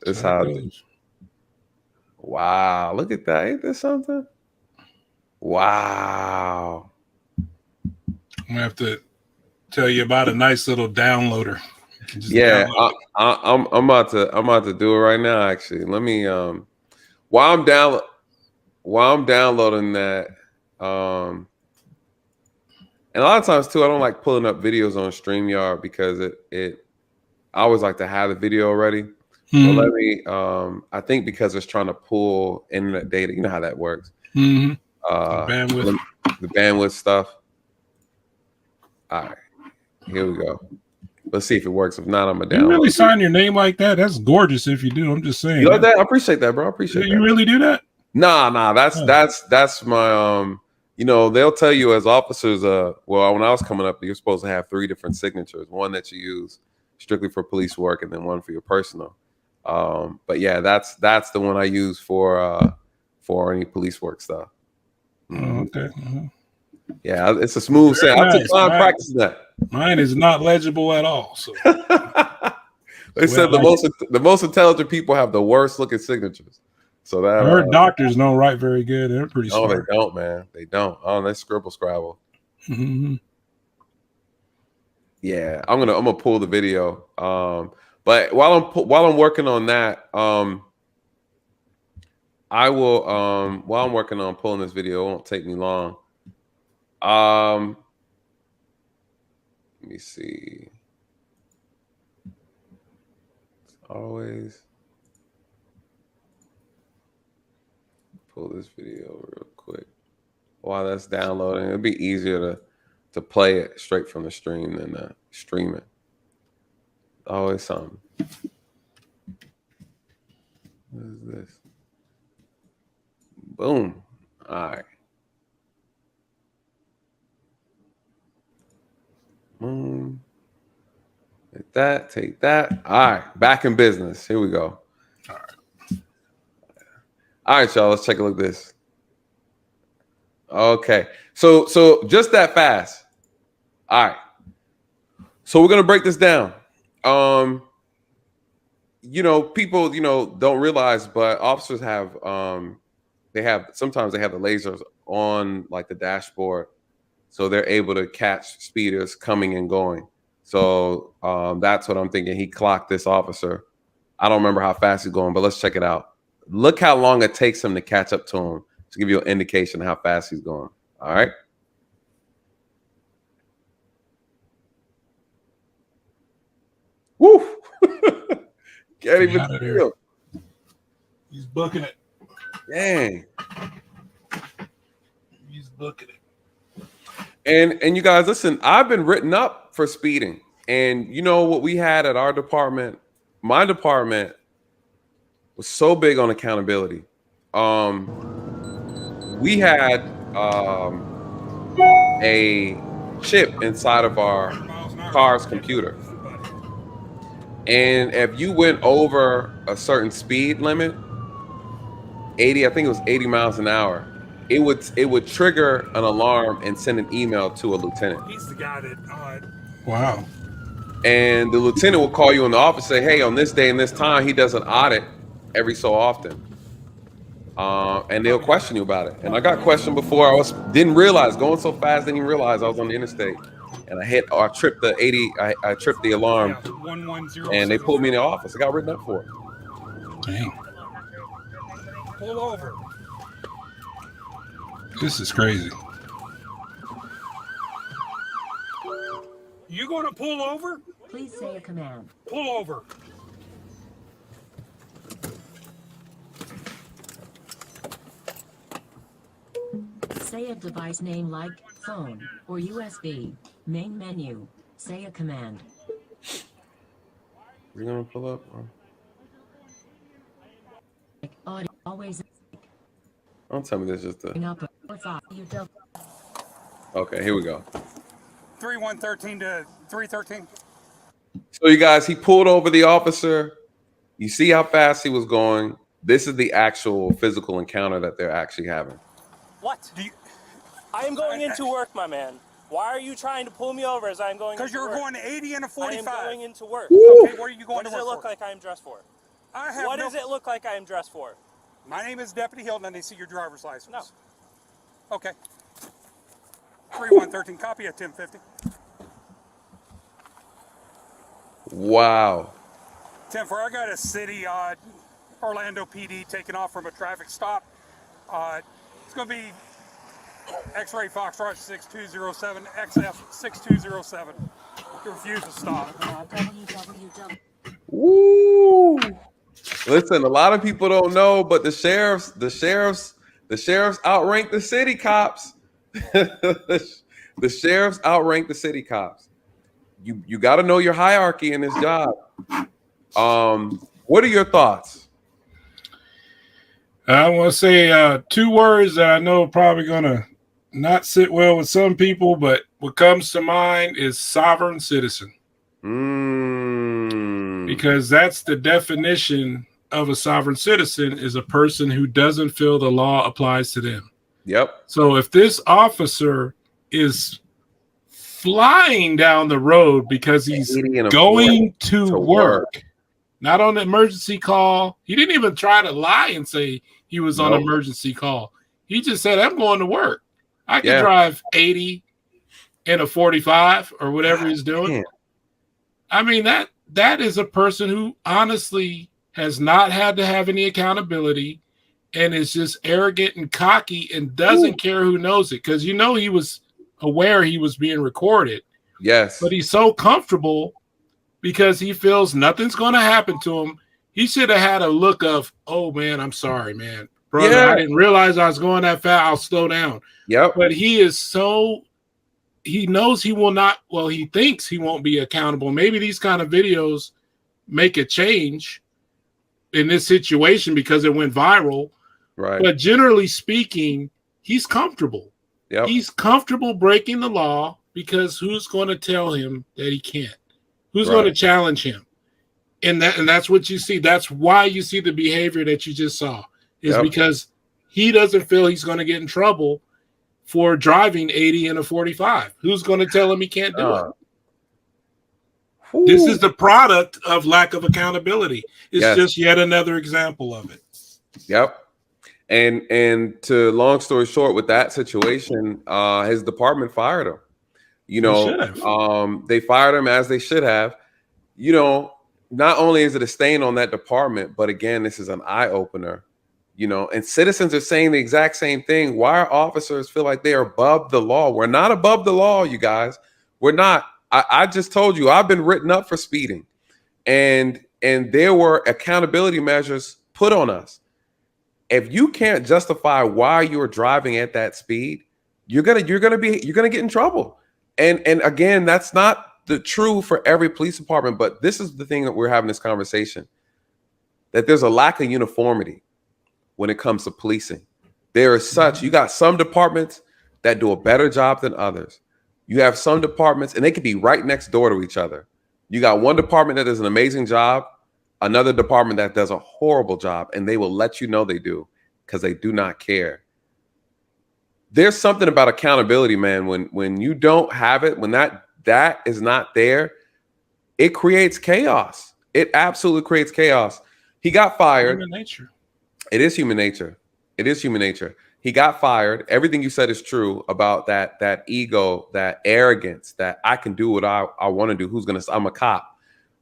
S2: This how it goes. Wow, look at that. Ain't this something? Wow.
S1: I'm gonna have to tell you about a nice little downloader.
S2: Yeah, I'm about to do it right now. Actually, let me while I'm downloading that. And a lot of times too, I don't like pulling up videos on StreamYard because I always like to have the video already. So let me. I think because it's trying to pull internet data. You know how that works.
S1: Bandwidth.
S2: The bandwidth stuff. All right, here we go. Let's see if it works. If not, I'm gonna download.
S1: You really sign your name like that? That's gorgeous. If you do, I'm just saying.
S2: You like that? I appreciate that, bro. I appreciate that.
S1: You really do that?
S2: Nah. That's my they'll tell you as officers. Well, when I was coming up, you're supposed to have 3 different signatures. One that you use strictly for police work, and then one for your personal. But yeah, that's the one I use for any police work stuff.
S1: Okay.
S2: Yeah, it's a smooth sound. I took time practicing that.
S1: Mine is not legible at all. So
S2: they said the most intelligent people have the worst looking signatures. So that
S1: I heard doctors don't write very good. They're pretty smart.
S2: No, they don't, man. They don't. Oh, they scrabble. Yeah, I'm gonna pull the video. But while I'm working on that, I will while I'm working on pulling this video, it won't take me long. Let me see. It's always pull this video real quick. While that's downloading, it'll be easier to play it straight from the stream than stream it. Always something. What is this? Boom. All right. Boom. Take that. All right. Back in business. Here we go. All right, y'all. Let's take a look at this. Okay. So just that fast. All right. So we're gonna break this down. People, don't realize, but officers have sometimes they have the lasers on like the dashboard, so they're able to catch speeders coming and going. So that's what I'm thinking. He clocked this officer. I don't remember how fast he's going, but let's check it out. Look how long it takes him to catch up to him to give you an indication of how fast he's going. All right. Woo! Can't even feel.
S1: He's booking it.
S2: Dang.
S1: He's booking it.
S2: And you guys, listen, I've been written up for speeding. And you know what we had at our department? My department was so big on accountability. We had a chip inside of our car's computer. And if you went over a certain speed limit, 80, I think it was 80 miles an hour, it would trigger an alarm and send an email to a lieutenant.
S4: He's the guy that.
S1: Wow.
S2: And the lieutenant will call you in the office, say, "Hey, on this day and this time, he does an audit every so often." And they'll question you about it. And I got questioned before. Didn't realize, going so fast, didn't even realize I was on the interstate. And I tripped the 80. I tripped the alarm, and they pulled me in the office. I got written up for it.
S1: Dang.
S4: Pull over.
S1: This is crazy.
S4: You going to pull over?
S5: Please say a command.
S4: Pull over.
S5: Say a device name like phone or USB. Main menu. Say a command.
S2: We're gonna pull up.
S5: Audio always.
S2: Don't tell me this is just Okay, here we go.
S4: 3113 to 313.
S2: So you guys, he pulled over the officer. You see how fast he was going. This is the actual physical encounter that they're actually having.
S6: What? I am going into work, my man. Why are you trying to pull me over as I'm going into work?
S4: Because you're going 80 and a 45.
S6: I am going into work.
S4: Woo. Okay, what are you going to work for?
S6: What does it look like I am dressed for?
S4: What
S6: does it look like I am dressed for?
S4: My name is Deputy Hilton, and I see your driver's license.
S6: No.
S4: Okay. 3113, copy at 1050.
S2: Wow.
S4: 10-4, I got a city, Orlando PD taking off from a traffic stop. It's going to be X-ray Foxtrot 6207, XF 6207. You refuse to stop.
S2: Woo! Listen, a lot of people don't know, but the sheriffs outrank the city cops. The sheriffs outrank the city cops. You got to know your hierarchy in this job. What are your thoughts?
S1: I want to say 2 words that I know are probably going to not sit well with some people, but what comes to mind is sovereign citizen. Because that's the definition of a sovereign citizen, is a person who doesn't feel the law applies to them.
S2: Yep.
S1: So if this officer is flying down the road because he's going to work, not on an emergency call. He didn't even try to lie and say he was on an emergency call. He just said, I'm going to work. I can drive 80 in a 45 or whatever he's doing. I mean, that is a person who honestly has not had to have any accountability and is just arrogant and cocky and doesn't care who knows it. Because he was aware he was being recorded.
S2: Yes.
S1: But he's so comfortable because he feels nothing's going to happen to him. He should have had a look of, oh, man, I'm sorry, man. Brother, I didn't realize I was going that fast. I'll slow down.
S2: Yep.
S1: But he knows he will not, he thinks he won't be accountable. Maybe these kind of videos make a change in this situation because it went viral.
S2: Right.
S1: But generally speaking, he's comfortable.
S2: Yep.
S1: He's comfortable breaking the law because who's going to tell him that he can't? Who's going to challenge him? And that's what you see. That's why you see the behavior that you just saw, is because he doesn't feel he's going to get in trouble for driving 80 in a 45. Who's going to tell him he can't do it? This is the product of lack of accountability. It's just yet another example of it.
S2: Yep. And to long story short, with that situation, his department fired him. They fired him as they should have. Not only is it a stain on that department, but again, this is an eye opener. And citizens are saying the exact same thing. Why are officers feel like they are above the law? We're not above the law, you guys. We're not. I just told you I've been written up for speeding, and there were accountability measures put on us. If you can't justify why you're driving at that speed, you're gonna get in trouble. And again, that's not the true for every police department, but this is the thing that we're having this conversation, that there's a lack of uniformity when it comes to policing. There is you got some departments that do a better job than others. You have some departments, and they could be right next door to each other. You got one department that does an amazing job, another department that does a horrible job, and they will let you know they do because they do not care. there's something about accountability, man. When you don't have it, when that is not there, it creates chaos. It absolutely creates chaos. He got fired.
S1: Human nature.
S2: It is human nature. It is human nature. He got fired. Everything you said is true about that ego, that arrogance, that I can do what I want to do. I'm a cop.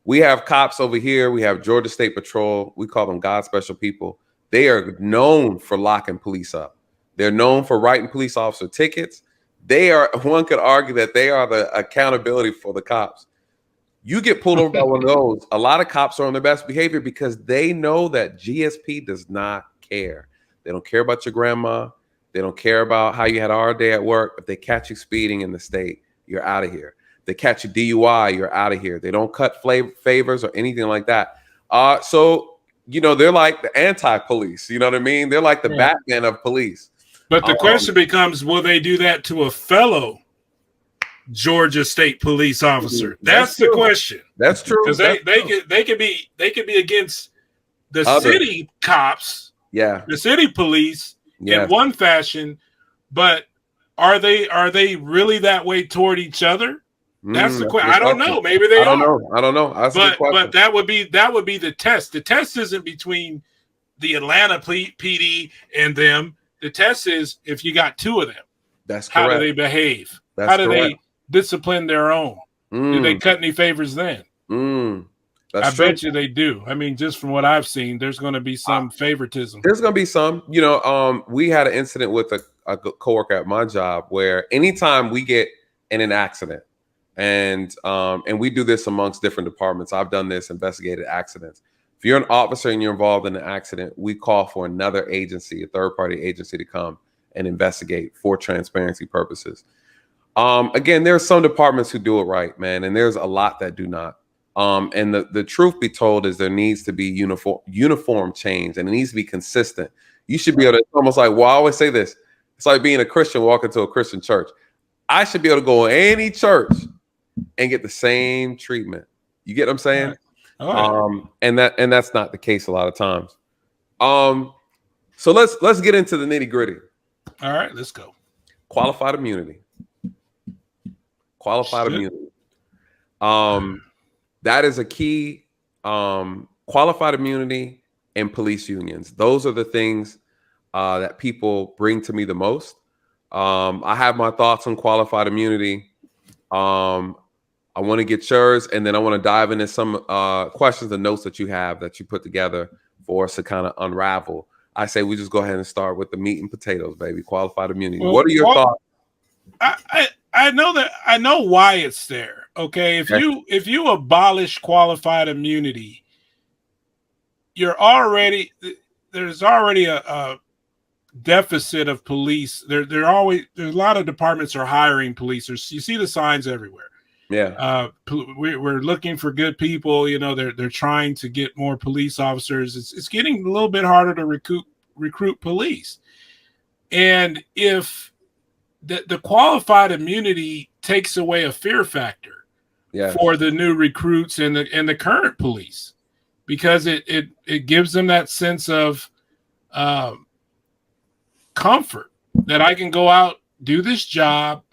S2: We have cops over here. We have Georgia State Patrol. We call them God special people. They are known for locking police up. They're known for writing police officer tickets. One could argue that they are the accountability for the cops. You get pulled over by one of those. A lot of cops are on their best behavior because they know that GSP does not care. They don't care about your grandma. They don't care about how you had a hard day at work. If they catch you speeding in the state, you're out of here. They catch you DUI, you're out of here. They don't cut favors or anything like that. So, they're like the anti-police. You know what I mean? They're like the Batman of police.
S1: But the question becomes, will they do that to a fellow Georgia State police officer? That's the question.
S2: That's true.
S1: Because they could be against the city cops, the city police in one fashion, but are they really that way toward each other? That's the question. I don't know. Maybe they are.
S2: I don't know.
S1: But that would be the test. The test isn't between the Atlanta PD and them. The test is if you got two of them.
S2: That's correct.
S1: How do they behave?
S2: That's
S1: how do
S2: correct.
S1: they discipline their own? Do they cut any favors then? I bet you they do. I mean, just from what I've seen, there's going to be some favoritism.
S2: There's going to be some. We had an incident with a coworker at my job where anytime we get in an accident, and we do this amongst different departments. I've done this, investigated accidents. If you're an officer and you're involved in an accident, we call for another agency, a third-party agency, to come and investigate for transparency purposes. Again, there are some departments who do it right, man, and there's a lot that do not. And the truth be told is there needs to be uniform change, and it needs to be consistent. You should be able to, it's almost like, well, I always say this, it's like being a Christian walking to a Christian church. I should be able to go in any church and get the same treatment. You get what I'm saying? Right. And that's not the case a lot of times. So let's get into the nitty-gritty.
S1: All right, let's go.
S2: Qualified immunity. Immunity. That is a key. Qualified immunity and police unions. Those are the things that people bring to me the most. I have my thoughts on qualified immunity. I want to get yours, and then I want to dive into some questions and notes that you have that you put together for us to kind of unravel. I say we just go ahead and start with the meat and potatoes, baby. Qualified immunity. What are your thoughts?
S1: I know why it's there. Okay, if you abolish qualified immunity, there's already a deficit of police. There's a lot of departments are hiring policers. You see the signs everywhere.
S2: Yeah.
S1: We're looking for good people. They're trying to get more police officers. It's getting a little bit harder to recruit police. And if the qualified immunity takes away a fear factor for the new recruits and the current police, because it gives them that sense of comfort that I can go out, do this job,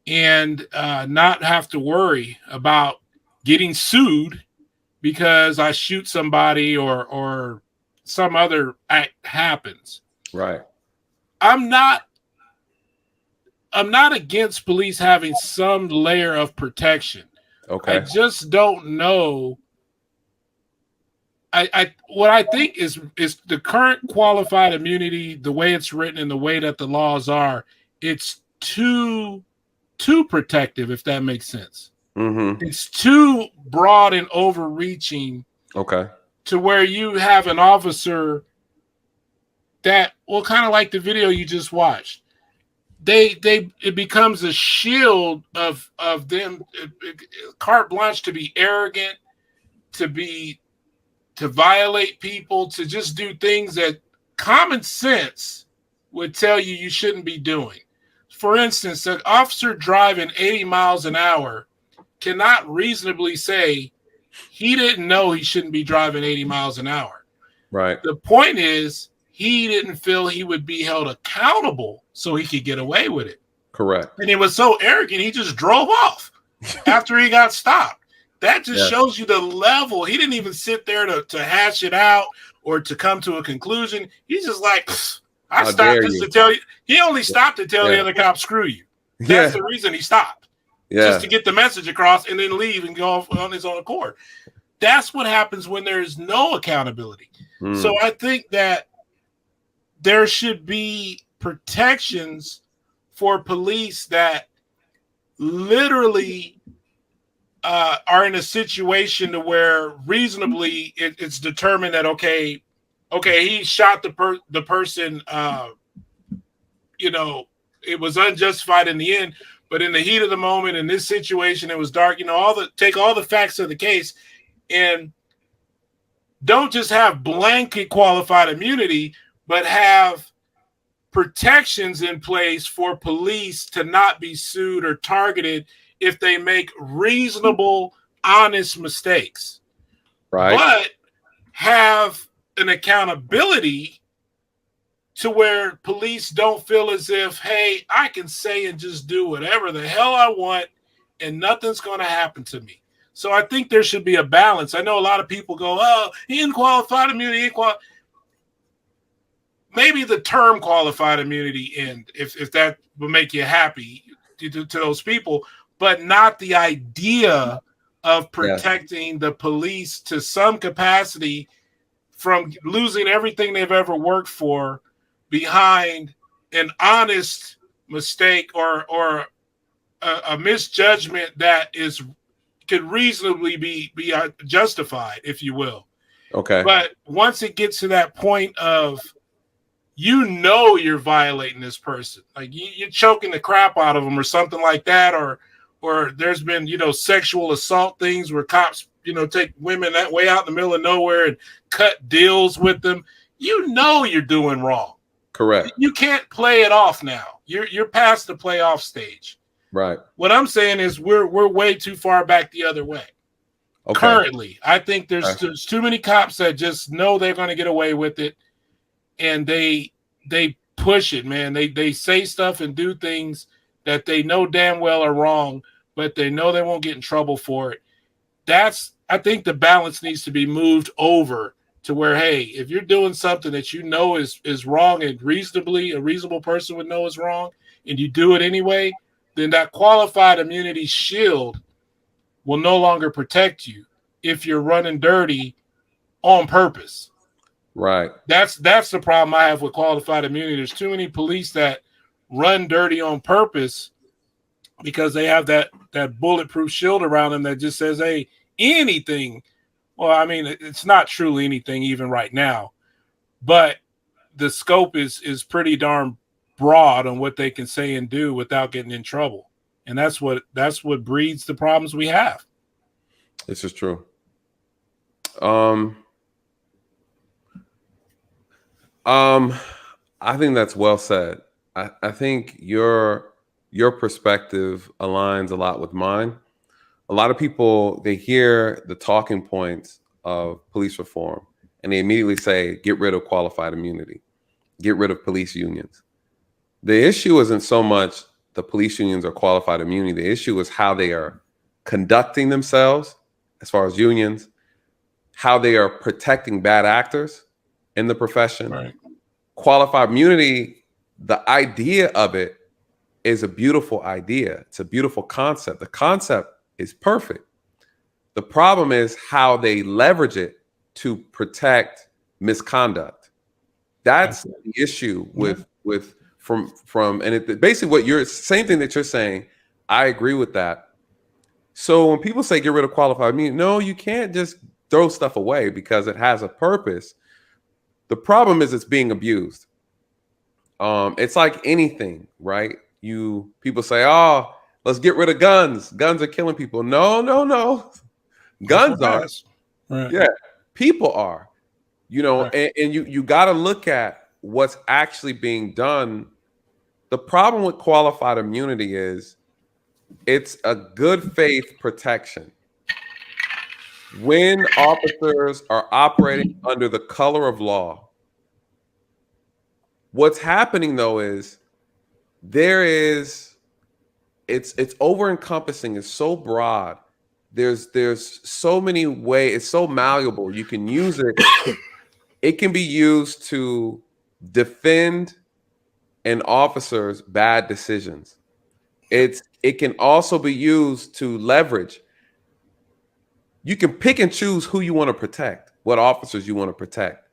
S1: and not have to worry about getting sued because I shoot somebody or some other act happens.
S2: Right.
S1: I'm not against police having some layer of protection.
S2: Okay.
S1: I just don't know. What I think is the current qualified immunity, the way it's written and the way that the laws are, it's too protective, if that makes sense.
S2: Mm-hmm.
S1: It's too broad and overreaching.
S2: Okay. To
S1: where you have an officer that, well, kind of like the video you just watched, it becomes a shield of them, carte blanche to be arrogant, to violate people, to just do things that common sense would tell you shouldn't be doing. For instance, an officer driving 80 miles an hour cannot reasonably say he didn't know he shouldn't be driving 80 miles an hour.
S2: Right.
S1: The point is he didn't feel he would be held accountable so he could get away with it.
S2: Correct.
S1: And he was so arrogant, he just drove off after he got stopped. That just shows you the level. He didn't even sit there to hash it out or to come to a conclusion. He's just like, I stopped just to tell you. He only stopped to tell the other cop, screw you. That's the reason he stopped. Just to get the message across and then leave and go off on his own accord. That's what happens when there's no accountability. So I think that there should be protections for police that literally are in a situation to where reasonably it's determined that okay, he shot the person. You know, it was unjustified in the end, but in the heat of the moment, in this situation, it was dark. You know, take all the facts of the case, and don't just have blanket qualified immunity, but have protections in place for police to not be sued or targeted if they make reasonable, honest mistakes. Right. But have an accountability to where police don't feel as if, hey, I can say and just do whatever the hell I want and nothing's going to happen to me. So I think there should be a balance. I know a lot of people go, oh, he didn't qualified immunity. Maybe the term qualified immunity end, if that will make you happy to those people, but not the idea of protecting the police to some capacity from losing everything they've ever worked for behind an honest mistake or a misjudgment that could reasonably be justified, if you will. Okay. But once it gets to that point of, you know, you're violating this person, like you're choking the crap out of them or something like that, or there's been, you know, sexual assault things where cops, you know, take women that way out in the middle of nowhere and cut deals with them. You know you're doing wrong. Correct. You can't play it off now. You're past the playoff stage. Right. What I'm saying is we're way too far back the other way. Okay. Currently, I think there's too many cops that just know they're going to get away with it, and they push it, man. They say stuff and do things that they know damn well are wrong, but they know they won't get in trouble for it. I think the balance needs to be moved over to where, hey, if you're doing something that you know is wrong and reasonably a reasonable person would know is wrong, and you do it anyway, then that qualified immunity shield will no longer protect you if you're running dirty on purpose. Right. That's the problem I have with qualified immunity. There's too many police that run dirty on purpose because they have that bulletproof shield around them that just says, hey, anything. Well, I mean, it's not truly anything even right now, but the scope is pretty darn broad on what they can say and do without getting in trouble. And that's what breeds the problems we have.
S2: This is true. I think that's well said. I think your perspective aligns a lot with mine. A lot of people, they hear the talking points of police reform and they immediately say, get rid of qualified immunity, get rid of police unions. The issue isn't so much the police unions or qualified immunity. The issue is how they are conducting themselves as far as unions, how they are protecting bad actors in the profession. Right. Qualified immunity, the idea of it is a beautiful idea. It's a beautiful concept. The concept is perfect. The problem is how they leverage it to protect misconduct. That's the issue from and it basically what you're same thing that you're saying. I agree with that. So when people say get rid of qualified immunity, no, you can't just throw stuff away because it has a purpose. The problem is it's being abused. It's like anything, right? People say, oh, let's get rid of guns. Guns are killing people. No. Guns aren't. Right. Yeah, people are. You know, right. and you got to look at what's actually being done. The problem with qualified immunity is it's a good faith protection. When officers are operating under the color of law, What's happening though is it's over encompassing. It's so broad. There's so many ways. It's so malleable. You can use it. It can be used to defend an officer's bad decisions. It can also be used to leverage. You can pick and choose who you want to protect, what officers you want to protect.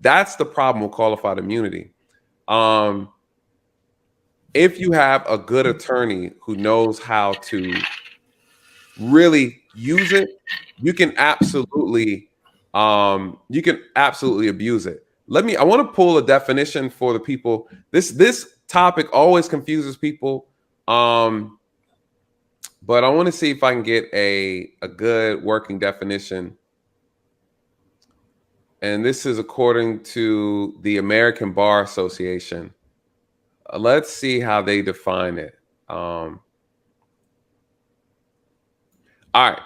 S2: That's the problem with qualified immunity. If you have a good attorney who knows how to really use it, you can absolutely abuse it. I want to pull a definition for the people. This topic always confuses people. But I want to see if I can get a good working definition. And this is according to the American Bar Association. Let's see how they define it. All right.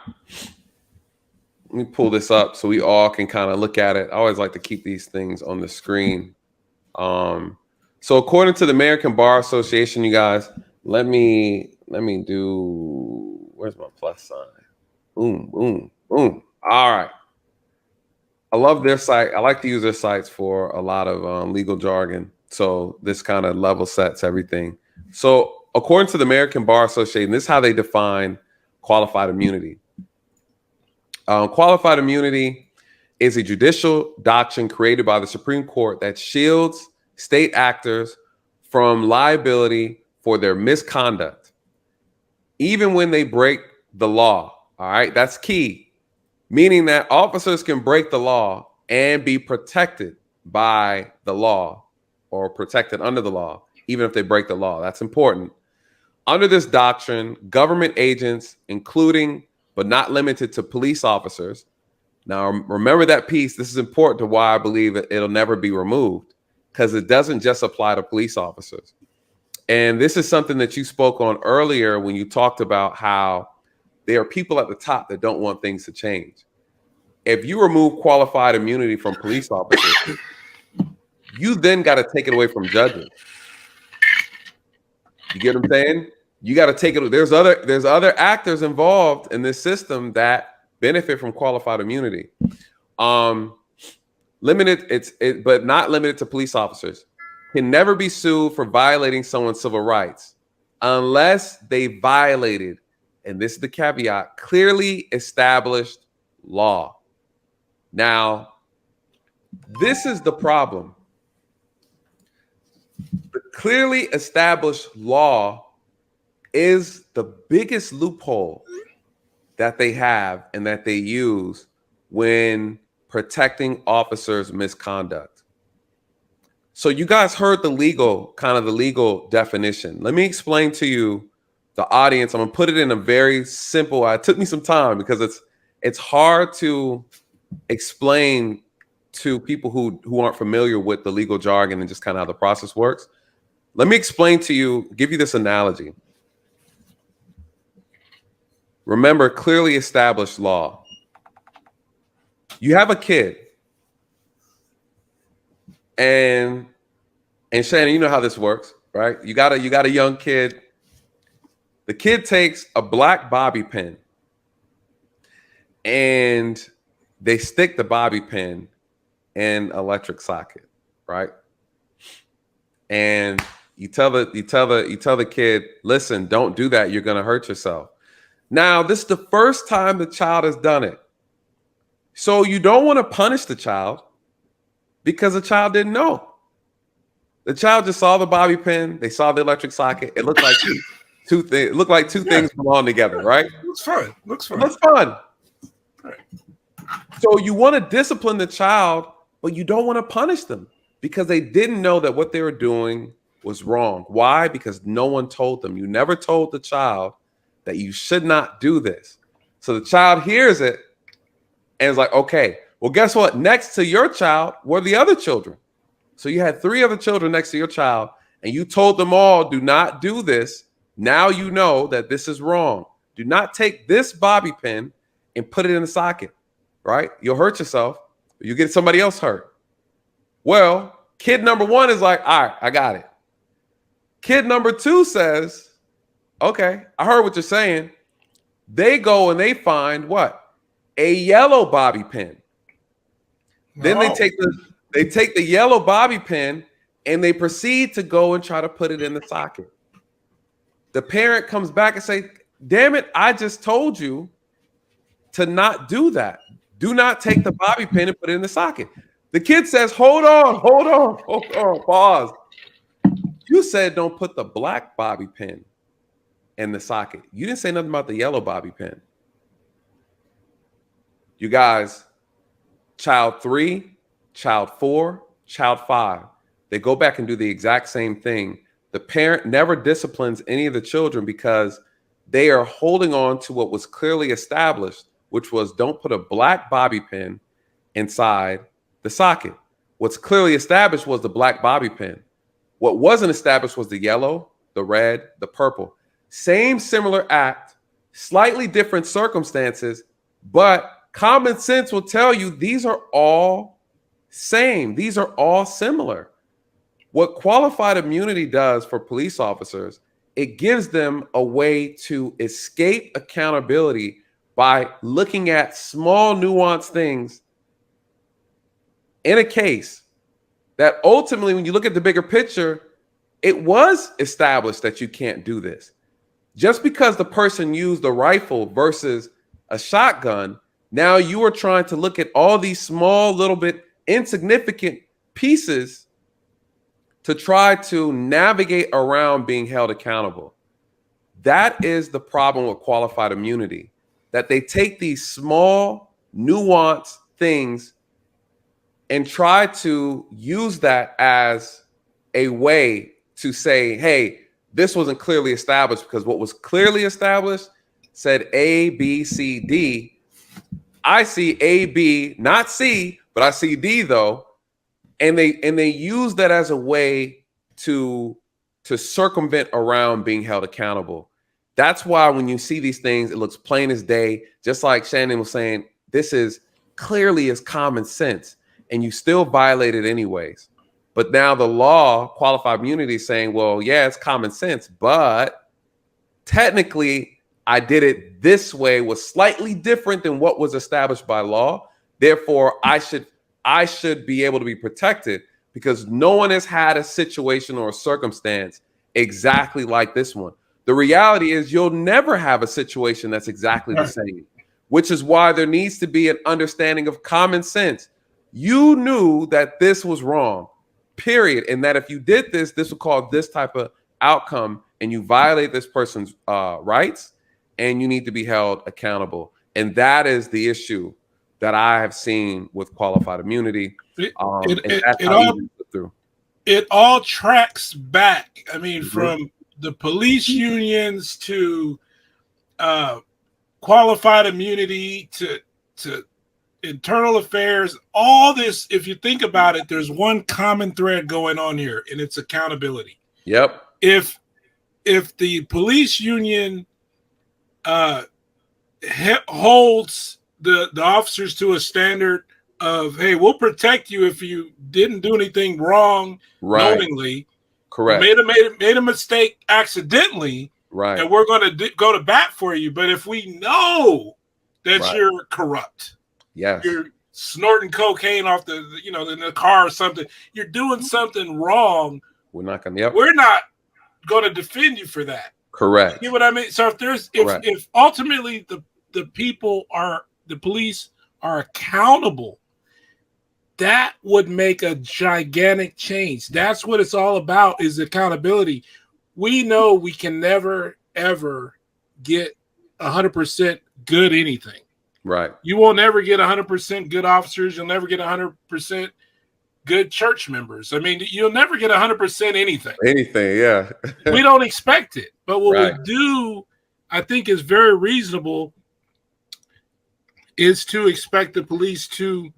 S2: Let me pull this up so we all can kind of look at it. I always like to keep these things on the screen. So according to the American Bar Association, you guys, let me do, where's my plus sign? Boom, boom, boom. All right. I love their site. I like to use their sites for a lot of legal jargon. So this kind of level sets everything. So according to the American Bar Association, this is how they define qualified immunity. Qualified immunity is a judicial doctrine created by the Supreme Court that shields state actors from liability for their misconduct, even when they break the law. All right, that's key, meaning that officers can break the law and be protected by the law or protected under the law, even if they break the law. That's important. Under this doctrine, government agents, including but not limited to police officers. Now, remember that piece. This is important to why I believe it'll never be removed, because it doesn't just apply to police officers. And this is something that you spoke on earlier when you talked about how there are people at the top that don't want things to change. If you remove qualified immunity from police officers, you then got to take it away from judges. You get what I'm saying? You got to take it. There's other actors involved in this system that benefit from qualified immunity. But not limited to police officers. Can never be sued for violating someone's civil rights unless they violated, and this is the caveat, clearly established law. Now, this is the problem. The clearly established law is the biggest loophole that they have and that they use when protecting officers' misconduct. So you guys heard the legal definition. Let me explain to you, the audience. I'm gonna put it in a very simple. It took me some time because it's hard to explain to people who aren't familiar with the legal jargon and just kind of how the process works. Let me explain to you, give you this analogy. Remember, clearly established law. You have a kid, and Shannon, you know how this works, right? You got a young kid. The kid takes a black bobby pin and they stick the bobby pin in an electric socket, right? And you tell the kid, listen, don't do that. You're going to hurt yourself. Now, this is the first time the child has done it. So you don't want to punish the child because the child didn't know. The child just saw the bobby pin. They saw the electric socket. It looked like two things. It looked like two things belong together, right?
S1: Looks fun. Looks
S2: fun. Right. So you want to discipline the child, but you don't want to punish them because they didn't know that what they were doing was wrong. Why? Because no one told them. You never told the child that you should not do this. So the child hears it and is like, okay, well, guess what? Next to your child were the other children. So you had 3 other children next to your child, and you told them all, do not do this. Now you know that this is wrong. Do not take this bobby pin and put it in the socket, right? You'll hurt yourself. You get somebody else hurt. Well, Kid number 1 is like, all right, I got it. Kid number 2 says, okay, I heard what you're saying. They go and they find what? A yellow bobby pin. Then they take the yellow bobby pin and they proceed to go and try to put it in the socket. The parent comes back and say, damn it, I just told you to not do that. Do not take the bobby pin and put it in the socket. The kid says, hold on, pause. You said don't put the black bobby pin in the socket. You didn't say nothing about the yellow bobby pin. You guys, child 3, child 4, child 5, they go back and do the exact same thing. The parent never disciplines any of the children because they are holding on to what was clearly established, which was don't put a black bobby pin inside the socket. What's clearly established was the black bobby pin. What wasn't established was the yellow, the red, the purple. Same similar act, slightly different circumstances, but common sense will tell you these are all same. These are all similar. What qualified immunity does for police officers, it gives them a way to escape accountability by looking at small nuanced things in a case that ultimately, when you look at the bigger picture, it was established that you can't do this. Just because the person used a rifle versus a shotgun, now you are trying to look at all these small, little bit insignificant pieces to try to navigate around being held accountable. That is the problem with qualified immunity, that they take these small, nuanced things and try to use that as a way to say, hey, this wasn't clearly established, because what was clearly established said A, B, C, D. I see A, B, not C, but I see D though. And they use that as a way to circumvent around being held accountable. That's why when you see these things, it looks plain as day. Just like Shannon was saying, this is clearly as common sense, and you still violate it anyways. But now the law, qualified immunity, is saying, well, yeah, it's common sense, but technically I did it this way, was slightly different than what was established by law. Therefore, I should be able to be protected because no one has had a situation or a circumstance exactly like this one. The reality is you'll never have a situation that's exactly the same, which is why there needs to be an understanding of common sense. You knew that this was wrong, period. And that if you did this, this would cause this type of outcome, and you violate this person's rights, and you need to be held accountable. And that is the issue that I have seen with qualified immunity.
S1: It all tracks back. I mean, from the police unions to qualified immunity to internal affairs, all this, if you think about it, there's one common thread going on here, and it's accountability.
S2: Yep.
S1: If the police union holds the officers to a standard of, hey, we'll protect you if you didn't do anything wrong knowingly,
S2: correct,
S1: made a mistake accidentally,
S2: right,
S1: and we're going to go to bat for you. But if we know that you're corrupt,
S2: yes,
S1: you're snorting cocaine off in the car or something, you're doing something wrong, we're not going to defend you for that.
S2: Correct.
S1: You know what I mean? So if ultimately the police are accountable, that would make a gigantic change. That's what it's all about, is accountability. We know we can never, ever get 100% good anything.
S2: Right.
S1: You will never get 100% good officers. You'll never get 100% good church members. I mean, you'll never get 100% anything.
S2: Anything, yeah.
S1: We don't expect it. But what we do, I think, is very reasonable, is to expect the police to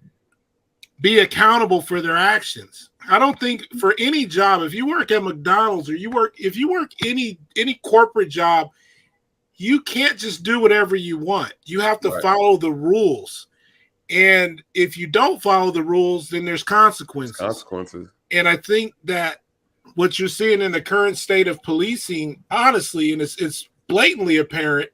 S1: be accountable for their actions. I don't think for any job, if you work at McDonald's or if you work any corporate job, you can't just do whatever you want. You have to follow the rules. And if you don't follow the rules, then there's consequences. And I think that what you're seeing in the current state of policing, honestly, and it's blatantly apparent,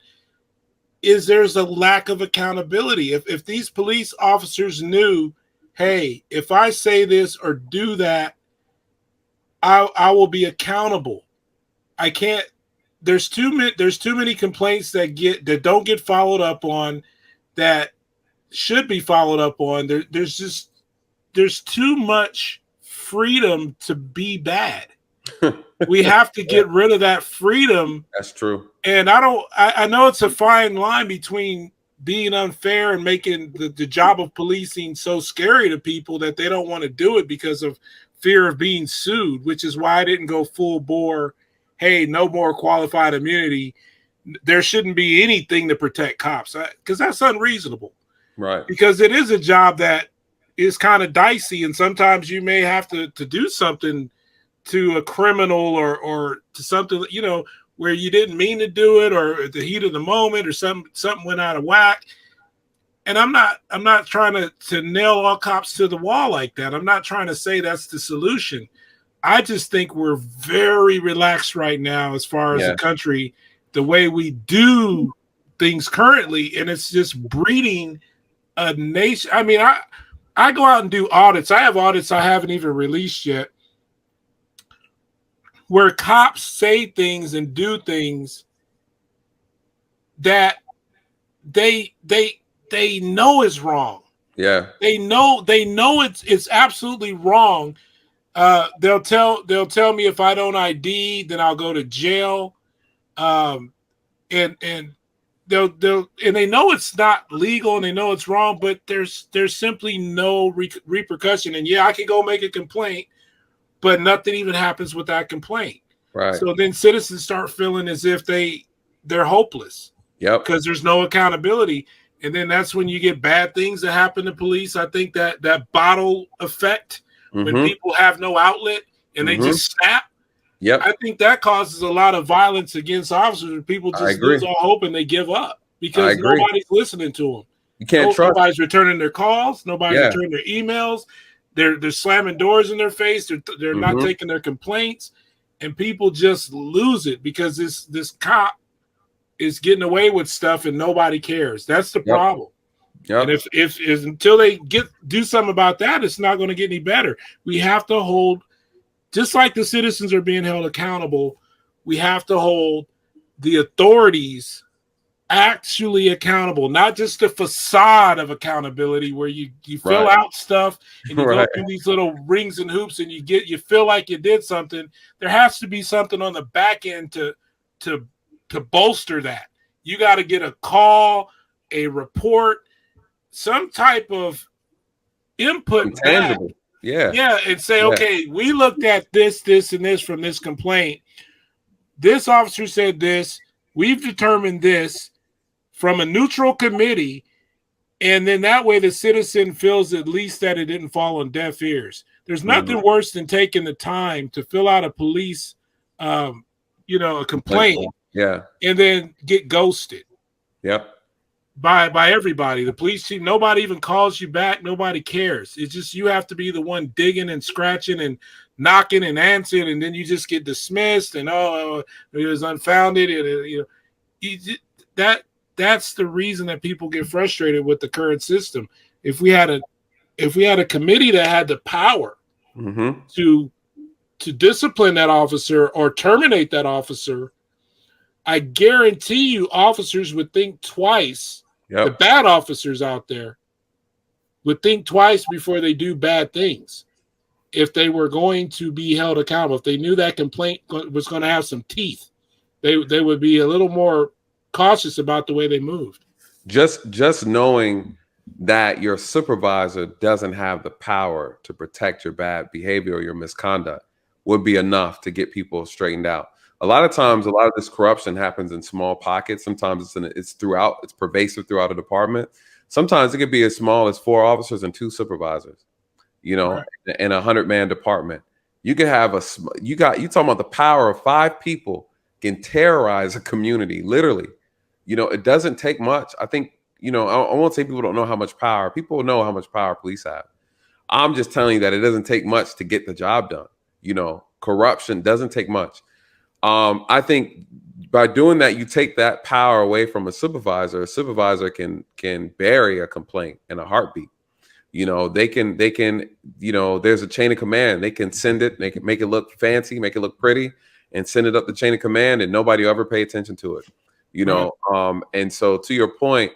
S1: is there's a lack of accountability. If these police officers knew, hey, if I say this or do that, I will be accountable. I can't. There's too many complaints that don't get followed up on, that should be followed up on. There's too much freedom to be bad. We have to get rid of that freedom.
S2: That's true.
S1: And I know it's a fine line between being unfair and making the job of policing so scary to people that they don't want to do it because of fear of being sued, which is why I didn't go full bore. Hey, no more qualified immunity. There shouldn't be anything to protect cops, because that's unreasonable.
S2: Right. Because
S1: it is a job that is kind of dicey, and sometimes you may have to do something to a criminal or to something, where you didn't mean to do it, or at the heat of the moment, or something went out of whack. And I'm not trying to nail all cops to the wall like that. I'm not trying to say that's the solution. I just think we're very relaxed right now as far as the country, the way we do things currently, and it's just breeding a nation. I mean, I go out and do audits. I have audits I haven't even released yet, where cops say things and do things that they know is wrong.
S2: Yeah.
S1: They know it's absolutely wrong. They'll tell me if I don't ID, then I'll go to jail. And they know it's not legal and they know it's wrong, but there's simply no repercussion. And I can go make a complaint, but nothing even happens with that complaint.
S2: Right.
S1: So then citizens start feeling as if they're hopeless.
S2: Yep.
S1: Because there's no accountability. And then that's when you get bad things that happen to police. I think that bottle effect, when people have no outlet and they just snap.
S2: Yep.
S1: I think that causes a lot of violence against officers, and people just lose all hope and they give up because nobody's listening to them.
S2: You can't trust.
S1: Nobody's returning their calls. Nobody's returning their emails. They're slamming doors in their face. They're not taking their complaints, and people just lose it because this cop is getting away with stuff and nobody cares. That's the problem. Yep. And if until they do something about that, it's not going to get any better. We have to hold, just like the citizens are being held accountable, we have to hold the authorities actually accountable, not just the facade of accountability where you fill out stuff and you go through these little rings and hoops and you feel like you did something. There has to be something on the back end to bolster that. You got to get a call, a report, some type of input.
S2: Tangible.
S1: Yeah, and say, okay, we looked at this, and this from this complaint. This officer said this. We've determined this from a neutral committee, and then that way the citizen feels at least that it didn't fall on deaf ears. There's nothing worse than taking the time to fill out a police, a complaint, and then get ghosted.
S2: Yep.
S1: By everybody. The police chief, nobody even calls you back. Nobody cares. It's just you have to be the one digging and scratching and knocking and answering, and then you just get dismissed and it was unfounded. And that's the reason that people get frustrated with the current system. If we had a committee that had the power to discipline that officer or terminate that officer, I guarantee you officers would think twice. The bad officers out there would think twice before they do bad things if they were going to be held accountable. If they knew that complaint was going to have some teeth, they would be a little more cautious about the way they moved.
S2: Just knowing that your supervisor doesn't have the power to protect your bad behavior or your misconduct would be enough to get people straightened out. A lot of times, a lot of this corruption happens in small pockets. Sometimes it's pervasive throughout a department. Sometimes it could be as small as 4 officers and 2 supervisors, in a 100-man department. You could have you talking about the power of 5 people can terrorize a community, literally. It doesn't take much. I think, you know, I won't say people don't know how much power. People know how much power police have. I'm just telling you that it doesn't take much to get the job done. You know, corruption doesn't take much. I think by doing that, you take that power away from a supervisor. A supervisor can bury a complaint in a heartbeat. You know, they can, you know, there's a chain of command. They can send it, they can make it look fancy, make it look pretty, and send it up the chain of command, and nobody will ever pay attention to it. You know, and so to your point,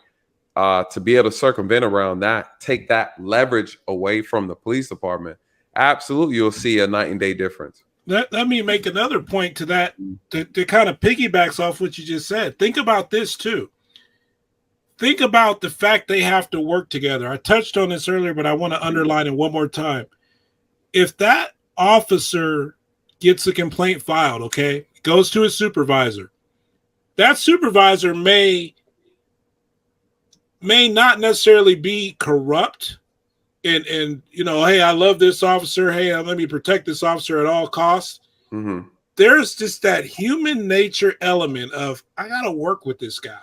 S2: to be able to circumvent around that, take that leverage away from the police department, absolutely, you'll see a night and day difference.
S1: Let me make another point to that to kind of piggybacks off what you just said. Think about this too. Think about the fact they have to work together. I touched on this earlier, but I want to underline it one more time. If that officer gets a complaint filed, okay, goes to his supervisor, that supervisor may not necessarily be corrupt and you know, hey, I love this officer. Hey, let me protect this officer at all costs.
S2: Mm-hmm.
S1: There's just that human nature element of, I got to work with this guy.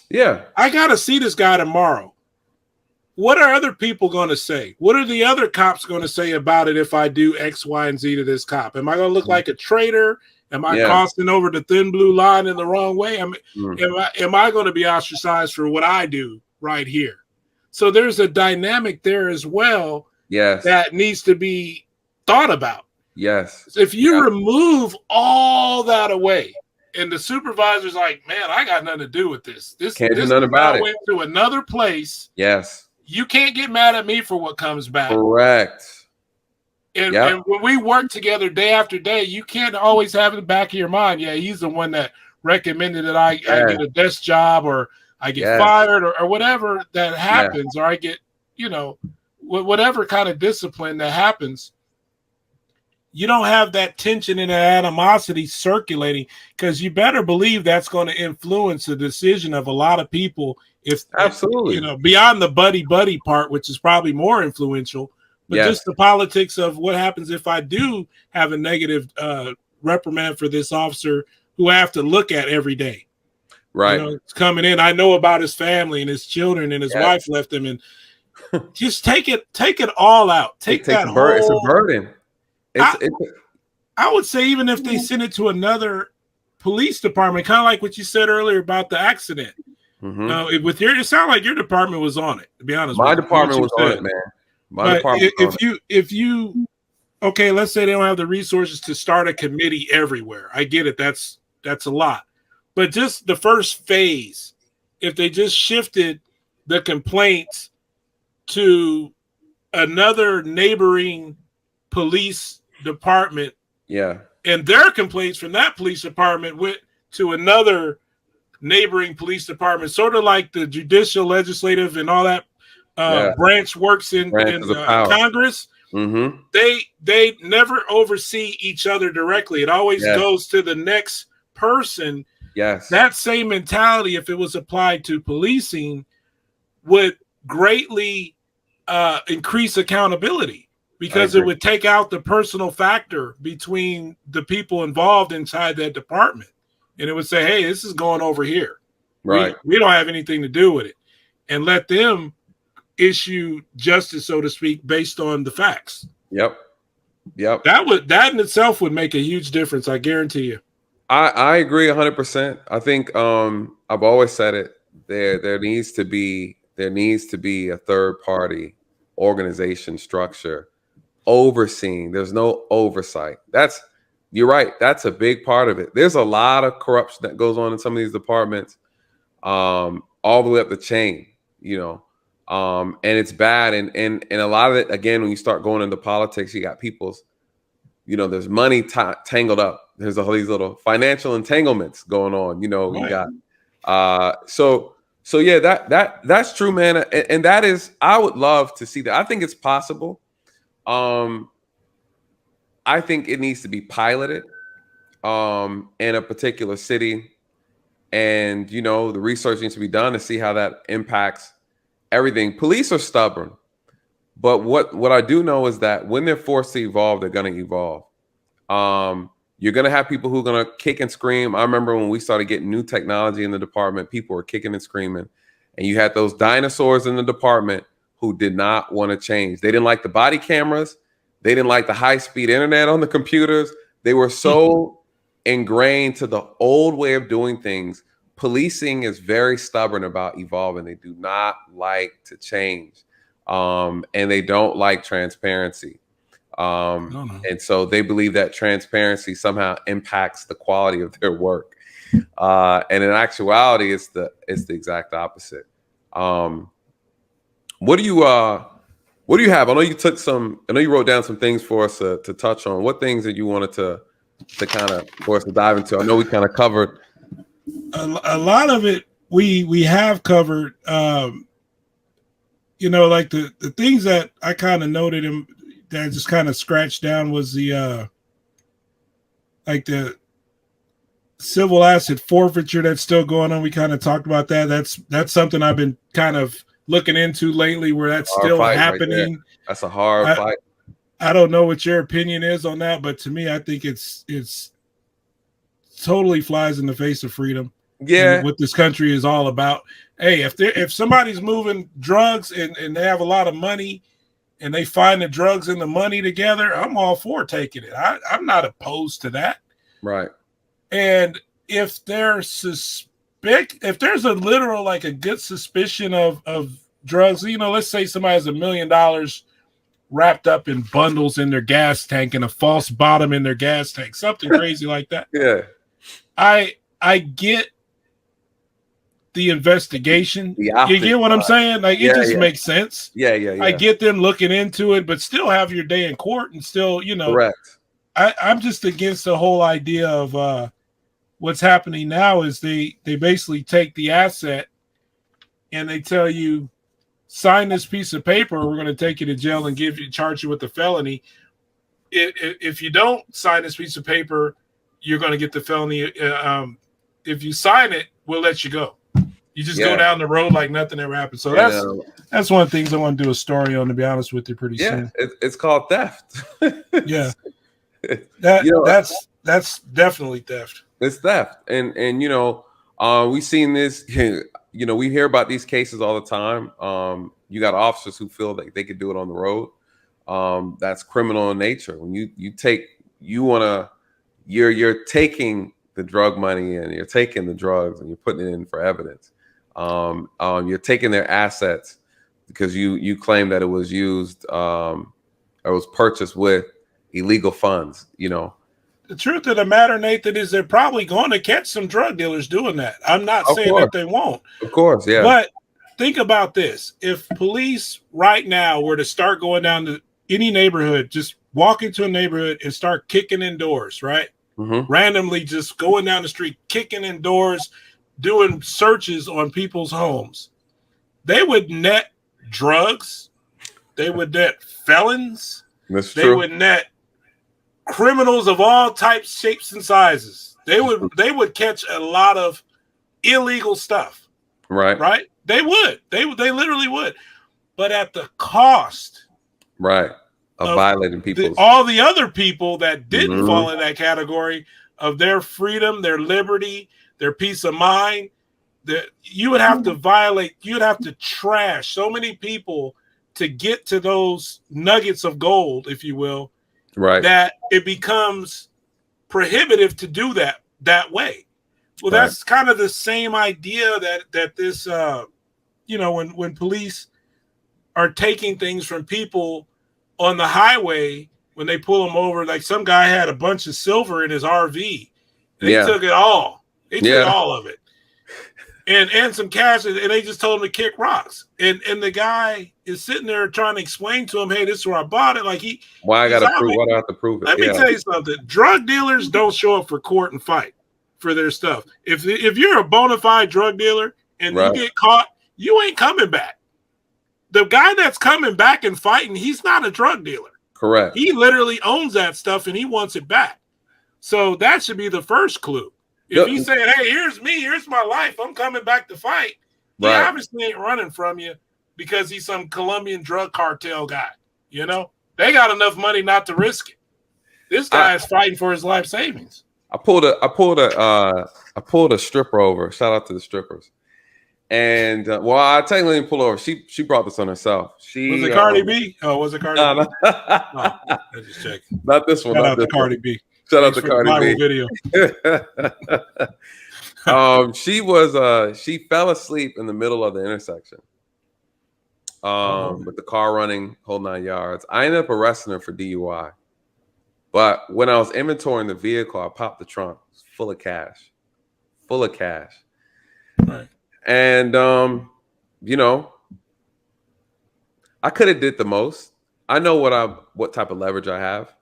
S2: Yeah.
S1: I got to see this guy tomorrow. What are other people going to say? What are the other cops going to say about it if I do X, Y, and Z to this cop? Am I going to look like a traitor? Am I crossing over the thin blue line in the wrong way? Am I going to be ostracized for what I do right here? So there's a dynamic there as well that needs to be thought about.
S2: Yes.
S1: If you remove all that away, and the supervisor's like, man, I got nothing to do with this.
S2: Can't do nothing about it.
S1: Went to another place.
S2: Yes.
S1: You can't get mad at me for what comes back.
S2: Correct.
S1: And when we work together day after day, you can't always have in the back of your mind, yeah, he's the one that recommended that I get a desk job, or I get fired, or whatever that happens, or I get, you know, whatever kind of discipline that happens. You don't have that tension and that animosity circulating, because you better believe that's going to influence the decision of a lot of people. If
S2: absolutely,
S1: you know, beyond the buddy part, which is probably more influential, but just the politics of what happens if I do have a negative reprimand for this officer who I have to look at every day.
S2: Right.
S1: You know, it's coming in. I know about his family and his children, and his wife left him, and just take it all out. Take that whole,
S2: it's a burden.
S1: I would say even if they send it to another police department, kind of like what you said earlier about the accident. Mm-hmm. It sounded like your department was on it, to be honest.
S2: My department was on it, man. My department.
S1: If you okay, let's say they don't have the resources to start a committee everywhere. I get it. That's a lot. But just the first phase, if they just shifted the complaints to another neighboring police department, and their complaints from that police department went to another neighboring police department, sort of like the judicial, legislative, and all that branch works in Congress.
S2: Mm-hmm.
S1: They never oversee each other directly. It always goes to the next person.
S2: Yes,
S1: that same mentality, if it was applied to policing, would greatly increase accountability, because it would take out the personal factor between the people involved inside that department. And it would say, hey, this is going over here.
S2: Right.
S1: We don't have anything to do with it. And let them issue justice, so to speak, based on the facts.
S2: Yep.
S1: That in itself would make a huge difference, I guarantee you.
S2: I agree 100%. I think I've always said it. There needs to be a third party organization structure overseeing. There's no oversight. You're right. That's a big part of it. There's a lot of corruption that goes on in some of these departments, all the way up the chain, you know, and it's bad. And a lot of it, again, when you start going into politics, you got people's, you know, there's money tangled up. There's all these little financial entanglements going on, you know. You got so yeah, that's true, man. And that is, I would love to see that. I think it's possible. I think it needs to be piloted in a particular city, and you know, the research needs to be done to see how that impacts everything. Police are stubborn, but what I do know is that when they're forced to evolve, they're going to evolve. You're going to have people who are going to kick and scream. I remember when we started getting new technology in the department, people were kicking and screaming, And you had those dinosaurs in the department who did not want to change. They didn't like the body cameras. They didn't like the high-speed internet on the computers. They were so ingrained to the old way of doing things. Policing is very stubborn about evolving. They do not like to change. And they don't like transparency. And so they believe that transparency somehow impacts the quality of their work. And in actuality, it's the exact opposite. What do you have? I know you wrote down some things for us to touch on. What things that you wanted to kind of for us to dive into? I know we kind of covered
S1: a lot of it. We have covered. Like the things that I kind of noted and that I just kind of scratched down was the the civil asset forfeiture that's still going on. We kind of talked about that. That's something I've been kind of looking into lately, where that's still happening.
S2: Right, that's a hard fight.
S1: I don't know what your opinion is on that, but to me, I think it's totally flies in the face of freedom.
S2: Yeah,
S1: what this country is all about. Hey, if somebody's moving drugs and they have a lot of money and they find the drugs and the money together, I'm all for taking it. I'm not opposed to that.
S2: Right.
S1: And if there's a literal, like a good suspicion of drugs, let's say somebody has $1 million wrapped up in bundles in their gas tank and a false bottom in their gas tank, something crazy like that.
S2: Yeah.
S1: I get the investigation. You get what I'm saying? Like, it just makes sense.
S2: Yeah.
S1: I get them looking into it, but still have your day in court and still,
S2: correct.
S1: I'm just against the whole idea of what's happening now is they basically take the asset and they tell you, sign this piece of paper, or we're going to take you to jail and charge you with a felony. If you don't sign this piece of paper, you're going to get the felony. If you sign it, we'll let you go. You just go down the road like nothing ever happened. So that's one of the things I want to do a story on, to be honest with you, pretty soon.
S2: It's called theft.
S1: Yeah. That's definitely theft.
S2: It's theft. And we've seen this, we hear about these cases all the time. You got officers who feel that they could do it on the road. That's criminal in nature. When you're taking the drug money and you're taking the drugs and you're putting it in for evidence. You're taking their assets because you claim that it was used or was purchased with illegal funds,
S1: The truth of the matter, Nathan, is they're probably going to catch some drug dealers doing that. I'm not saying that they won't.
S2: Of course, yeah.
S1: But think about this. If police right now were to start going down to any neighborhood, just walk into a neighborhood and start kicking in doors, right?
S2: Mm-hmm.
S1: Randomly just going down the street, kicking in doors, doing searches on people's homes, they would net drugs. They would net felons.
S2: That's
S1: they
S2: true.
S1: would net criminals of all types, shapes, and sizes. They would catch a lot of illegal stuff.
S2: Right.
S1: They would. They literally would. But at the cost.
S2: Right. Of violating people.
S1: All the other people that didn't fall in that category of their freedom, their liberty, their peace of mind, that you would have to violate, you'd have to trash so many people to get to those nuggets of gold, if you will.
S2: Right.
S1: That it becomes prohibitive to do that way. Well, that's kind of the same idea that this, when police are taking things from people on the highway, when they pull them over, like some guy had a bunch of silver in his RV. They took it all. They took all of it. And some cash, and they just told him to kick rocks. And the guy is sitting there trying to explain to him, hey, this is where I bought it. Like
S2: why do I have to prove it?
S1: Let me tell you something. Drug dealers don't show up for court and fight for their stuff. If you're a bona fide drug dealer and you get caught, you ain't coming back. The guy that's coming back and fighting, he's not a drug dealer.
S2: Correct.
S1: He literally owns that stuff and he wants it back. So that should be the first clue. If he's saying, hey, here's me, here's my life, I'm coming back to fight, he obviously ain't running from you because he's some Colombian drug cartel guy. They got enough money not to risk it. This guy is fighting for his life savings.
S2: I pulled a stripper over. Shout out to the strippers. And well, I technically didn't pull over. She brought this on herself.
S1: Was it Cardi B? Oh, was it Cardi B? No, I just checking.
S2: Not this one.
S1: Shout
S2: not
S1: out
S2: this
S1: to Cardi
S2: one.
S1: B.
S2: Shout
S1: Thanks
S2: out to
S1: for
S2: Cardi
S1: the
S2: viral video. She fell asleep in the middle of the intersection. With the car running whole 9 yards. I ended up arresting her for DUI. But when I was inventorying the vehicle, I popped the trunk. It was full of cash. Full of cash.
S1: Right.
S2: And you know, I could have did the most. I know what type of leverage I have.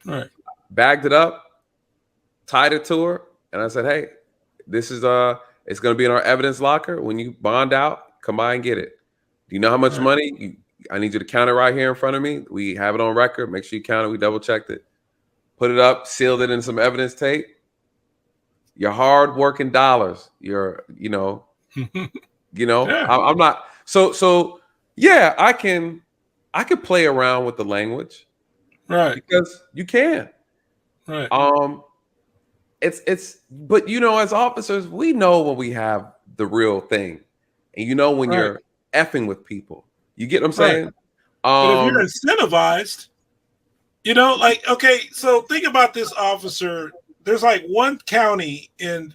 S1: Right.
S2: Bagged it up, tied it to her, and I said, hey, this is it's gonna be in our evidence locker. When you bond out, come by and get it. Do you know how much money? I need you to count it right here in front of me. We have it on record. Make sure you count it. We double checked it. Put it up, sealed it in some evidence tape. Your hard working dollars.
S1: Yeah.
S2: I'm not so yeah, I can play around with the language.
S1: Right.
S2: Because you can.
S1: Right.
S2: It's but as officers, we know when we have the real thing. And when you're effing with people. You get what I'm saying?
S1: But if you're incentivized, okay, so think about this officer. There's like one county in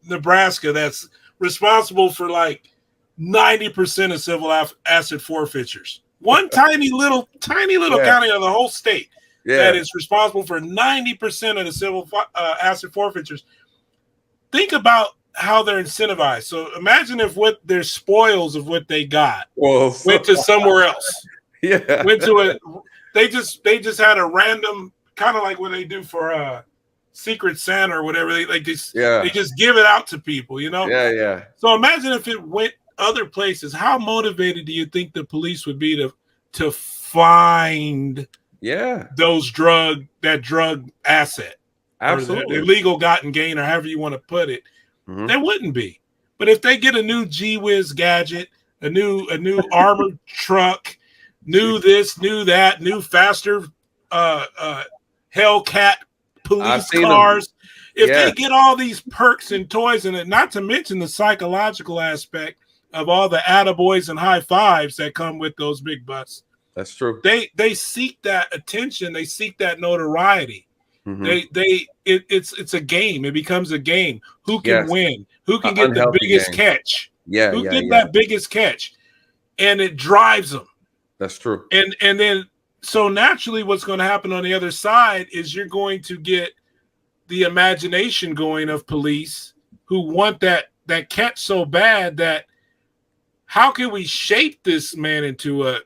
S1: Nebraska that's responsible for like 90% of civil asset forfeitures. One tiny little county of the whole state that is responsible for 90% of the civil asset forfeitures. Think about how they're incentivized. So imagine if what their spoils of what they got went to somewhere else.
S2: Yeah,
S1: went to it. They just had a random kind of like what they do for Secret Santa or whatever. They just give it out to people.
S2: Yeah.
S1: So imagine if it went other places. How motivated do you think the police would be to find that drug asset?
S2: Absolutely.
S1: Or the illegal gotten gain, or however you want to put it. Mm-hmm. They wouldn't be. But if they get a new G-Whiz gadget, a new armored truck, new this, new that, new faster Hellcat police cars, if they get all these perks and toys in it, not to mention the psychological aspect of all the attaboys and high fives that come with those big butts.
S2: That's true.
S1: They seek that attention. They seek that notoriety. Mm-hmm. It's a game. It becomes a game. Who can win? Who can get the biggest catch? Who get that biggest catch? And it drives them.
S2: That's true.
S1: And then so naturally what's going to happen on the other side is you're going to get the imagination going of police who want that catch so bad that how can we shape this man into a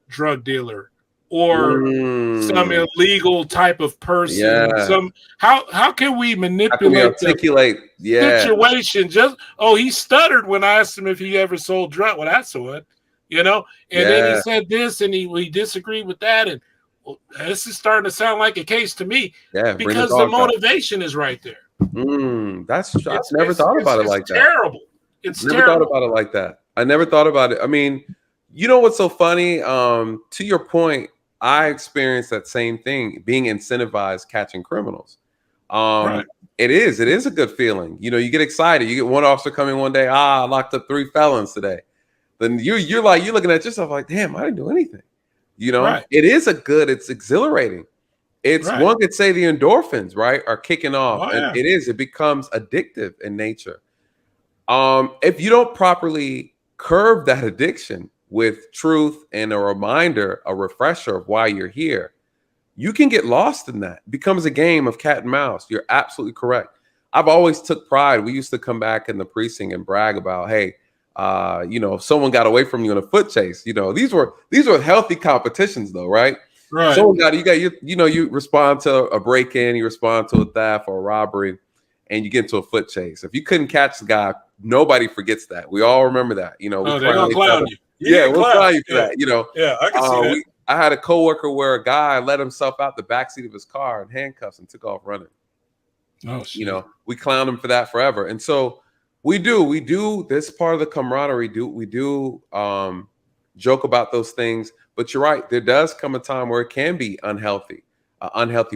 S1: drug dealer or some illegal type of person? Yeah. How can we manipulate
S2: the
S1: situation? He stuttered when I asked him if he ever sold drugs. Well, that's what, and then he said this and he disagreed with that. And this is starting to sound like a case to me because the motivation is right there.
S2: I've never thought about it like that.
S1: Terrible. It's
S2: never thought about it like that. I never thought about it. I mean, what's so funny? To your point, I experienced that same thing, being incentivized catching criminals. It is a good feeling. You get excited. You get one officer coming one day, I locked up 3 felons today. Then you're looking at yourself like, damn, I didn't do anything. It's exhilarating. It's one could say the endorphins, are kicking off. It becomes addictive in nature. If you don't properly curb that addiction with truth and a reminder, a refresher of why you're here, you can get lost in that. It becomes a game of cat and mouse. You're absolutely correct. I've always took pride. We used to come back in the precinct and brag about, hey, if someone got away from you in a foot chase, these were healthy competitions though, right?
S1: Right.
S2: Someone you respond to a break-in, you respond to a theft or a robbery, and you get into a foot chase. If you couldn't catch the guy, nobody forgets that. We all remember that. They're
S1: gonna clown you.
S2: We'll clown you for that.
S1: I can see that.
S2: I had a coworker where a guy let himself out the backseat of his car in handcuffs and took off running.
S1: Oh, shit.
S2: We clown him for that forever. And so we do this part of the camaraderie. We do joke about those things, but you're right. There does come a time where it can be unhealthy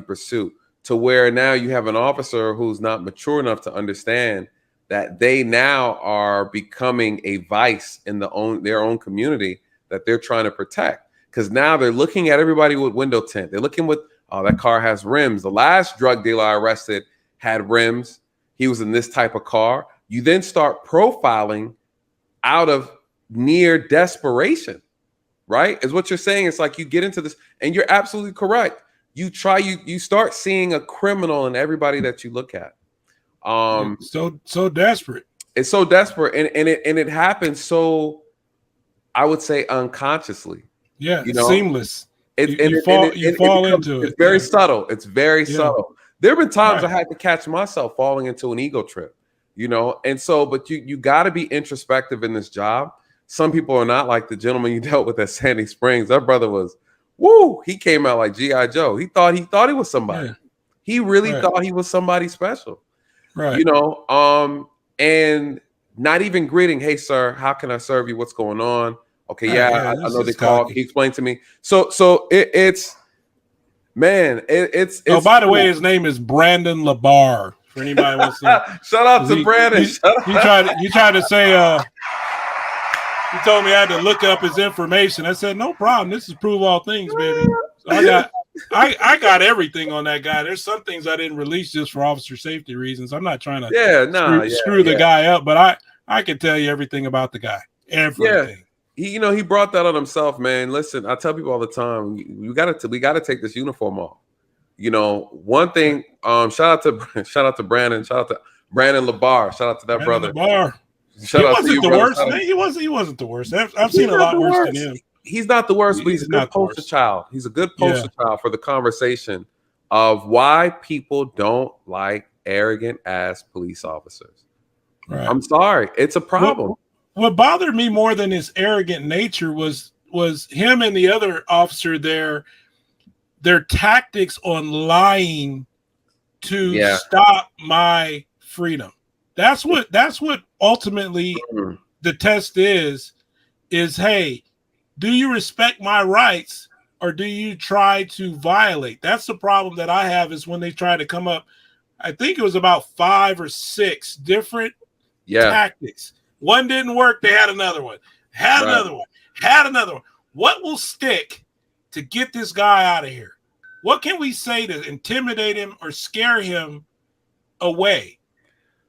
S2: pursuit, to where now you have an officer who's not mature enough to understand that they now are becoming a vice in their own community that they're trying to protect. Because now they're looking at everybody with window tint. They're looking with, oh, that car has rims. The last drug dealer I arrested had rims. He was in this type of car. You then start profiling out of near desperation, right? Is what you're saying. It's like you get into this, and you're absolutely correct. You start seeing a criminal in everybody that you look at.
S1: So desperate.
S2: It's so desperate, and it happens so, I would say, unconsciously.
S1: Yeah,
S2: you know?
S1: Seamless.
S2: You
S1: fall into it.
S2: It's very subtle. It's very subtle. There have been times
S1: Right.
S2: I had to catch myself falling into an ego trip, you know? And so, but you got to be introspective in this job. Some people are not, like the gentleman you dealt with at Sandy Springs. That brother was, woo, he came out like G.I. Joe. He thought he was somebody.
S1: Yeah.
S2: He really
S1: Right.
S2: thought he was somebody special.
S1: Right.
S2: You know, and not even greeting, hey, sir, how can I serve you? What's going on? Okay, I know they called. He explained to me. So it's man, it's
S1: oh, by the way, his name is Brandon Labar. For anybody wants to
S2: shout out to Brandon.
S1: He tried to say he told me I had to look up his information. I said, no problem. This is Prove All Things, baby. So I got everything on that guy. There's some things I didn't release just for officer safety reasons. I'm not trying to screw the guy up, but I can tell you everything about the guy. Everything.
S2: Yeah. He brought that on himself, man. Listen, I tell people all the time, we gotta take this uniform off. You know, one thing. Shout out to Brandon. Shout out to Brandon Labar. Shout out to that brother.
S1: Labar.
S2: Shout out to you,
S1: worst. He wasn't the worst. I've seen a lot worse than him.
S2: He's not the worst, but he's a good poster child. He's a good poster child for the conversation of why people don't like arrogant ass police officers. Right. I'm sorry, it's a problem.
S1: What bothered me more than his arrogant nature was him and the other officer their tactics on lying to stop my freedom. That's what ultimately the test is, hey, do you respect my rights or do you try to violate? That's the problem that I have is when they try to come up. I think it was about 5 or 6 different tactics. One didn't work. They had another one. Another one. What will stick to get this guy out of here? What can we say to intimidate him or scare him away?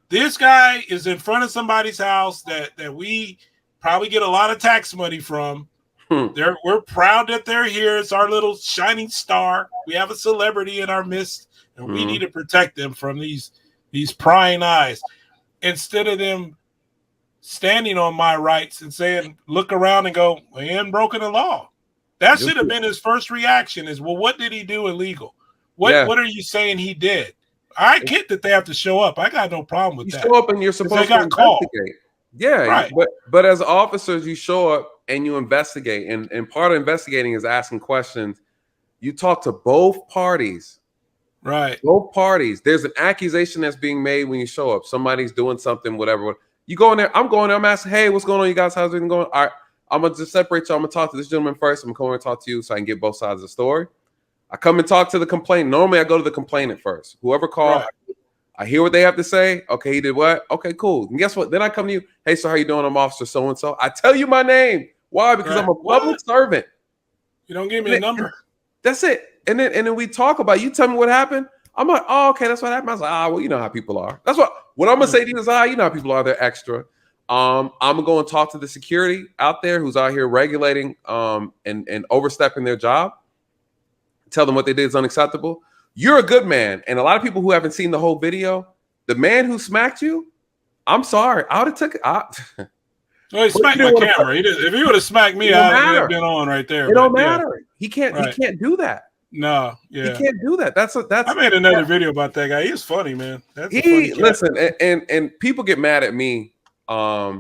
S1: This guy is in front of somebody's house that we probably get a lot of tax money from. We're proud that they're here. It's our little shining star. We have a celebrity in our midst, and we need to protect them from these prying eyes. Instead of them standing on my rights and saying, look around and go, well, he hadn't broken the law. That should have been his first reaction is, well, what did he do illegal? What are you saying he did? I get that they have to show up. I got no problem with that.
S2: You show up and you're supposed to investigate. Yeah, right. But as officers, you show up and you investigate. And part of investigating is asking questions. You talk to both parties.
S1: Right.
S2: Both parties. There's an accusation that's being made when you show up. Somebody's doing something, whatever. You go in there. I'm going there. I'm asking, hey, what's going on, you guys? How's everything going? All right. I'm going to just separate you. I'm going to talk to this gentleman first. I'm going to come over and talk to you so I can get both sides of the story. I come and talk to the complainant. Normally, I go to the complainant first. Whoever called, I hear what they have to say. Okay, he did what? Okay, cool. And guess what? Then I come to you. Hey, so how you doing? I'm Officer so-and-so. I tell you my name. Why? Because I'm a public servant.
S1: You don't give me a number.
S2: That's it. And then we talk about, you tell me what happened. I'm like, oh, okay, that's what happened. I was like, well, you know how people are. That's what I'm going to say to you is, you know how people are. They're extra. I'm going to go and talk to the security out there who's out here regulating and overstepping their job. Tell them what they did is unacceptable. You're a good man. And a lot of people who haven't seen the whole video, the man who smacked you, I'm sorry. I would have took it.
S1: Well, he smacked my camera. If he would have smacked me, I would have been on right there.
S2: It don't matter. He can't. He can't do that.
S1: No, he
S2: can't do that. That's.
S1: I made another video about that guy. He's funny, man.
S2: Listen, and people get mad at me. I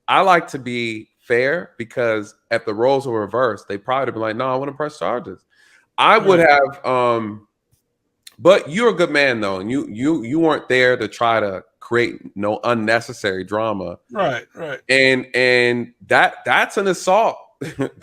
S2: like to be fair because if the roles were reversed, they probably would have been like, no, I want to press charges. I would have, but you're a good man though, and you weren't there to try to create no unnecessary drama.
S1: Right.
S2: And that's an assault.
S1: It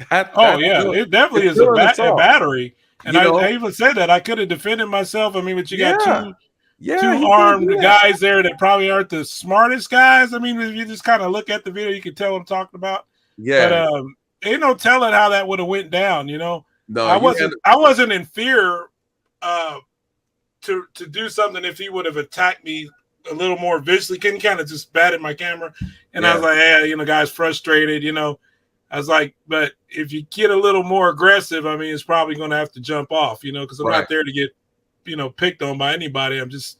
S1: definitely is a battery. And I even said that I could have defended myself. I mean, but you got
S2: Yeah,
S1: two armed guys there that probably aren't the smartest guys. I mean, if you just kind of look at the video, you can tell what I'm talking about.
S2: Yeah.
S1: But ain't no telling how that would have went down. You know,
S2: No,
S1: I wasn't in fear to do something if he would have attacked me a little more viciously. Can kind of just batted my camera, and I was like, "Hey, you know, guys, frustrated." You know, I was like, "But if you get a little more aggressive, I mean, it's probably going to have to jump off." You know, because I'm not there to get, you know, picked on by anybody. I'm just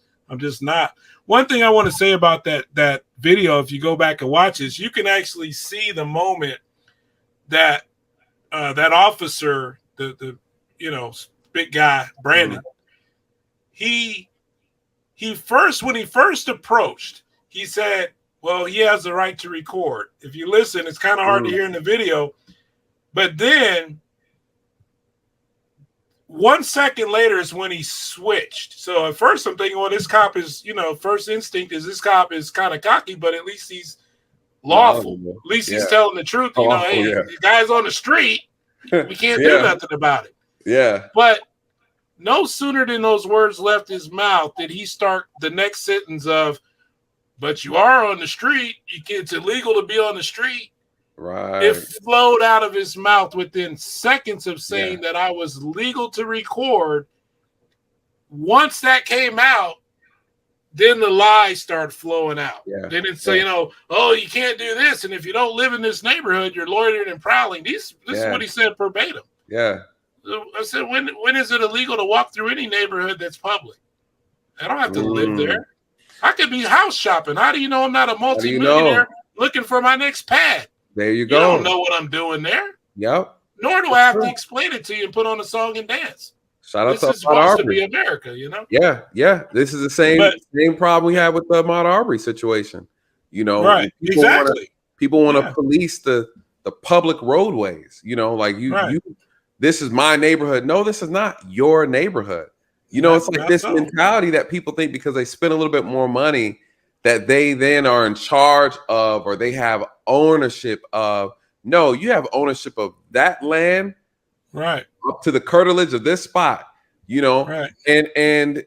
S1: not. One thing I want to say about that video, if you go back and watch this, you can actually see the moment that that officer, the you know, big guy, Brandon, he first, when he first approached, he said, well, he has the right to record. If you listen, it's kind of hard to hear in the video, but then 1 second later is when he switched. So at first I'm thinking, well, this cop is, you know, first instinct is this cop is kind of cocky, but at least he's lawful. At least he's telling the truth. You know, hey, the guy's on the street. We can't do nothing about it. Yeah. But no sooner than those words left his mouth did he start the next sentence of, but you are on the street. It's illegal to be on the street. Right. It flowed out of his mouth within seconds of saying that I was legal to record. Once that came out, then the lies started flowing out. Yeah. Then it's you know, oh, you can't do this, and if you don't live in this neighborhood, you're loitering and prowling. This is what he said verbatim. Yeah. I said, when is it illegal to walk through any neighborhood that's public? I don't have to live there. I could be house shopping. How do you know I'm not a multimillionaire looking for my next pad? There you go. You don't know what I'm doing there. Yep. Nor do I have to explain it to you and put on a song and dance. Shout out to this is supposed to be America, you know? Yeah, yeah. This is the same problem we had with the Ahmaud Arbery situation. You know, right? People want to police the public roadways. You know, like you. This is my neighborhood. No, this is not your neighborhood. You know, it's like this mentality that people think because they spend a little bit more money that they then are in charge of, or they have ownership of. No, you have ownership of that land, right, up to the curtilage of this spot. You know, right. And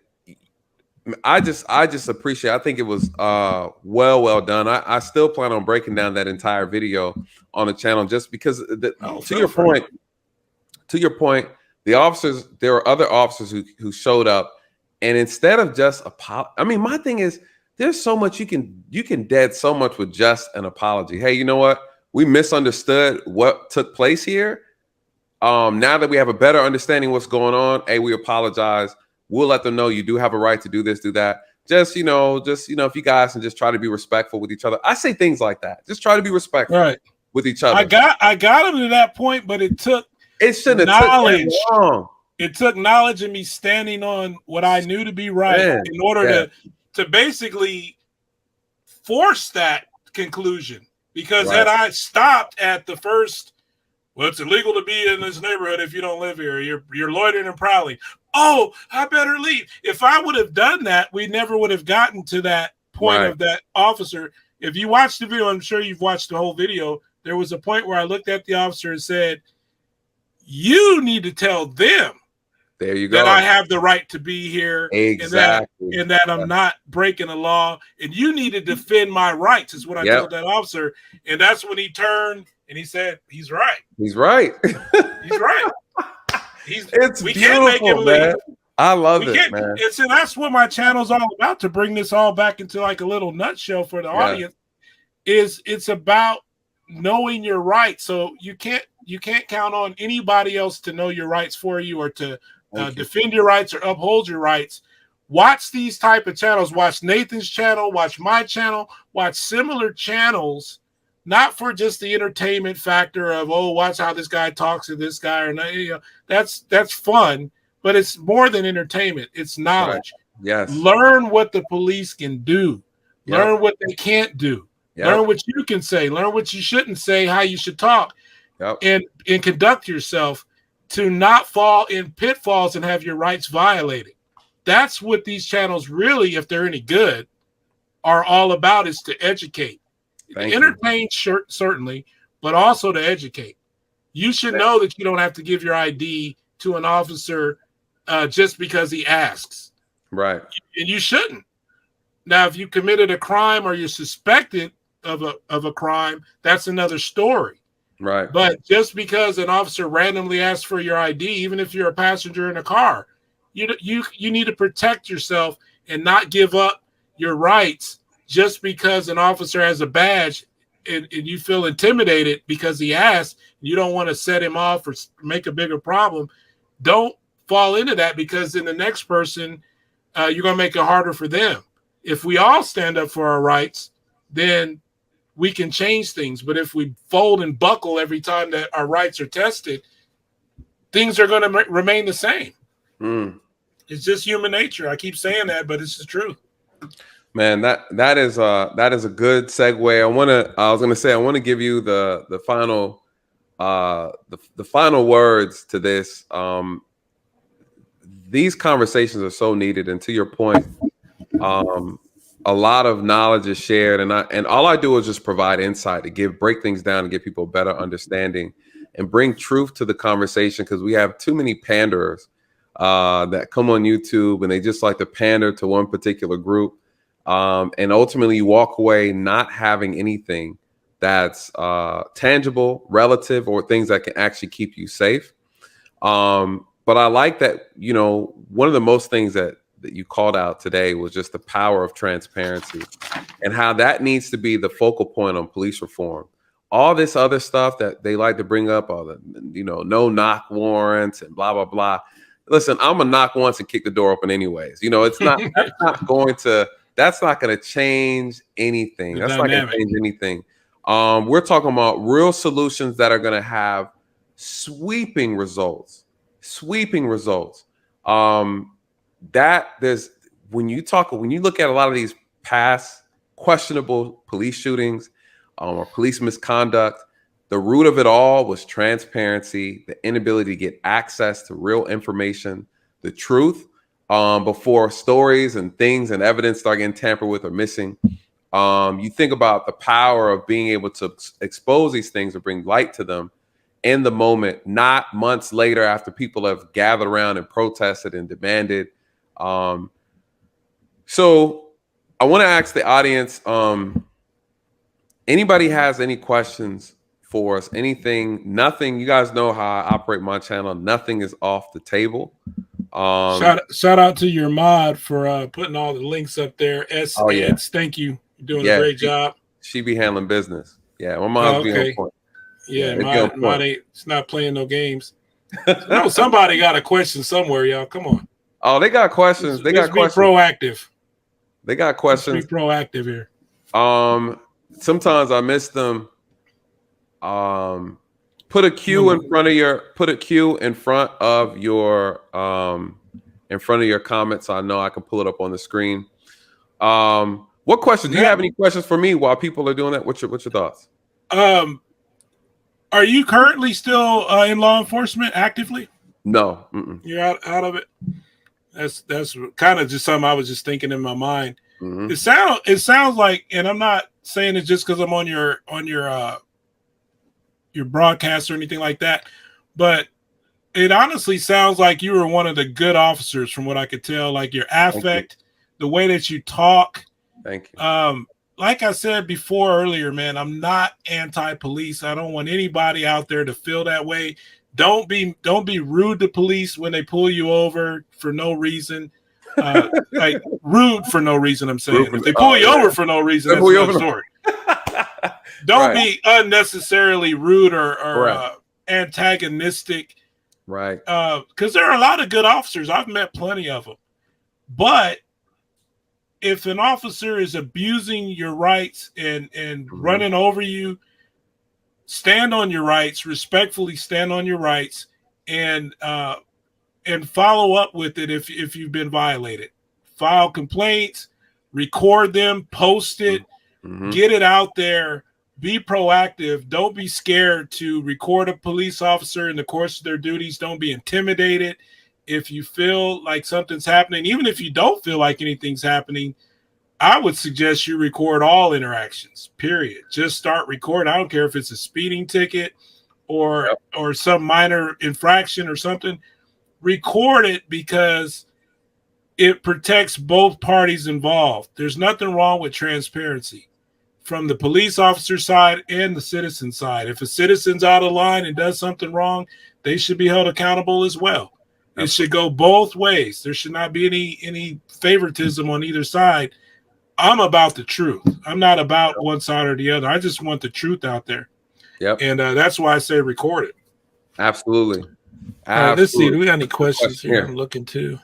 S1: I just appreciate. I think it was well done. I still plan on breaking down that entire video on the channel just because to your point, the officers, there were other officers who showed up, and instead of just I mean, my thing is there's so much you can dead so much with just an apology. Hey, you know what? We misunderstood what took place here. Now that we have a better understanding what's going on, hey, we apologize. We'll let them know you do have a right to do this, do that. Just you know, if you guys can just try to be respectful with each other. I say things like that. Just try to be respectful with each other. I got him to that point, but it took knowledge. It took knowledge of me standing on what I knew to be right in order to basically force that conclusion. Because had I stopped at the first, well, it's illegal to be in this neighborhood if you don't live here. You're loitering and prowling. Oh, I better leave. If I would have done that, we never would have gotten to that point of that officer. If you watch the video, I'm sure you've watched the whole video. There was a point where I looked at the officer and said, you need to tell them there you go that I have the right to be here, exactly, and that I'm not breaking the law, and you need to defend my rights is what I told that officer. And that's when he turned and he said, he's right. He's right. He's right. We can't make him leave. I love it, man. And that's what my channel's all about, to bring this all back into like a little nutshell for the audience. It's about knowing your rights. So you can't count on anybody else to know your rights for you or to defend your rights or uphold your rights. Watch these type of channels. Watch Nathan's channel. Watch my channel. Watch similar channels, not for just the entertainment factor of, oh, watch how this guy talks to this guy, or you know, that's fun, but it's more than entertainment. It's knowledge. Right. Yes. Learn what the police can do. Learn what they can't do. Learn what you can say. Learn what you shouldn't say. How you should talk, and conduct yourself to not fall in pitfalls and have your rights violated. That's what these channels really, if they're any good, are all about, is to educate. Entertain, certainly, but also to educate. You should know that you don't have to give your ID to an officer just because he asks.
S2: Right.
S1: And you shouldn't. Now, if you committed a crime or you're suspected of a crime, that's another story.
S2: Right.
S1: But just because an officer randomly asks for your ID, even if you're a passenger in a car, you need to protect yourself and not give up your rights just because an officer has a badge and you feel intimidated because he asked. You don't want to set him off or make a bigger problem. Don't fall into that, because then the next person, you're going to make it harder for them. If we all stand up for our rights, then we can change things. But if we fold and buckle every time that our rights are tested, things are going to remain the same. It's just human nature. I keep saying that, but it's the truth.
S2: Man, that is a good segue. I was gonna give you the final the final words to this. These conversations are so needed, and to your point, a lot of knowledge is shared, and all I do is just provide insight to break things down and give people a better understanding and bring truth to the conversation, because we have too many panderers that come on YouTube and they just like to pander to one particular group, and ultimately you walk away not having anything that's tangible, relative, or things that can actually keep you safe. But I like that, one of the most things that you called out today was just the power of transparency and how that needs to be the focal point on police reform. All this other stuff that they like to bring up, all the, no knock warrants and blah, blah, blah. Listen, I'm gonna knock once and kick the door open anyways. It's not, that's not going to change anything. That's not going to change anything. We're talking about real solutions that are going to have sweeping results. When you look at a lot of these past questionable police shootings or police misconduct, the root of it all was transparency, the inability to get access to real information, the truth, before stories and things and evidence start getting tampered with or missing. You think about the power of being able to expose these things or bring light to them in the moment, not months later after people have gathered around and protested and demanded. So I want to ask the audience, anybody has any questions for us? Nothing, you guys know how I operate my channel. Nothing is off the table.
S1: Shout out to your mod for putting all the links up there.
S2: Yeah.
S1: Thank you. You're doing a great job.
S2: She be handling business. Yeah, my mom's being on point.
S1: Yeah, mod ain't. It's not playing no games. No, somebody got a question somewhere, y'all. Come on.
S2: Oh, they got questions.
S1: Let's be proactive.
S2: They got questions.
S1: Let's be proactive here.
S2: Sometimes I miss them. Put a Q in front of your comments, so I know I can pull it up on the screen. What questions? Do you have any questions for me while people are doing that? What's your thoughts?
S1: Are you currently still in law enforcement actively?
S2: No.
S1: You're out of it. That's kind of just something I was just thinking in my mind. Mm-hmm. It sounds like, and I'm not saying it just because I'm on your broadcast or anything like that, but it honestly sounds like you were one of the good officers from what I could tell, like your affect, the way that you talk.
S2: Thank you.
S1: Like I said before earlier, man, I'm not anti-police. I don't want anybody out there to feel that way. Don't be rude to police when they pull you over for no reason. Like rude for no reason, I'm saying. If they pull you over for no reason, that's another story. Don't be unnecessarily rude or antagonistic.
S2: Right.
S1: Because there are a lot of good officers. I've met plenty of them. But if an officer is abusing your rights and running over you, stand on your rights, respectfully stand on your rights, and follow up with it if you've been violated. File complaints, record them, post it, get it out there, be proactive. Don't be scared to record a police officer in the course of their duties. Don't be intimidated. If you feel like something's happening, even if you don't feel like anything's happening, I would suggest you record all interactions, period. Just start recording. I don't care if it's a speeding ticket or some minor infraction or something. Record it, because it protects both parties involved. There's nothing wrong with transparency from the police officer side and the citizen side. If a citizen's out of line and does something wrong, they should be held accountable as well. It should go both ways. There should not be any favoritism on either side. I'm about the truth. I'm not about one side or the other. I just want the truth out there.
S2: Yep.
S1: And that's why I say record it.
S2: Absolutely.
S1: Let's see. Do we got any questions here? I'm looking too.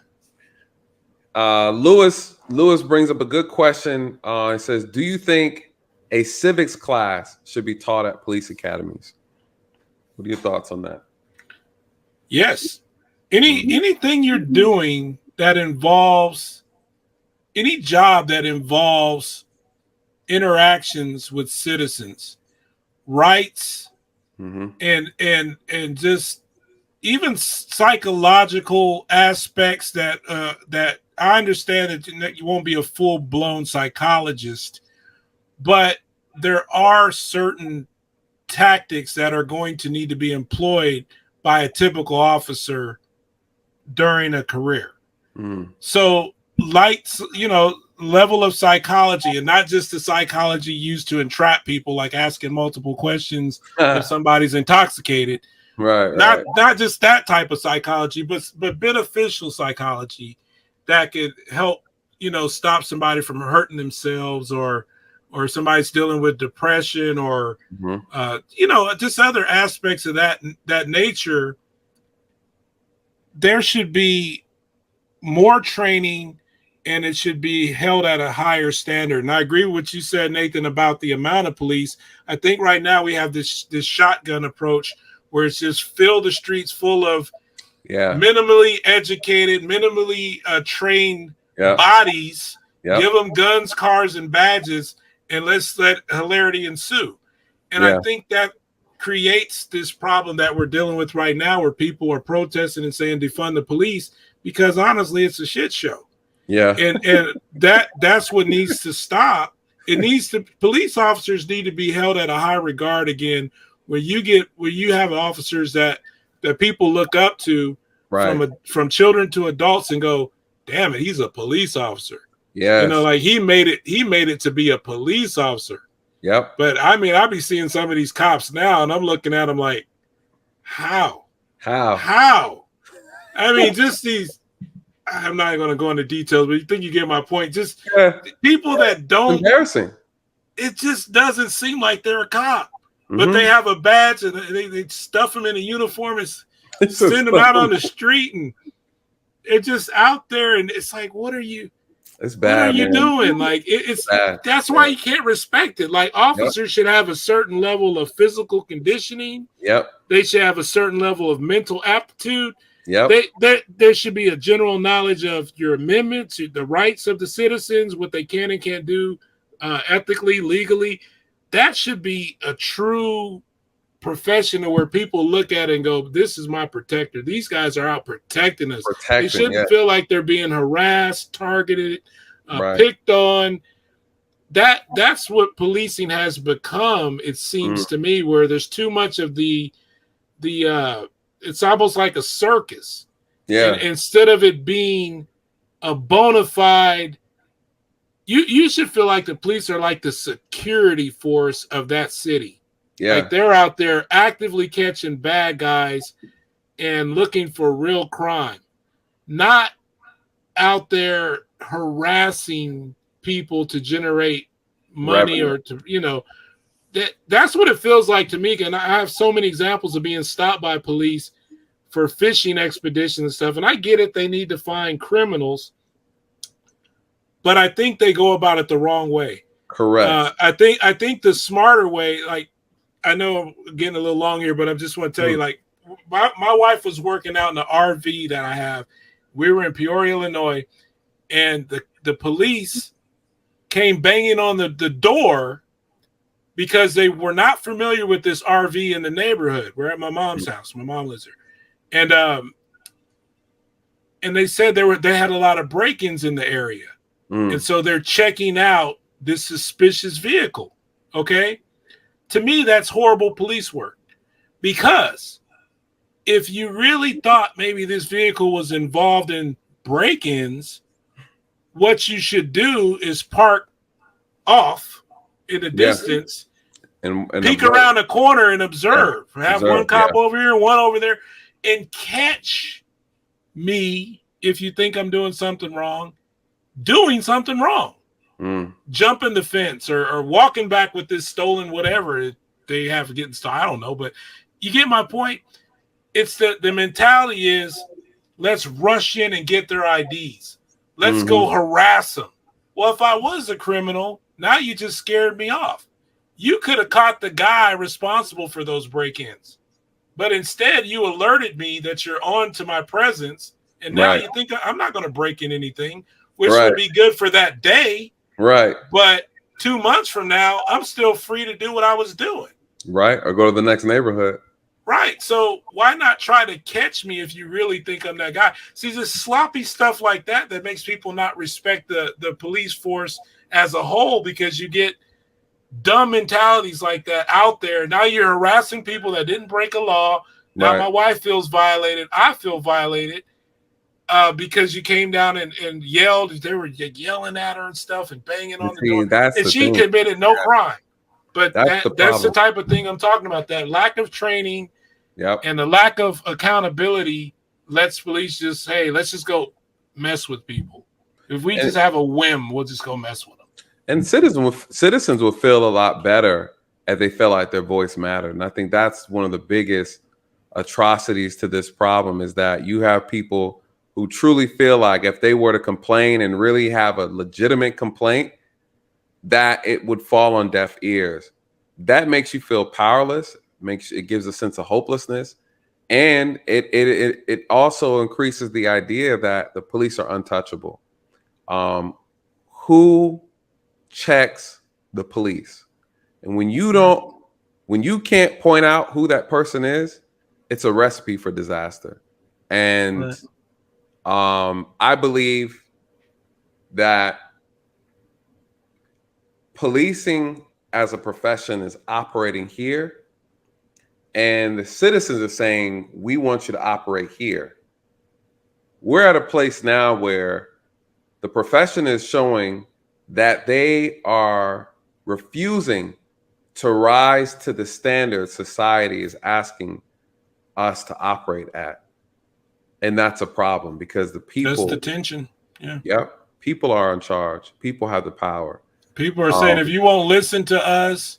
S2: Lewis brings up a good question. It says, do you think a civics class should be taught at police academies? What are your thoughts on that?
S1: Yes. Anything you're doing that involves any job that involves interactions with citizens, rights, and just even psychological aspects that I understand that you won't be a full-blown psychologist, but there are certain tactics that are going to need to be employed by a typical officer during a career. So level of psychology, and not just the psychology used to entrap people, like asking multiple questions if somebody's intoxicated. Not just that type of psychology, but beneficial psychology that could help, stop somebody from hurting themselves, or somebody's dealing with depression, or just other aspects of that nature. There should be more training, and it should be held at a higher standard. And I agree with what you said, Nathan, about the amount of police. I think right now we have this shotgun approach where it's just fill the streets full of minimally educated, minimally trained bodies, give them guns, cars, and badges, and let's let hilarity ensue. And I think that creates this problem that we're dealing with right now, where people are protesting and saying defund the police, because honestly, it's a shit show. And that's what needs to stop. Police officers need to be held at a high regard again, where you have officers that people look up to, from children to adults, and go, damn it, he's a police officer. Like he made it to be a police officer. But I mean, I be seeing some of these cops now, and I'm looking at them like, how? I mean, just these. I'm not going to go into details, but you think you get my point. Just people that don't.
S2: Embarrassing.
S1: It just doesn't seem like they're a cop, but they have a badge, and they stuff them in a uniform and send them out on the street, and it's just out there, and it's like, what are you?
S2: It's bad.
S1: What are you doing? Like it's bad. That's why you can't respect it. Like officers should have a certain level of physical conditioning. They should have a certain level of mental aptitude. There should be a general knowledge of your amendments, the rights of the citizens, what they can and can't do ethically, legally. That should be a true professional where people look at it and go, this is my protector. These guys are out protecting us. They shouldn't feel like they're being harassed, targeted, picked on. That's what policing has become, it seems to me, where there's too much of the it's almost like a circus. And instead of it being a bona fide, you should feel like the police are like the security force of that city. Like they're out there actively catching bad guys and looking for real crime, not out there harassing people to generate money or to, that's what it feels like to me. And I have so many examples of being stopped by police for fishing expeditions and stuff. And I get it. They need to find criminals, but I think they go about it the wrong way.
S2: Correct.
S1: I think the smarter way, like, I know I'm getting a little long here, but I just want to tell you, like, my wife was working out in the RV that I have. We were in Peoria, Illinois, and the police came banging on the door because they were not familiar with this RV in the neighborhood. We're at my mom's house. My mom lives there. And they said they had a lot of break-ins in the area. And so they're checking out this suspicious vehicle. Okay? To me, that's horrible police work, because if you really thought maybe this vehicle was involved in break-ins, what you should do is park off in the distance,
S2: and
S1: peek around the corner and observe. Have one cop over here, one over there, and catch me if you think I'm doing something wrong. Jumping the fence or walking back with this stolen whatever they have getting stolen. I don't know, but you get my point. It's the mentality is let's rush in and get their IDs. Let's go harass them. Well, if I was a criminal, now you just scared me off. You could have caught the guy responsible for those break-ins, but instead you alerted me that you're on to my presence, and now you think I'm not going to break in anything, which would be good for that day.
S2: Right.
S1: But 2 months from now, I'm still free to do what I was doing.
S2: Right. Or go to the next neighborhood.
S1: Right. So why not try to catch me if you really think I'm that guy? See, just sloppy stuff like that makes people not respect the police force as a whole, because you get dumb mentalities like that out there. Now you're harassing people that didn't break a law. Now my wife feels violated. I feel violated. Because you came down and yelled. They were yelling at her and stuff and banging on the door. And she committed no crime. But that's the type of thing I'm talking about. That lack of training and the lack of accountability lets police just, hey, let's just go mess with people. If we just have a whim, we'll just go mess with them.
S2: And citizens will feel a lot better if they feel like their voice mattered. And I think that's one of the biggest atrocities to this problem, is that you have people who truly feel like if they were to complain and really have a legitimate complaint, that it would fall on deaf ears. That makes you feel powerless. It gives a sense of hopelessness, and it also increases the idea that the police are untouchable. Who checks the police? And when you can't point out who that person is, it's a recipe for disaster. And I believe that policing as a profession is operating here, and the citizens are saying, we want you to operate here. We're at a place now where the profession is showing that they are refusing to rise to the standards society is asking us to operate at. And that's a problem, because the people—
S1: that's the tension.
S2: People are in charge. People have the power.
S1: People are saying, if you won't listen to us,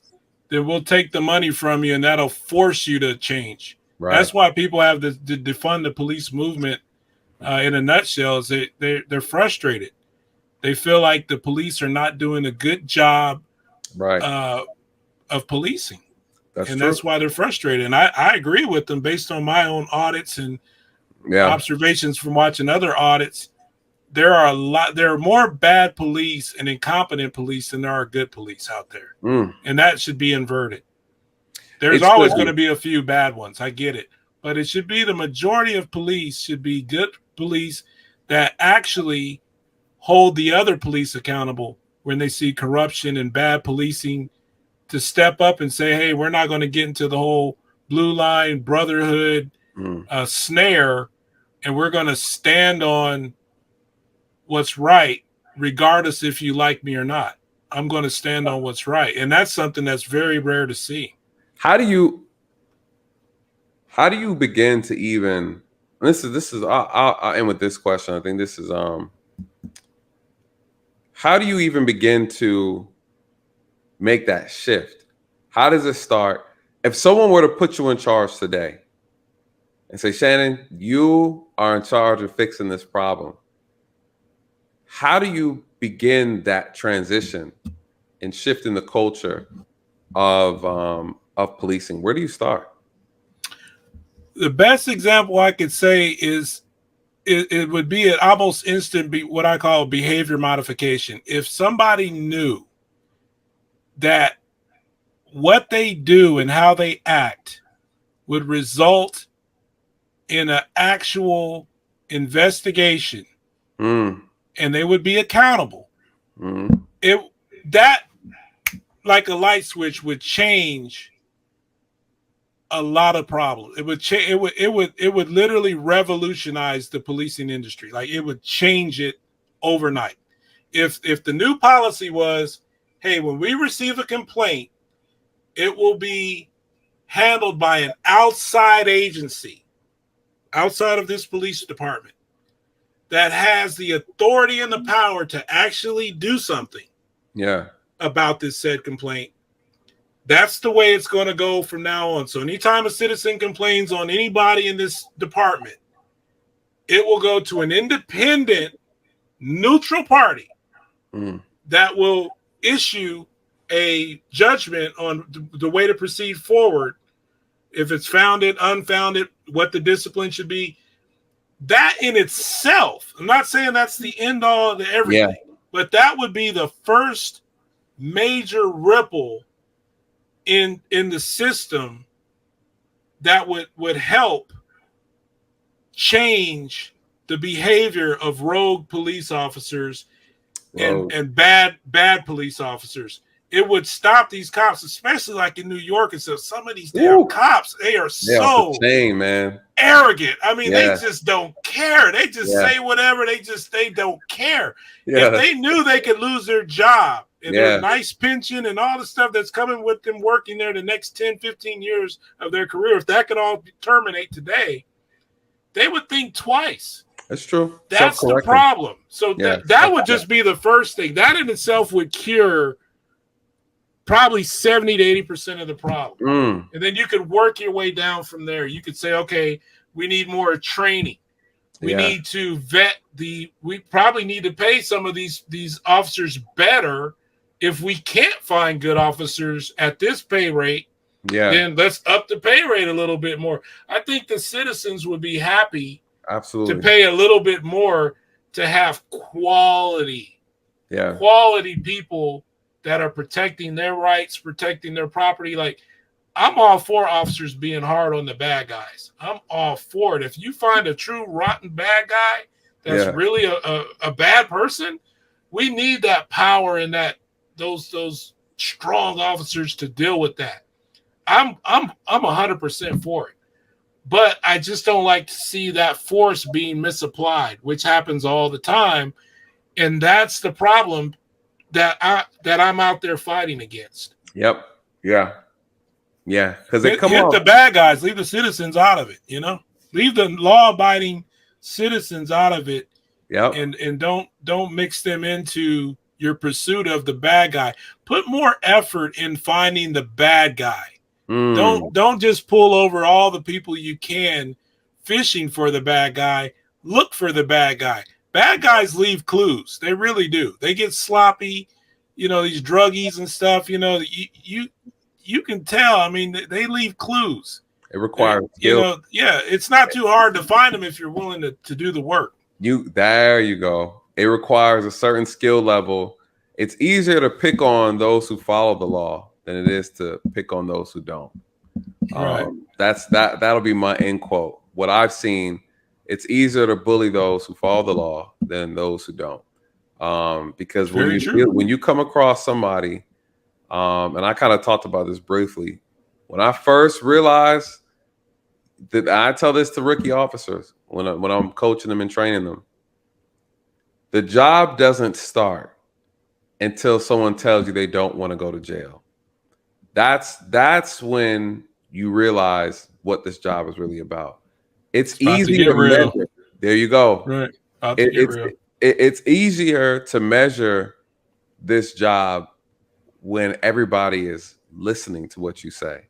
S1: then we'll take the money from you, and that'll force you to change. Right. That's why people have the defund the police movement. In a nutshell, is they're frustrated. They feel like the police are not doing a good job, of policing. That's why they're frustrated. And I agree with them based on my own audits and observations from watching other audits. There are more bad police and incompetent police than there are good police out there. And that should be inverted. There's always going to be a few bad ones. I get it. But it should be the majority of police should be good police that actually hold the other police accountable when they see corruption and bad policing, to step up and say, hey, we're not going to get into the whole blue line brotherhood snare, and we're going to stand on what's right, regardless if you like me or not. I'm going to stand on what's right. And that's something that's very rare to see.
S2: How do you begin to even— this is I'll end with this question. I think this is how do you even begin to make that shift? How does it start? If someone were to put you in charge today and say, Shannon, you are in charge of fixing this problem, how do you begin that transition and shifting the culture of policing? Where do you start?
S1: The best example I could say is it would be an almost instant, what I call behavior modification. If somebody knew that what they do and how they act would result in an actual investigation, and they would be accountable, that like a light switch would change a lot of problems. It would literally revolutionize the policing industry. Like, it would change it overnight. If the new policy was, hey, when we receive a complaint, it will be handled by an outside agency, outside of this police department, that has the authority and the power to actually do something about this said complaint. That's the way it's going to go from now on. So anytime a citizen complains on anybody in this department, it will go to an independent, neutral party that will issue a judgment on the way to proceed forward. If it's founded, unfounded, what the discipline should be. That in itself, I'm not saying that's the end all of everything, but that would be the first major ripple in the system that would help change the behavior of rogue police officers and bad police officers. It would stop these cops, especially like in New York and stuff. Some of these damn cops, they are so arrogant. I mean, they just don't care. They just say whatever. They don't care. If they knew they could lose their job and their nice pension and all the stuff that's coming with them working there the next 10, 15 years of their career, if that could all terminate today, they would think twice.
S2: That's true.
S1: That's the problem. So that would just be the first thing. That in itself would cure probably 70 to 80% of the problem. And then you could work your way down from there. You could say, okay, we need more training. We need to vet we probably need to pay some of these officers better. If we can't find good officers at this pay rate, then let's up the pay rate a little bit more. I think the citizens would be happy to pay a little bit more to have quality people that are protecting their rights, protecting their property. Like, I'm all for officers being hard on the bad guys. I'm all for it. If you find a true rotten bad guy that's really a bad person, we need that power and those strong officers to deal with that. I'm 100% for it. But I just don't like to see that force being misapplied, which happens all the time. And that's the problem that I'm out there fighting against.
S2: Because they
S1: hit the bad guys, leave the citizens out of it. Leave the law-abiding citizens out of it. And don't mix them into your pursuit of the bad guy. Put more effort in finding the bad guy. Don't just pull over all the people you can fishing for the bad guy. Look for the bad guy. Bad guys leave clues. They really do. They get sloppy, these druggies and stuff, you can tell. I mean, they leave clues.
S2: It requires skill.
S1: It's not too hard to find them if you're willing to do the work.
S2: There you go. It requires a certain skill level. It's easier to pick on those who follow the law than it is to pick on those who don't.
S1: Right.
S2: That'll be my end quote. What I've seen, it's easier to bully those who follow the law than those who don't. Because when you come across somebody, and I kind of talked about this briefly, when I first realized that, I tell this to rookie officers when I'm coaching them and training them, the job doesn't start until someone tells you they don't want to go to jail. That's when you realize what this job is really about. It's easy to measure. There you go.
S1: Right.
S2: It's easier to measure this job when everybody is listening to what you say.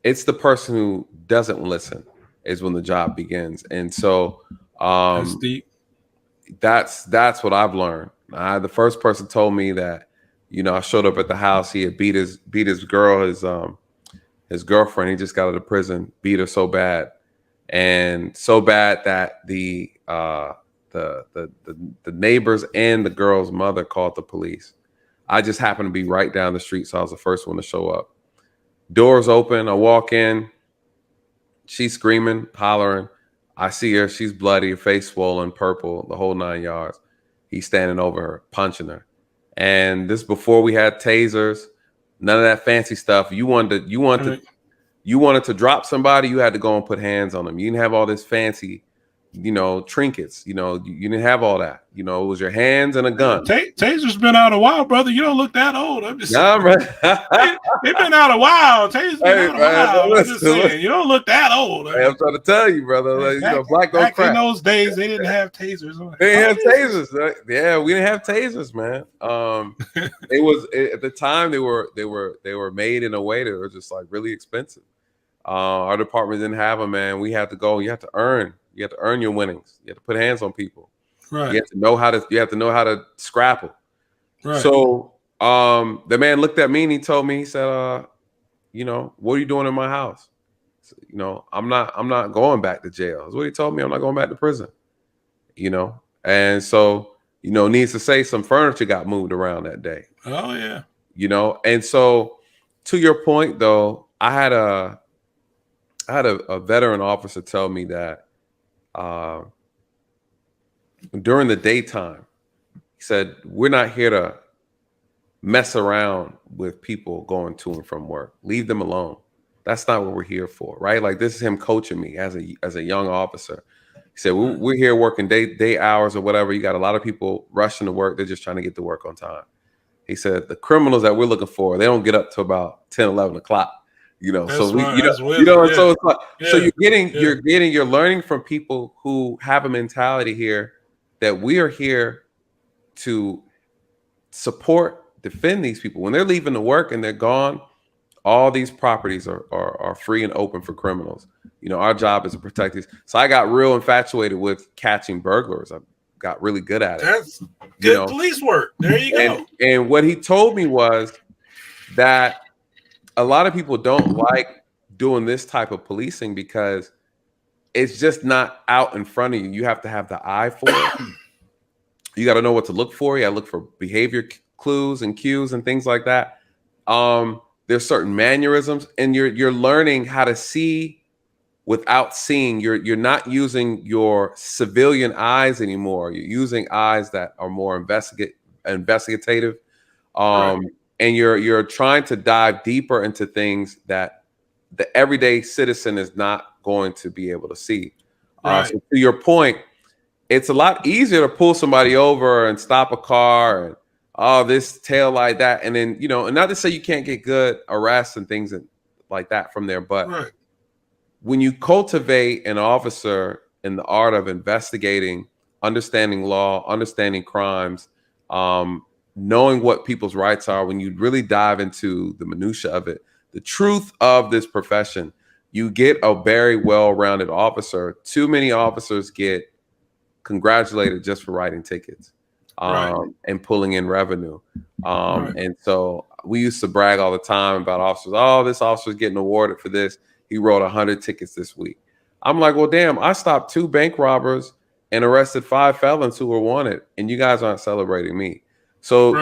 S2: It's the person who doesn't listen is when the job begins. And so
S1: that's deep.
S2: That's what I've learned. The first person told me that, I showed up at the house. He had beat his girl, his girlfriend. He just got out of prison, beat her so bad, and so bad that the neighbors and the girl's mother called the police. I just happened to be right down the street, so I was the first one to show up. Doors open. I walk in. She's screaming, hollering. I see her. She's bloody, face swollen, purple, the whole 9 yards. He's standing over her, punching her. And this before we had tasers, none of that fancy stuff. You wanted to drop somebody, you had to go and put hands on them. You didn't have all this fancy, trinkets. You didn't have all that. It was your hands and a gun.
S1: Taser's been out a while, brother. You don't look that old. I'm just
S2: saying.
S1: They've been out a while. Taser's been out a while. I'm just saying, you don't look that old.
S2: I'm trying to tell you, brother. Black don't crack.
S1: In those days, they didn't have tasers.
S2: They didn't have tasers. Right? Yeah, we didn't have tasers, man. It was at the time they were made in a way that were just like really expensive. Our department didn't have them, man. We had to go. You have to earn. You have to earn your winnings. You have to put hands on people.
S1: Right.
S2: You have to know how to scrapple.
S1: Right.
S2: So the man looked at me and he told me, he said, what are you doing in my house? So, I'm not going back to jail. That's what he told me. I'm not going back to prison. And so, needs to say some furniture got moved around that day.
S1: Oh yeah.
S2: And so to your point though, I had a veteran officer tell me that during the daytime, he said, we're not here to mess around with people going to and from work. Leave them alone. That's not what we're here for, right? Like this is him coaching me as a young officer. He said, we're here working day hours or whatever. You got a lot of people rushing to work. They're just trying to get to work on time. He said, the criminals that we're looking for, they don't get up to about 10, 11 o'clock. So so it's like, so you're learning from people who have a mentality here that we are here to support, defend these people. When they're leaving to work and they're gone, all these properties are free and open for criminals. Our job is to protect these. So I got real infatuated with catching burglars. I got really good at it.
S1: That's good police work. There you go.
S2: And what he told me was that a lot of people don't like doing this type of policing because it's just not out in front of you. You have to have the eye for it. You got to know what to look for. You got to look for behavior clues and cues and things like that. There's certain mannerisms, and you're learning how to see without seeing. You're not using your civilian eyes anymore. You're using eyes that are more investigative.
S1: Right.
S2: And you're trying to dive deeper into things that the everyday citizen is not going to be able to see.
S1: Right.
S2: So to your point, it's a lot easier to pull somebody over and stop a car and this tail like that. And then, and not to say you can't get good arrests and things like that from there, but
S1: right.
S2: When you cultivate an officer in the art of investigating, understanding law, understanding crimes, knowing what people's rights are, when you really dive into the minutia of it, the truth of this profession, you get a very well-rounded officer. Too many officers get congratulated just for writing tickets and pulling in revenue. And so we used to brag all the time about officers. Oh, this officer's getting awarded for this. He wrote 100 tickets this week. I'm like, well, damn, I stopped 2 bank robbers and arrested 5 felons who were wanted, and you guys aren't celebrating me. So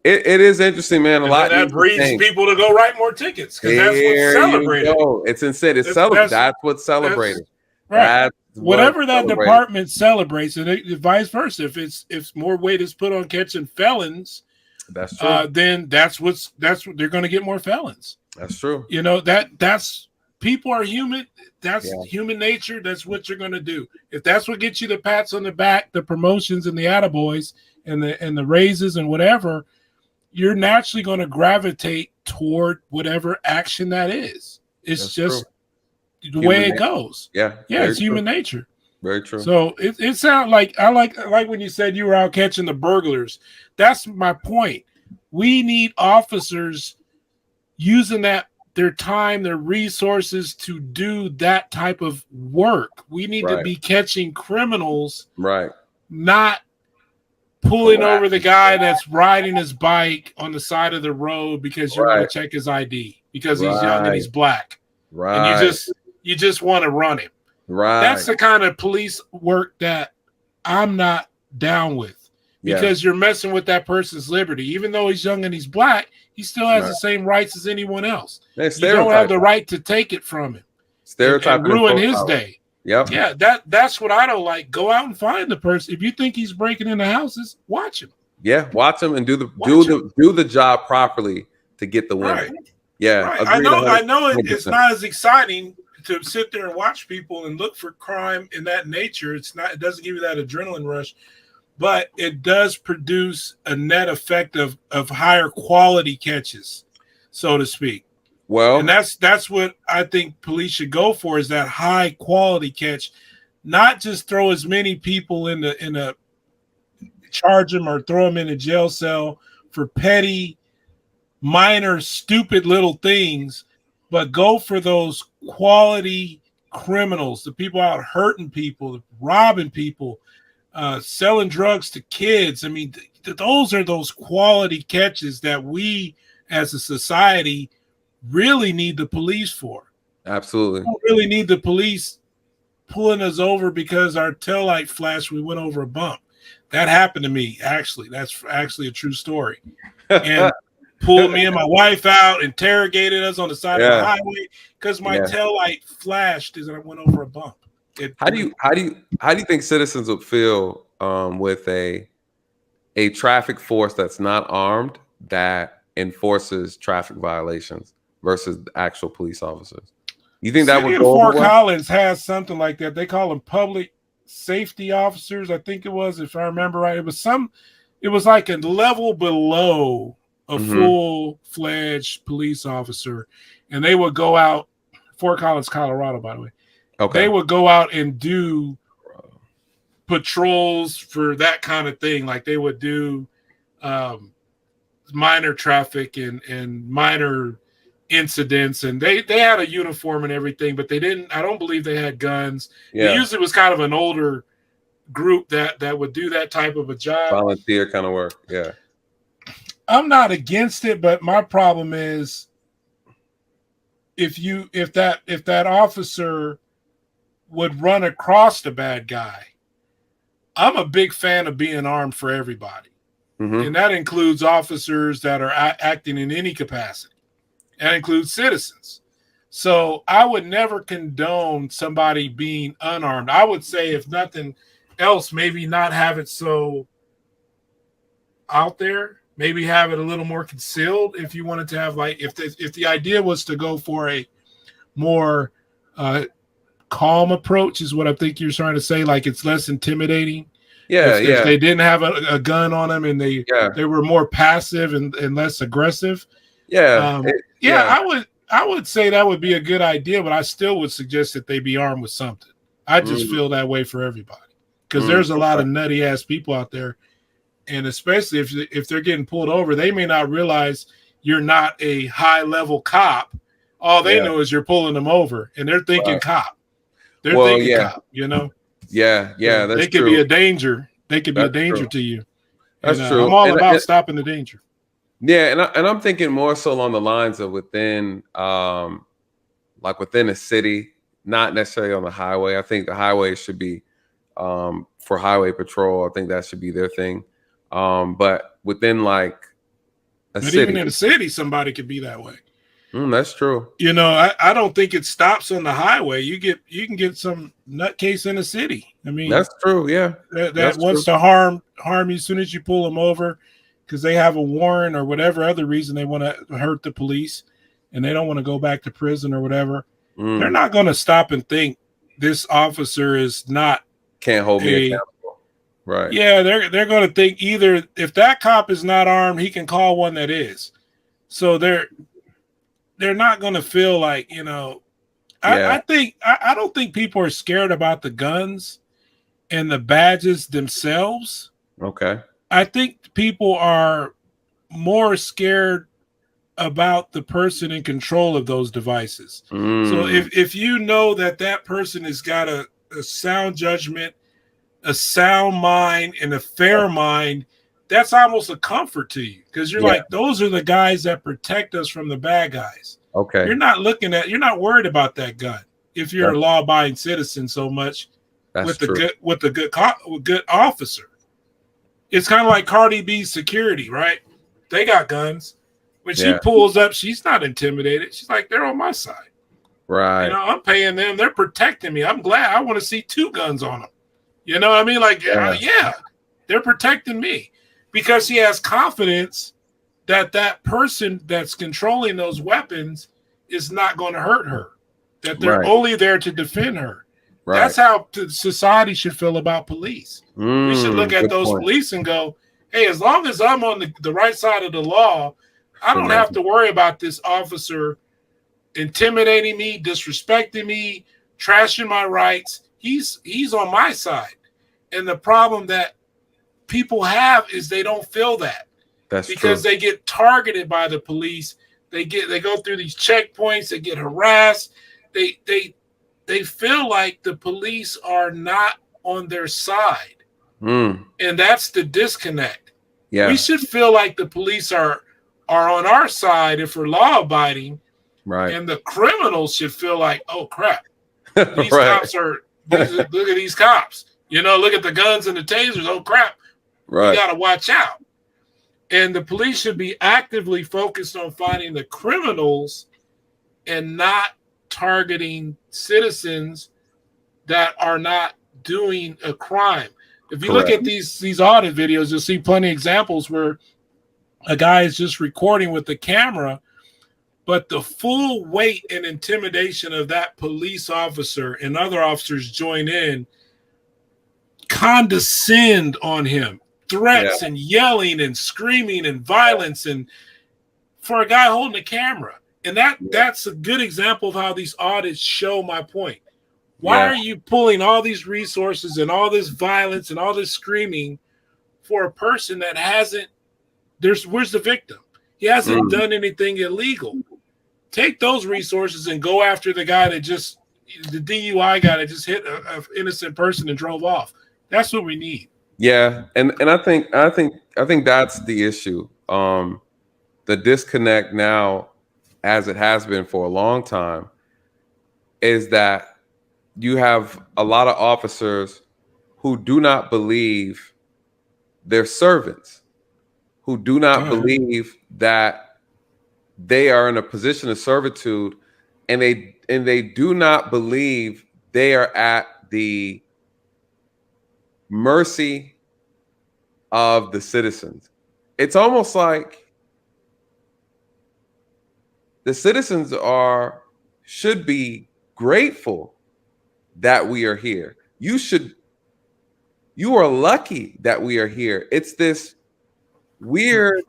S2: it is interesting, man. A lot
S1: that breeds people to go write more tickets because that's what's celebrated.
S2: It's insane. It's celebrated. That's what's celebrated.
S1: Right. Whatever that department celebrates, and vice versa. If more weight is put on catching felons,
S2: that's true.
S1: Then that's what they're going to get more felons.
S2: That's true.
S1: That's people are human. That's human nature. That's what you're going to do. If that's what gets you the pats on the back, the promotions and the attaboys and the raises and whatever, you're naturally going to gravitate toward whatever action that is. It's just the way it goes.
S2: Yeah.
S1: It's human nature.
S2: Very true.
S1: So it sounds like I like when you said you were out catching the burglars. That's my point. We need officers using their time, their resources to do that type of work. We need to be catching criminals, not pulling over the guy that's riding his bike on the side of the road because you're going to check his ID because he's young and he's black. And you just want to run him. That's the kind of police work that I'm not down with because you're messing with that person's liberty. Even though he's young and he's black, he still has the same rights as anyone else. You don't have the right to take it from him and ruin his day. Yeah, that's what I don't like. Go out and find the person. If you think he's breaking into houses, watch him.
S2: Yeah, watch him and do the job properly to get the win.
S1: I know it's not as exciting to sit there and watch people and look for crime in that nature. It doesn't give you that adrenaline rush, but it does produce a net effect of higher quality catches, so to speak.
S2: Well,
S1: and that's what I think police should go for, is that high quality catch, not just throw as many people in a charge them or throw them in a jail cell for petty, minor, stupid little things, but go for those quality criminals, the people out hurting people, robbing people, selling drugs to kids. I mean, those are those quality catches that we as a society really need the police for.
S2: Absolutely.
S1: We don't really need the police pulling us over because our taillight flashed, we went over a bump. That happened to me, actually. That's actually a true story. And pulled me and my wife out, interrogated us on the side of the highway because my taillight flashed as I went over a bump.
S2: How do you think citizens would feel with a traffic force that's not armed that enforces traffic violations versus actual police officers? You think that would go
S1: Fort
S2: over
S1: Collins has something like that. They call them public safety officers, I think it was, if I remember right. It was like a level below a full-fledged police officer, and they would go out, Fort Collins, Colorado, by the way. Okay. They would go out and do patrols for that kind of thing. Like they would do minor traffic and minor incidents, and they had a uniform and everything, but I don't believe they had guns. It usually was kind of an older group that would do that type of a job.
S2: Volunteer kind of work. Yeah.
S1: I'm not against it, but my problem is if that officer would run across the bad guy. I'm a big fan of being armed for everybody. And that includes officers that are acting in any capacity. That includes citizens. So I would never condone somebody being unarmed. I would say, if nothing else, maybe not have it so out there. Maybe have it a little more concealed if you wanted to have, like, if the idea was to go for a more calm approach, is what I think you're trying to say. Like, it's less intimidating. If they didn't have a gun on them and they were more passive and less aggressive. I would say that would be a good idea, but I still would suggest that they be armed with something. I just feel that way for everybody, because there's a lot of nutty ass people out there. And especially if they're getting pulled over, they may not realize you're not a high level cop. All they know is you're pulling them over, and they're thinking cop. They're thinking cop, you know?
S2: Yeah. That's
S1: they could be a danger. They could be a danger to you.
S2: That's true.
S1: I'm all about stopping the danger.
S2: Yeah, and I'm thinking more so along the lines of within within a city, not necessarily on the highway. I think the highway should be for highway patrol. I think that should be their thing. But within like a city,
S1: even in a city, somebody could be that way.
S2: That's true.
S1: You know, I don't think it stops on the highway. You can get some nutcase in a city. I mean,
S2: that's true. Yeah,
S1: that wants to harm you as soon as you pull them over, because they have a warrant or whatever other reason they want to hurt the police, and they don't want to go back to prison or whatever. They're not going to stop and think this officer
S2: can't hold me accountable. Right.
S1: Yeah, they're going to think either if that cop is not armed, he can call one that is. So they're not going to feel like, you know, I don't think people are scared about the guns and the badges themselves.
S2: Okay.
S1: I think people are more scared about the person in control of those devices. So if you know that person has got a sound judgment, a sound mind, and a fair mind, that's almost a comfort to you, because you're like, those are the guys that protect us from the bad guys.
S2: Okay.
S1: You're not worried about that gun if you're a law-abiding citizen so much with the good officer. It's kind of like Cardi B's security, right? They got guns. When she pulls up, she's not intimidated. She's like, they're on my side.
S2: Right.
S1: You know, I'm paying them. They're protecting me. I'm glad. I want to see 2 guns on them. You know what I mean? Like, they're protecting me, because she has confidence that person that's controlling those weapons is not going to hurt her. that they're only there to defend her. Right. That's how society should feel about police. We should look at those police and go, hey, as long as I'm on the right side of the law, I don't have to worry about this officer intimidating me, disrespecting me, trashing my rights. He's on my side. And the problem that people have is they don't feel that. That's because they get targeted by the police. They go through these checkpoints, they get harassed. They feel like the police are not on their side. And that's the disconnect. Yeah. We should feel like the police are on our side if we're law abiding. Right. And the criminals should feel like, oh crap. These cops are look at these cops. Look at the guns and the tasers. Oh crap. Right. We gotta watch out. And the police should be actively focused on finding the criminals and not targeting citizens that are not doing a crime. If you look at these audit videos, you'll see plenty of examples where a guy is just recording with the camera, but the full weight and intimidation of that police officer and other officers join in, condescend on him, threats and yelling and screaming and violence, and for a guy holding a camera. And that's a good example of how these audits show my point. Why are you pulling all these resources and all this violence and all this screaming for a person that hasn't, where's the victim? He hasn't done anything illegal. Take those resources and go after the guy that the DUI guy that just hit an innocent person and drove off. That's what we need.
S2: Yeah. And I think that's the issue. The disconnect now, as it has been for a long time, is that you have a lot of officers who do not believe they're servants, who do not believe that they are in a position of servitude, and they do not believe they are at the mercy of the citizens. It's almost like the citizens should be grateful that we are here. You are lucky that we are here. It's this weird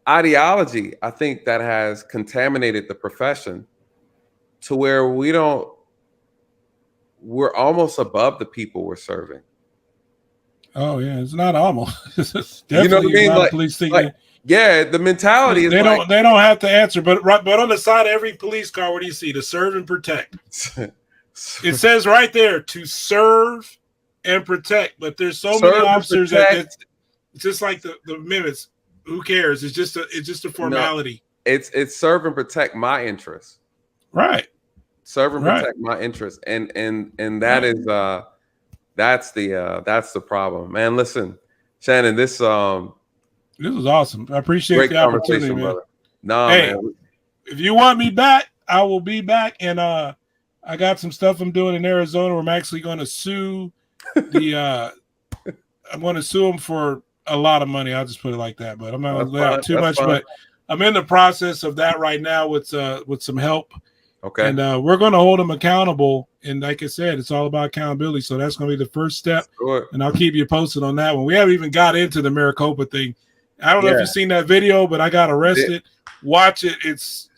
S2: ideology, I think, that has contaminated the profession to where we're almost above the people we're serving.
S1: Oh yeah, it's not almost. It's
S2: you know what I mean? Like, police thinking, the mentality is
S1: they don't have to answer, but on the side of every police car, what do you see? To serve and protect. It says right there to serve and protect, but there's so many officers that it's just like the minutes. Who cares? It's just a formality.
S2: No, it's serve and protect my interests.
S1: Right.
S2: Serve and protect my interests, and that is that's the problem, man. Listen, Shannon, this is
S1: awesome. I appreciate the opportunity, man.
S2: Brother. Man.
S1: If you want me back, I will be back, and I got some stuff I'm doing in Arizona where I'm actually going to sue I'm going to sue them for a lot of money. I'll just put it like that, but I'm not going to lay out too much. But I'm in the process of that right now with some help. Okay. And we're going to hold them accountable. And like I said, it's all about accountability. So that's going to be the first step. And I'll keep you posted on that one. We haven't even got into the Maricopa thing. I don't know if you've seen that video, but I got arrested. Watch it. It's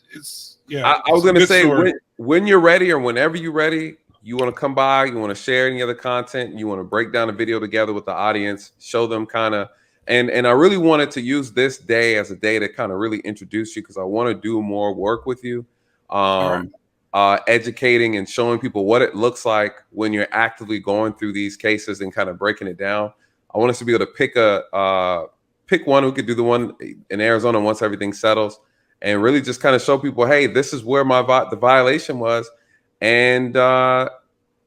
S2: I was going to say, when you're ready or whenever you're ready, you want to come by, you want to share any other content, you want to break down a video together with the audience, show them kind of, and I really wanted to use this day as a day to kind of really introduce you, because I want to do more work with you, educating and showing people what it looks like when you're actively going through these cases and kind of breaking it down. I want us to be able to pick one who could do the one in Arizona once everything settles, and really just kind of show people, hey, this is where the violation was, and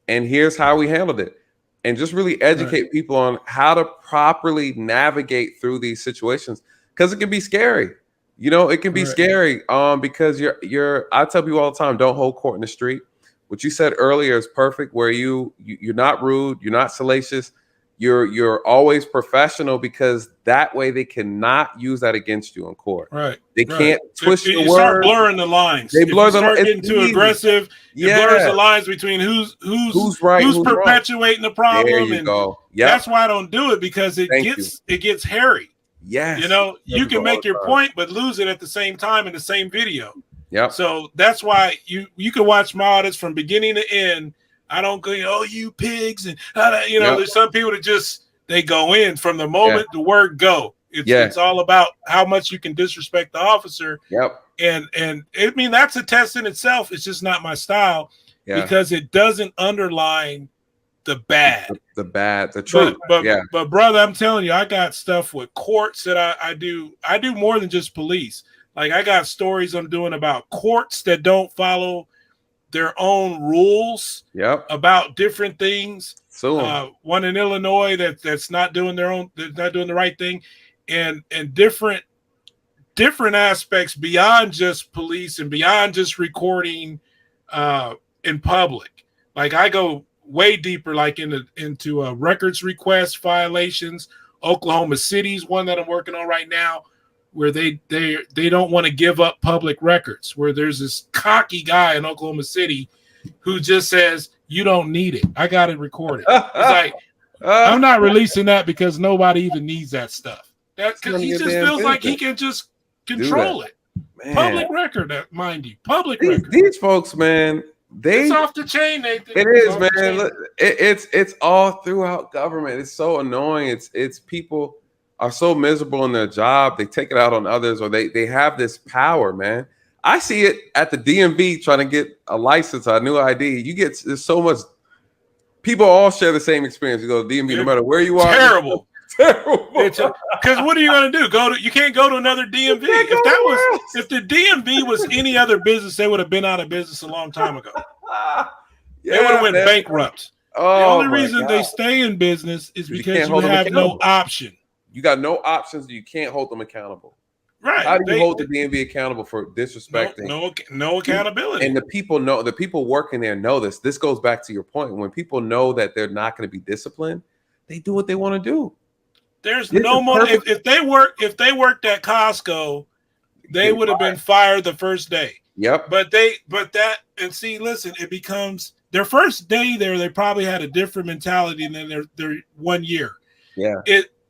S2: here's how we handled it, and just really educate people on how to properly navigate through these situations, because it can be scary. It can be scary because I tell people all the time, don't hold court in the street. What you said earlier is perfect, where you're not rude, you're not salacious, you're always professional, because that way they cannot use that against you in court.
S1: Right.
S2: They can't twist the
S1: you
S2: words.
S1: start blurring the lines.
S2: They blur
S1: if you start
S2: it's
S1: getting too
S2: easy.
S1: aggressive, it blurs the lines between who's
S2: right, who's
S1: perpetuating the problem.
S2: There you
S1: and
S2: go. Yep.
S1: That's why I don't do it, because it gets hairy.
S2: Yes.
S1: You know, you can make your point but lose it at the same time in the same video.
S2: Yep.
S1: So that's why you can watch my audits from beginning to end. I don't go, oh, you pigs, and you know, there's some people that just they go in from the moment the word go. It's all about how much you can disrespect the officer.
S2: Yep.
S1: And I mean, that's a test in itself. It's just not my style because it doesn't underline the bad,
S2: the truth.
S1: But brother, I'm telling you, I got stuff with courts that I do more than just police. Like, I got stories I'm doing about courts that don't follow their own rules about different things. So one in Illinois that's not doing not doing the right thing, and different aspects beyond just police and beyond just recording in public. Like, I go way deeper, like into records request violations. Oklahoma City's one that I'm working on right now, where they don't want to give up public records, where there's this cocky guy in Oklahoma City who just says, you don't need it. I got it recorded. It's like, I'm not releasing that because nobody even needs that stuff. Because he just feels like he can just control it. Man. Public record, mind you. Record.
S2: These folks, man,
S1: it's off the chain, Nathan.
S2: It is, man. Look, it's all throughout government. It's so annoying. It's people are so miserable in their job, they take it out on others, or they have this power, man. I see it at the DMV trying to get a license, a new ID. There's so much. People all share the same experience. You go to DMV, no matter where you are.
S1: Terrible. Because what are you going to do? You can't go to another DMV. If the DMV was any other business, they would have been out of business a long time ago. They would have went bankrupt. The only reason they stay in business is because you have no option.
S2: You got no options. You can't hold them accountable.
S1: Right?
S2: How do you hold the DMV accountable for disrespecting?
S1: No accountability.
S2: And the people working there know this. This goes back to your point. When people know that they're not going to be disciplined, they do what they want to do.
S1: There's no more. If they worked at Costco, they would have been fired the first day.
S2: Yep.
S1: Listen, it becomes their first day there. They probably had a different mentality than their 1 year.
S2: Yeah.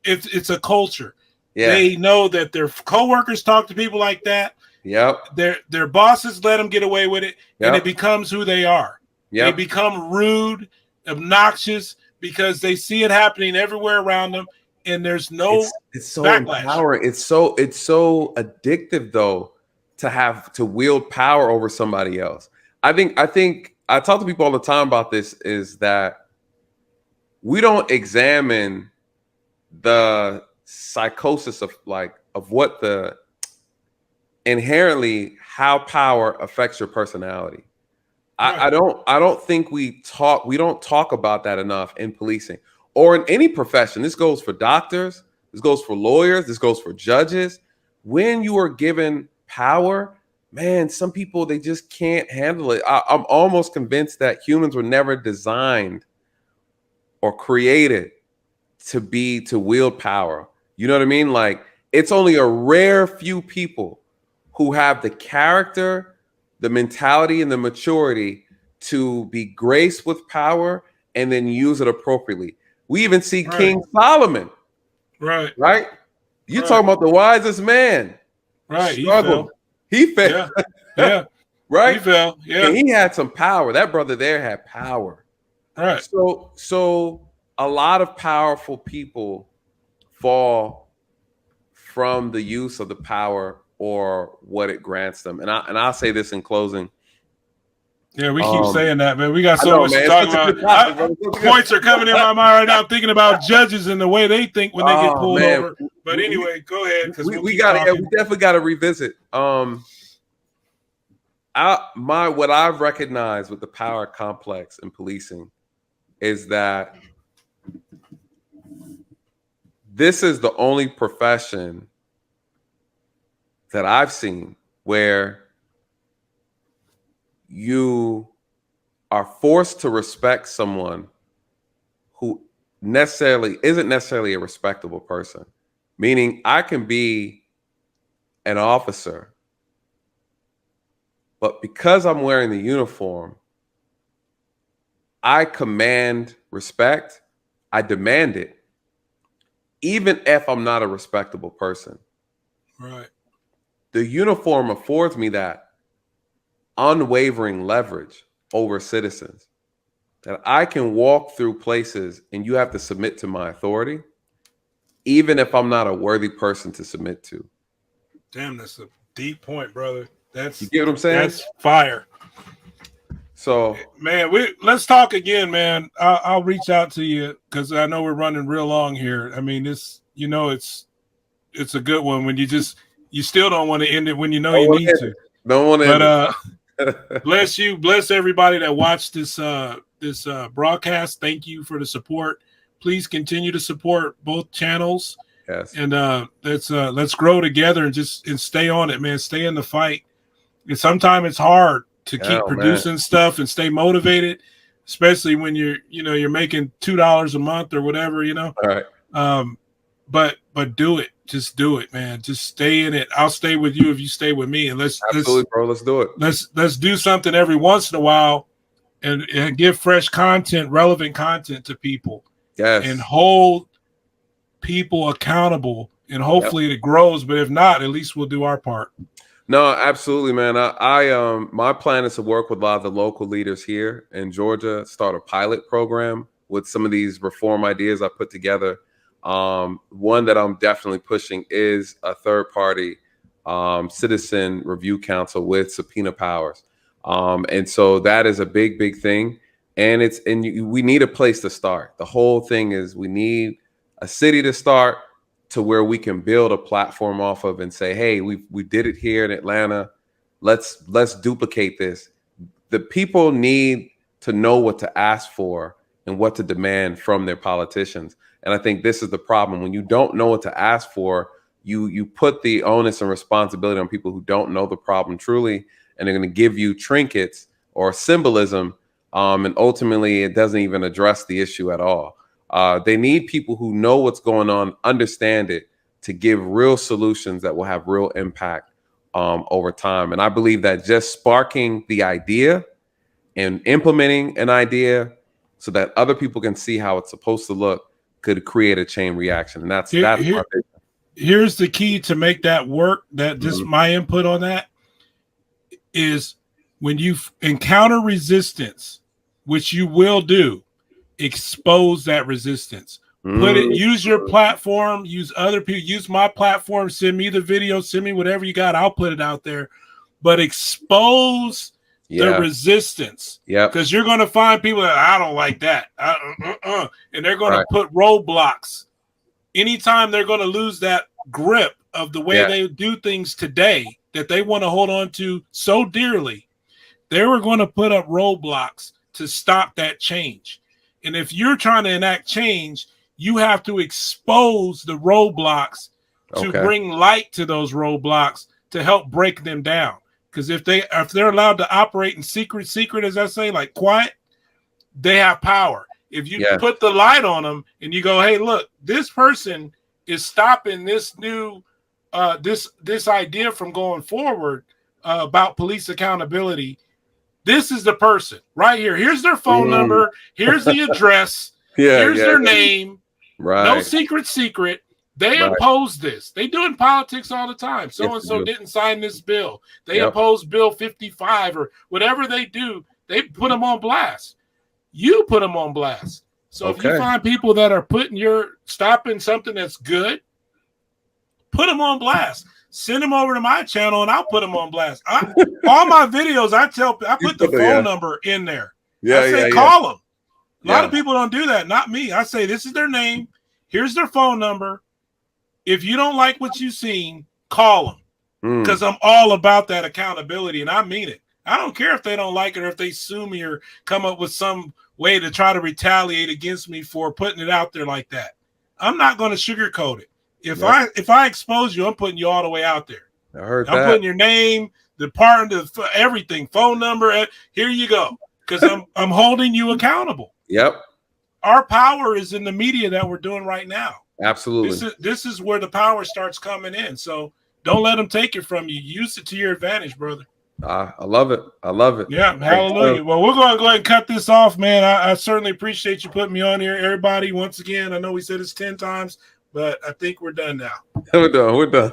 S1: It's a culture.
S2: Yeah.
S1: They know that their coworkers talk to people like that.
S2: Yep.
S1: Their bosses let them get away with it, and it becomes who they are. Yep. They become rude, obnoxious, because they see it happening everywhere around them, and there's no
S2: it's so
S1: backlash.
S2: Empowering. It's so addictive though to have to wield power over somebody else. I think I talk to people all the time about this, is that we don't examine the psychosis of what the inherently how power affects your personality. Right. I don't think we don't talk about that enough in policing or in any profession. This goes for doctors, this goes for lawyers, this goes for judges. When you are given power, man, some people, they just can't handle it. I'm almost convinced that humans were never designed or created to wield power. You know what I mean? Like, it's only a rare few people who have the character, the mentality, and the maturity to be graced with power and then use it appropriately. We even see King Solomon.
S1: Right.
S2: You're talking about the wisest man.
S1: Right.
S2: He fell.
S1: Yeah.
S2: Right.
S1: He fell. Yeah.
S2: And he had some power. That brother there had power.
S1: Right.
S2: So a lot of powerful people fall from the use of the power or what it grants them. And I'll say this in closing.
S1: Yeah, we keep saying that, man. We got so much to talk about. Points are coming in my mind right now. I'm thinking about judges and the way they think when they get pulled over. But anyway, go ahead.
S2: We definitely got to revisit. What I've recognized with the power complex in policing is that this is the only profession that I've seen where you are forced to respect someone who isn't necessarily a respectable person. Meaning I can be an officer, but because I'm wearing the uniform, I command respect. I demand it, even if I'm not a respectable person.
S1: Right.
S2: The uniform affords me that unwavering leverage over citizens, that I can walk through places and you have to submit to my authority, even if I'm not a worthy person to submit to.
S1: Damn, that's a deep point, brother.
S2: You get what I'm saying?
S1: That's fire.
S2: So,
S1: man, let's talk again, man. I'll reach out to you because I know we're running real long here. I mean, it's a good one when you still don't want to end it when you know you need to.
S2: Don't want to end
S1: it. Bless you, bless everybody that watched this broadcast. Thank you for the support. Please continue to support both channels.
S2: Yes.
S1: And let's grow together and stay on it, man. Stay in the fight. And sometimes it's hard to keep producing stuff and stay motivated, especially when you're making $2 a month or whatever,
S2: All right.
S1: But do it. Just do it, man. Just stay in it. I'll stay with you if you stay with me. And let's
S2: bro. Let's do it.
S1: Let's do something every once in a while and give fresh content, relevant content to people.
S2: Yes.
S1: And hold people accountable. And hopefully it grows. But if not, at least we'll do our part.
S2: No, absolutely, man. I my plan is to work with a lot of the local leaders here in Georgia, start a pilot program with some of these reform ideas I put together. One that I'm definitely pushing is a third-party citizen review council with subpoena powers. And so that is a big thing. And we need a place to start. The whole thing is we need a city to start, to where we can build a platform off of and say, hey, we did it here in Atlanta. Let's duplicate this. The people need to know what to ask for and what to demand from their politicians. And I think this is the problem. When you don't know what to ask for, you put the onus and responsibility on people who don't know the problem truly, and they're going to give you trinkets or symbolism, and ultimately it doesn't even address the issue at all. They need people who know what's going on, understand it, to give real solutions that will have real impact over time. And I believe that just sparking the idea and implementing an idea so that other people can see how it's supposed to look could create a chain reaction. And that's my vision.
S1: Here's the key to make that work. That just my input on that is when you encounter resistance, which you will do, expose that resistance. Use your platform, use other people, use my platform, send me the video, send me whatever you got, I'll put it out there. But expose the resistance.
S2: Yeah.
S1: Because you're going to find people that I don't like that. And they're going to put roadblocks. Anytime they're going to lose that grip of the way they do things today that they want to hold on to so dearly, they were going to put up roadblocks to stop that change. And if you're trying to enact change, you have to expose the roadblocks to bring light to those roadblocks to help break them down. Because if they're allowed to operate in secret, as I say, like quiet, they have power. If you put the light on them and you go, hey, look, this person is stopping this new this idea from going forward about police accountability. This is the person right here. Here's their phone number. Here's the address. Here's their name.
S2: Right.
S1: No secret. They oppose this. They do in politics all the time. So-and-so didn't sign this bill. They oppose Bill 55 or whatever they do. They put them on blast. You put them on blast. So if you find people that are stopping something that's good, put them on blast. Send them over to my channel and I'll put them on blast. All my videos, I put the phone number in there. I say, call them. A lot of people don't do that. Not me. I say, this is their name. Here's their phone number. If you don't like what you've seen, call them. Because I'm all about that accountability and I mean it. I don't care if they don't like it or if they sue me or come up with some way to try to retaliate against me for putting it out there like that. I'm not going to sugarcoat it. If I expose you, I'm putting you all the way out there. I'm putting your name, the part of everything, phone number. Here you go, because I'm holding you accountable.
S2: Yep.
S1: our power is in the media that we're doing right now.
S2: Absolutely.
S1: This is where the power starts coming in. So don't let them take it from you. Use it to your advantage, brother.
S2: I love it. I love it.
S1: Yeah, hallelujah. Well, we're going to go ahead and cut this off, man. I certainly appreciate you putting me on here. Everybody, once again, I know we said it's 10 times, but I think we're done now.
S2: We're done.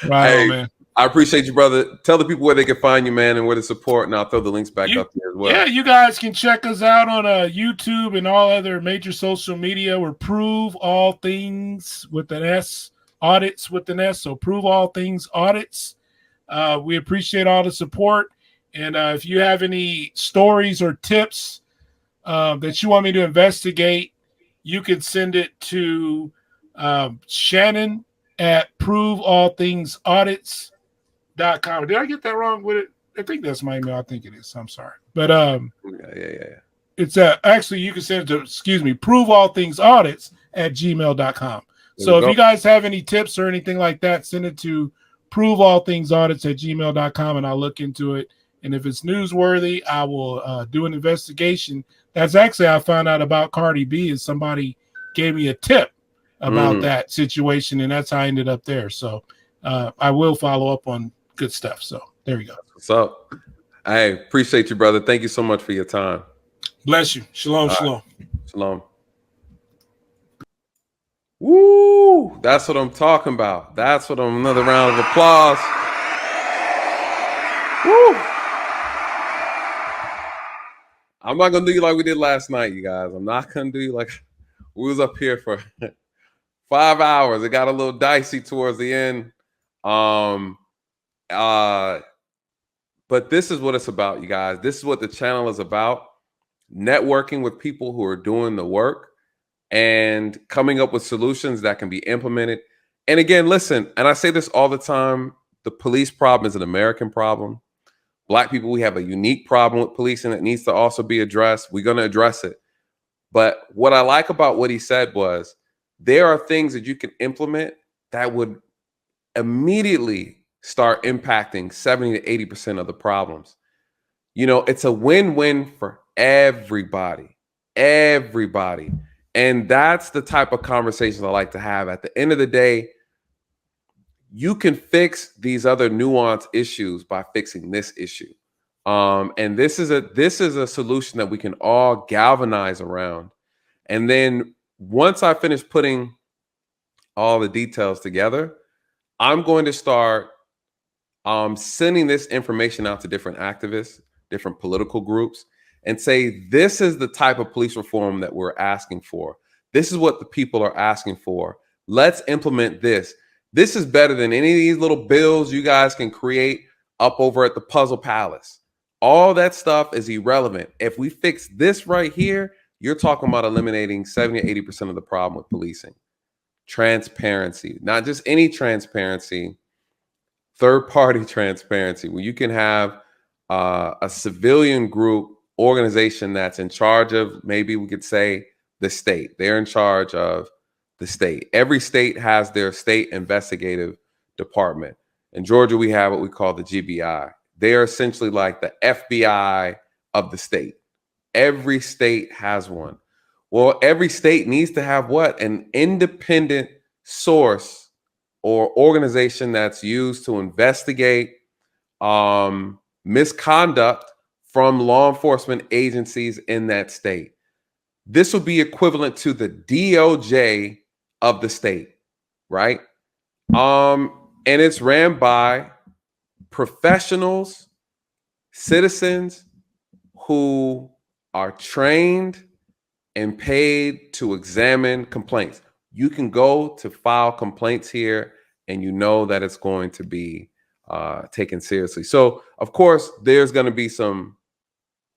S1: Right on, man.
S2: I appreciate you, brother. Tell the people where they can find you, man, and where to support, and I'll throw the links back up there as well.
S1: Yeah, you guys can check us out on YouTube and all other major social media. We're Prove All Things with an S, Audits with an S, so Prove All Things Audits. We appreciate all the support. And if you have any stories or tips that you want me to investigate, you can send it to Shannon at ProveAllThingsAudits.com. Did I get that wrong with it? I think that's my email. I think it is. I'm sorry. But
S2: yeah.
S1: It's actually, you can send it to, ProveAllThingsAudits@gmail.com. So if you guys have any tips or anything like that, send it to ProveAllThingsAudits@gmail.com, and I'll look into it. And if it's newsworthy, I will do an investigation. That's actually, I found out about Cardi B, is somebody gave me a tip about that situation, and that's how I ended up there. So I will follow up on good stuff. So there you go.
S2: What's up? I appreciate you, brother. Thank you so much for your time.
S1: Bless you. Shalom, shalom.
S2: Shalom. Woo! That's what I'm talking about. That's what I'm. Another round of applause. Woo! I'm not gonna do you like we did last night, you guys. I'm not gonna do you like we was up here for 5 hours. It got a little dicey towards the end. But this is what it's about, you guys. This is what the channel is about. Networking with people who are doing the work and coming up with solutions that can be implemented. And again, listen, and I say this all the time, the police problem is an American problem. Black people, we have a unique problem with policing that needs to also be addressed. We're going to address it. But what I like about what he said was there are things that you can implement that would immediately start impacting 70 to 80% of the problems. You know, it's a win-win for everybody. Everybody. And that's the type of conversations I like to have. At the end of the day, you can fix these other nuanced issues by fixing this issue. And this is a solution that we can all galvanize around. And then once I finish putting all the details together, I'm going to start sending this information out to different activists, different political groups, and say, this is the type of police reform that we're asking for. This is what the people are asking for. Let's implement this. This is better than any of these little bills you guys can create up over at the Puzzle Palace. All that stuff is irrelevant. If we fix this right here, you're talking about eliminating 70 or 80% of the problem with policing. Transparency, not just any transparency, third-party transparency, where you can have a civilian group organization that's in charge of, maybe we could say, the state. They're in charge of the state. Every state has their state investigative department. In Georgia, we have what we call the GBI. They are essentially like the FBI of the state. Every state has one. Well, every state needs to have what? An independent source or organization that's used to investigate misconduct from law enforcement agencies in that state. This would be equivalent to the DOJ of the state, right? And it's ran by professionals, citizens who are trained and paid to examine complaints. You can go to file complaints here and you know that it's going to be taken seriously. So, of course, there's going to be some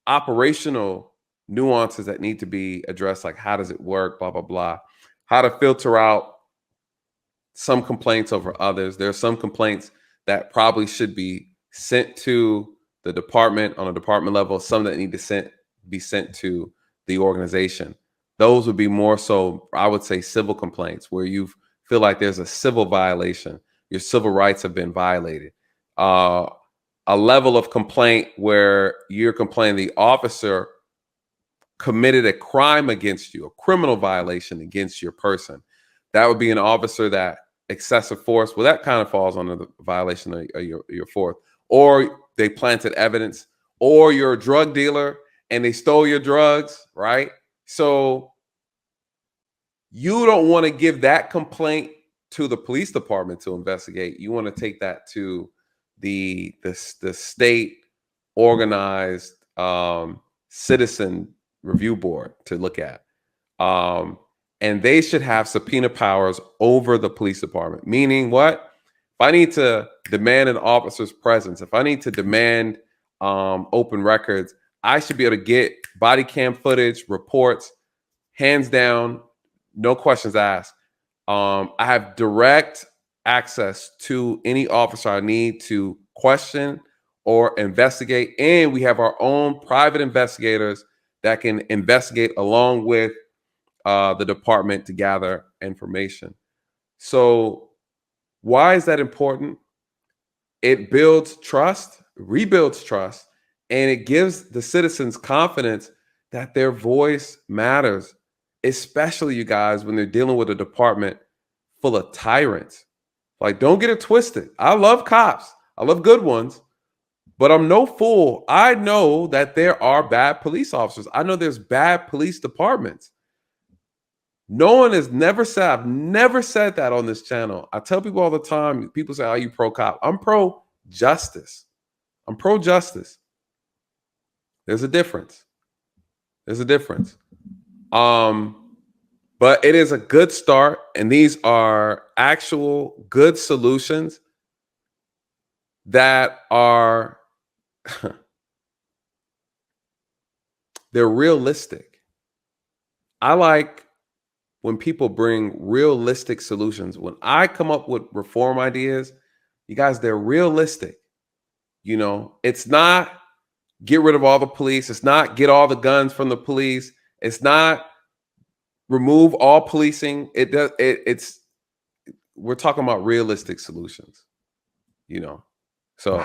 S2: operational nuances that need to be addressed, like how does it work, blah, blah, blah. How to filter out some complaints over others. There are some complaints that probably should be sent to the department on a department level, some that need to be sent to the organization. Those would be more so, I would say, civil complaints, where you feel like there's a civil violation. Your civil rights have been violated. A level of complaint where you're complaining the officer committed a crime against you, a criminal violation against your person. That would be an officer that excessive force. Well, that kind of falls under the violation of your fourth. Or they planted evidence, or you're a drug dealer and they stole your drugs, right? So you don't want to give that complaint to the police department to investigate. You want to take that to the state organized citizen review board to look at. And they should have subpoena powers over the police department. Meaning what? If I need to demand an officer's presence, if I need to demand open records, I should be able to get body cam footage, reports, hands down, no questions asked. I have direct access to any officer I need to question or investigate. And we have our own private investigators that can investigate along with the department to gather information. So why is that important? It builds trust, rebuilds trust, and it gives the citizens confidence that their voice matters, especially you guys when they're dealing with a department full of tyrants. Like, don't get it twisted. I love cops. I love good ones, but I'm no fool. I know that there are bad police officers. I know there's bad police departments. No one has never said, I've never said that on this channel. I tell people all the time, people say, are you pro-cop? I'm pro-justice. I'm pro-justice. There's a difference. There's a difference. But it is a good start, and these are actual good solutions that are they're realistic. I like when people bring realistic solutions. When I come up with reform ideas, you guys, they're realistic. You know, it's not get rid of all the police. It's not get all the guns from the police. It's not remove all policing. It's we're talking about realistic solutions, you know. So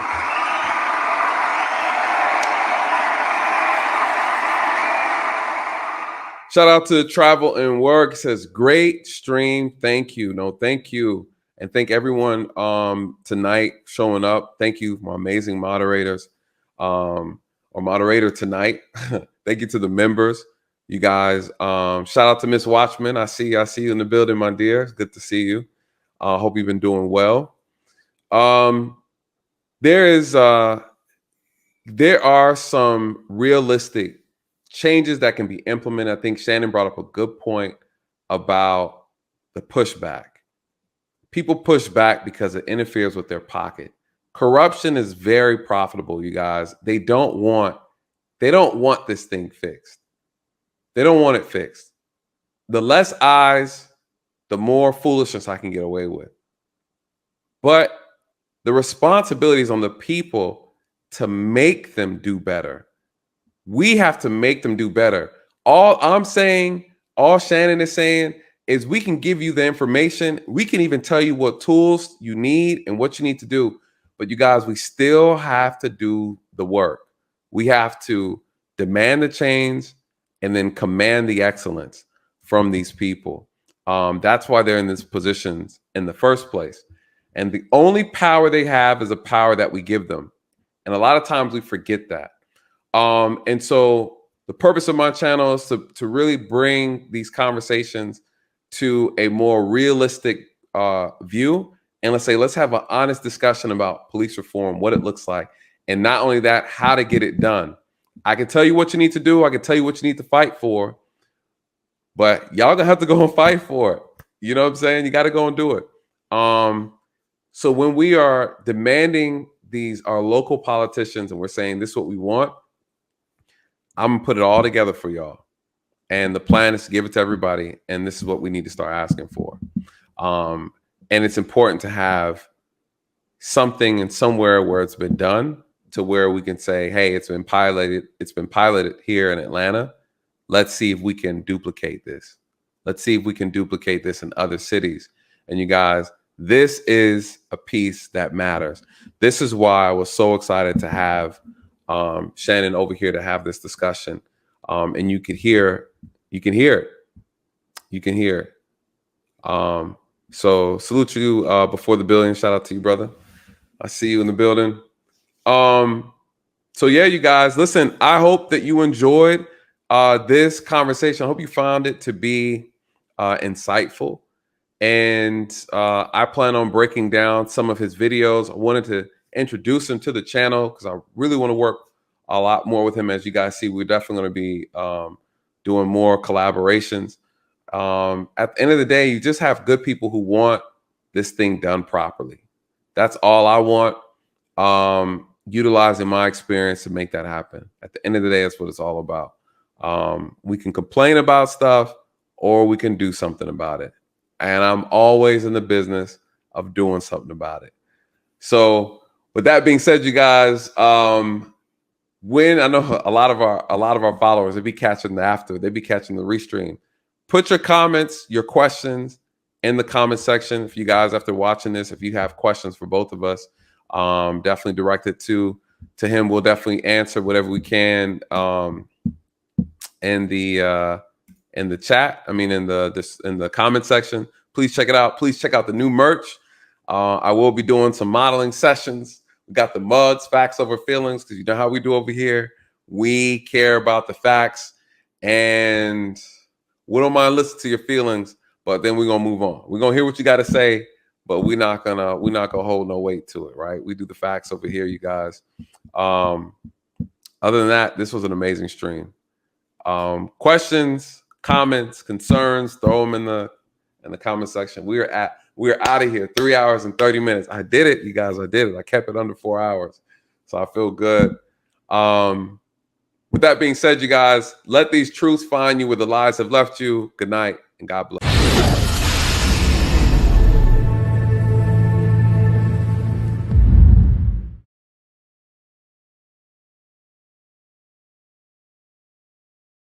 S2: shout out to Travel and Work. It says great stream. Thank you. No, thank you. And thank everyone tonight showing up. Thank you, my amazing moderators, or moderator tonight. Thank you to the members. You guys, shout out to Miss Watchman. I see you in the building, my dear. It's good to see you. Hope you've been doing well. There are some realistic changes that can be implemented. I think Shannon brought up a good point about the pushback. People push back because it interferes with their pocket. Corruption is very profitable, you guys. They don't want this thing fixed. They don't want it fixed. The less eyes, the more foolishness I can get away with. But the responsibility is on the people to make them do better. We have to make them do better. All I'm saying, all Shannon is saying, is we can give you the information. We can even tell you what tools you need and what you need to do. But you guys, we still have to do the work. We have to demand the change and then command the excellence from these people. That's why they're in these positions in the first place. And the only power they have is a power that we give them. And a lot of times we forget that. And so the purpose of my channel is to really bring these conversations to a more realistic view. And let's have an honest discussion about police reform, what it looks like. And not only that, how to get it done. I can tell you what you need to do. I can tell you what you need to fight for. But y'all gonna have to go and fight for it. You know what I'm saying? You got to go and do it. So when we are demanding our local politicians and we're saying this is what we want, I'm gonna put it all together for y'all. And the plan is to give it to everybody. And this is what we need to start asking for. And it's important to have something and somewhere where it's been done to where we can say, hey, it's been piloted. It's been piloted here in Atlanta. Let's see if we can duplicate this. Let's see if we can duplicate this in other cities. And you guys, this is a piece that matters. This is why I was so excited to have Shannon over here to have this discussion. and you can hear it. So salute you before the billion. Shout out to you, brother. I see you in the building. So yeah, you guys, listen, I hope that you enjoyed this conversation. I hope you found it to be insightful. And I plan on breaking down some of his videos. I wanted to introduce him to the channel because I really want to work a lot more with him. As you guys see, we're definitely going to be doing more collaborations. At the end of the day, you just have good people who want this thing done properly. That's all I want. Utilizing my experience to make that happen. At the end of the day, that's what it's all about. We can complain about stuff or we can do something about it. And I'm always in the business of doing something about it. So with that being said, you guys, when I know a lot of our followers, they be catching the restream. Put your comments, your questions in the comment section. If you guys, after watching this, if you have questions for both of us, definitely direct it to him. We'll definitely answer whatever we can in the chat. I mean, in the comment section. Please check it out. Please check out the new merch. I will be doing some modeling sessions. We got the mugs, facts over feelings, because you know how we do over here. We care about the facts, and we don't mind listening to your feelings. But then we're gonna move on. We're gonna hear what you got to say, but we're not gonna hold no weight to it, right? We do the facts over here, you guys. Other than that, this was an amazing stream. Questions, comments, concerns, throw them in the comment section. We're out of here. 3 hours and 30 minutes. I did it, you guys. I did it. I kept it under 4 hours, so I feel good. With that being said, you guys, let these truths find you where the lies have left you. Good night and God bless.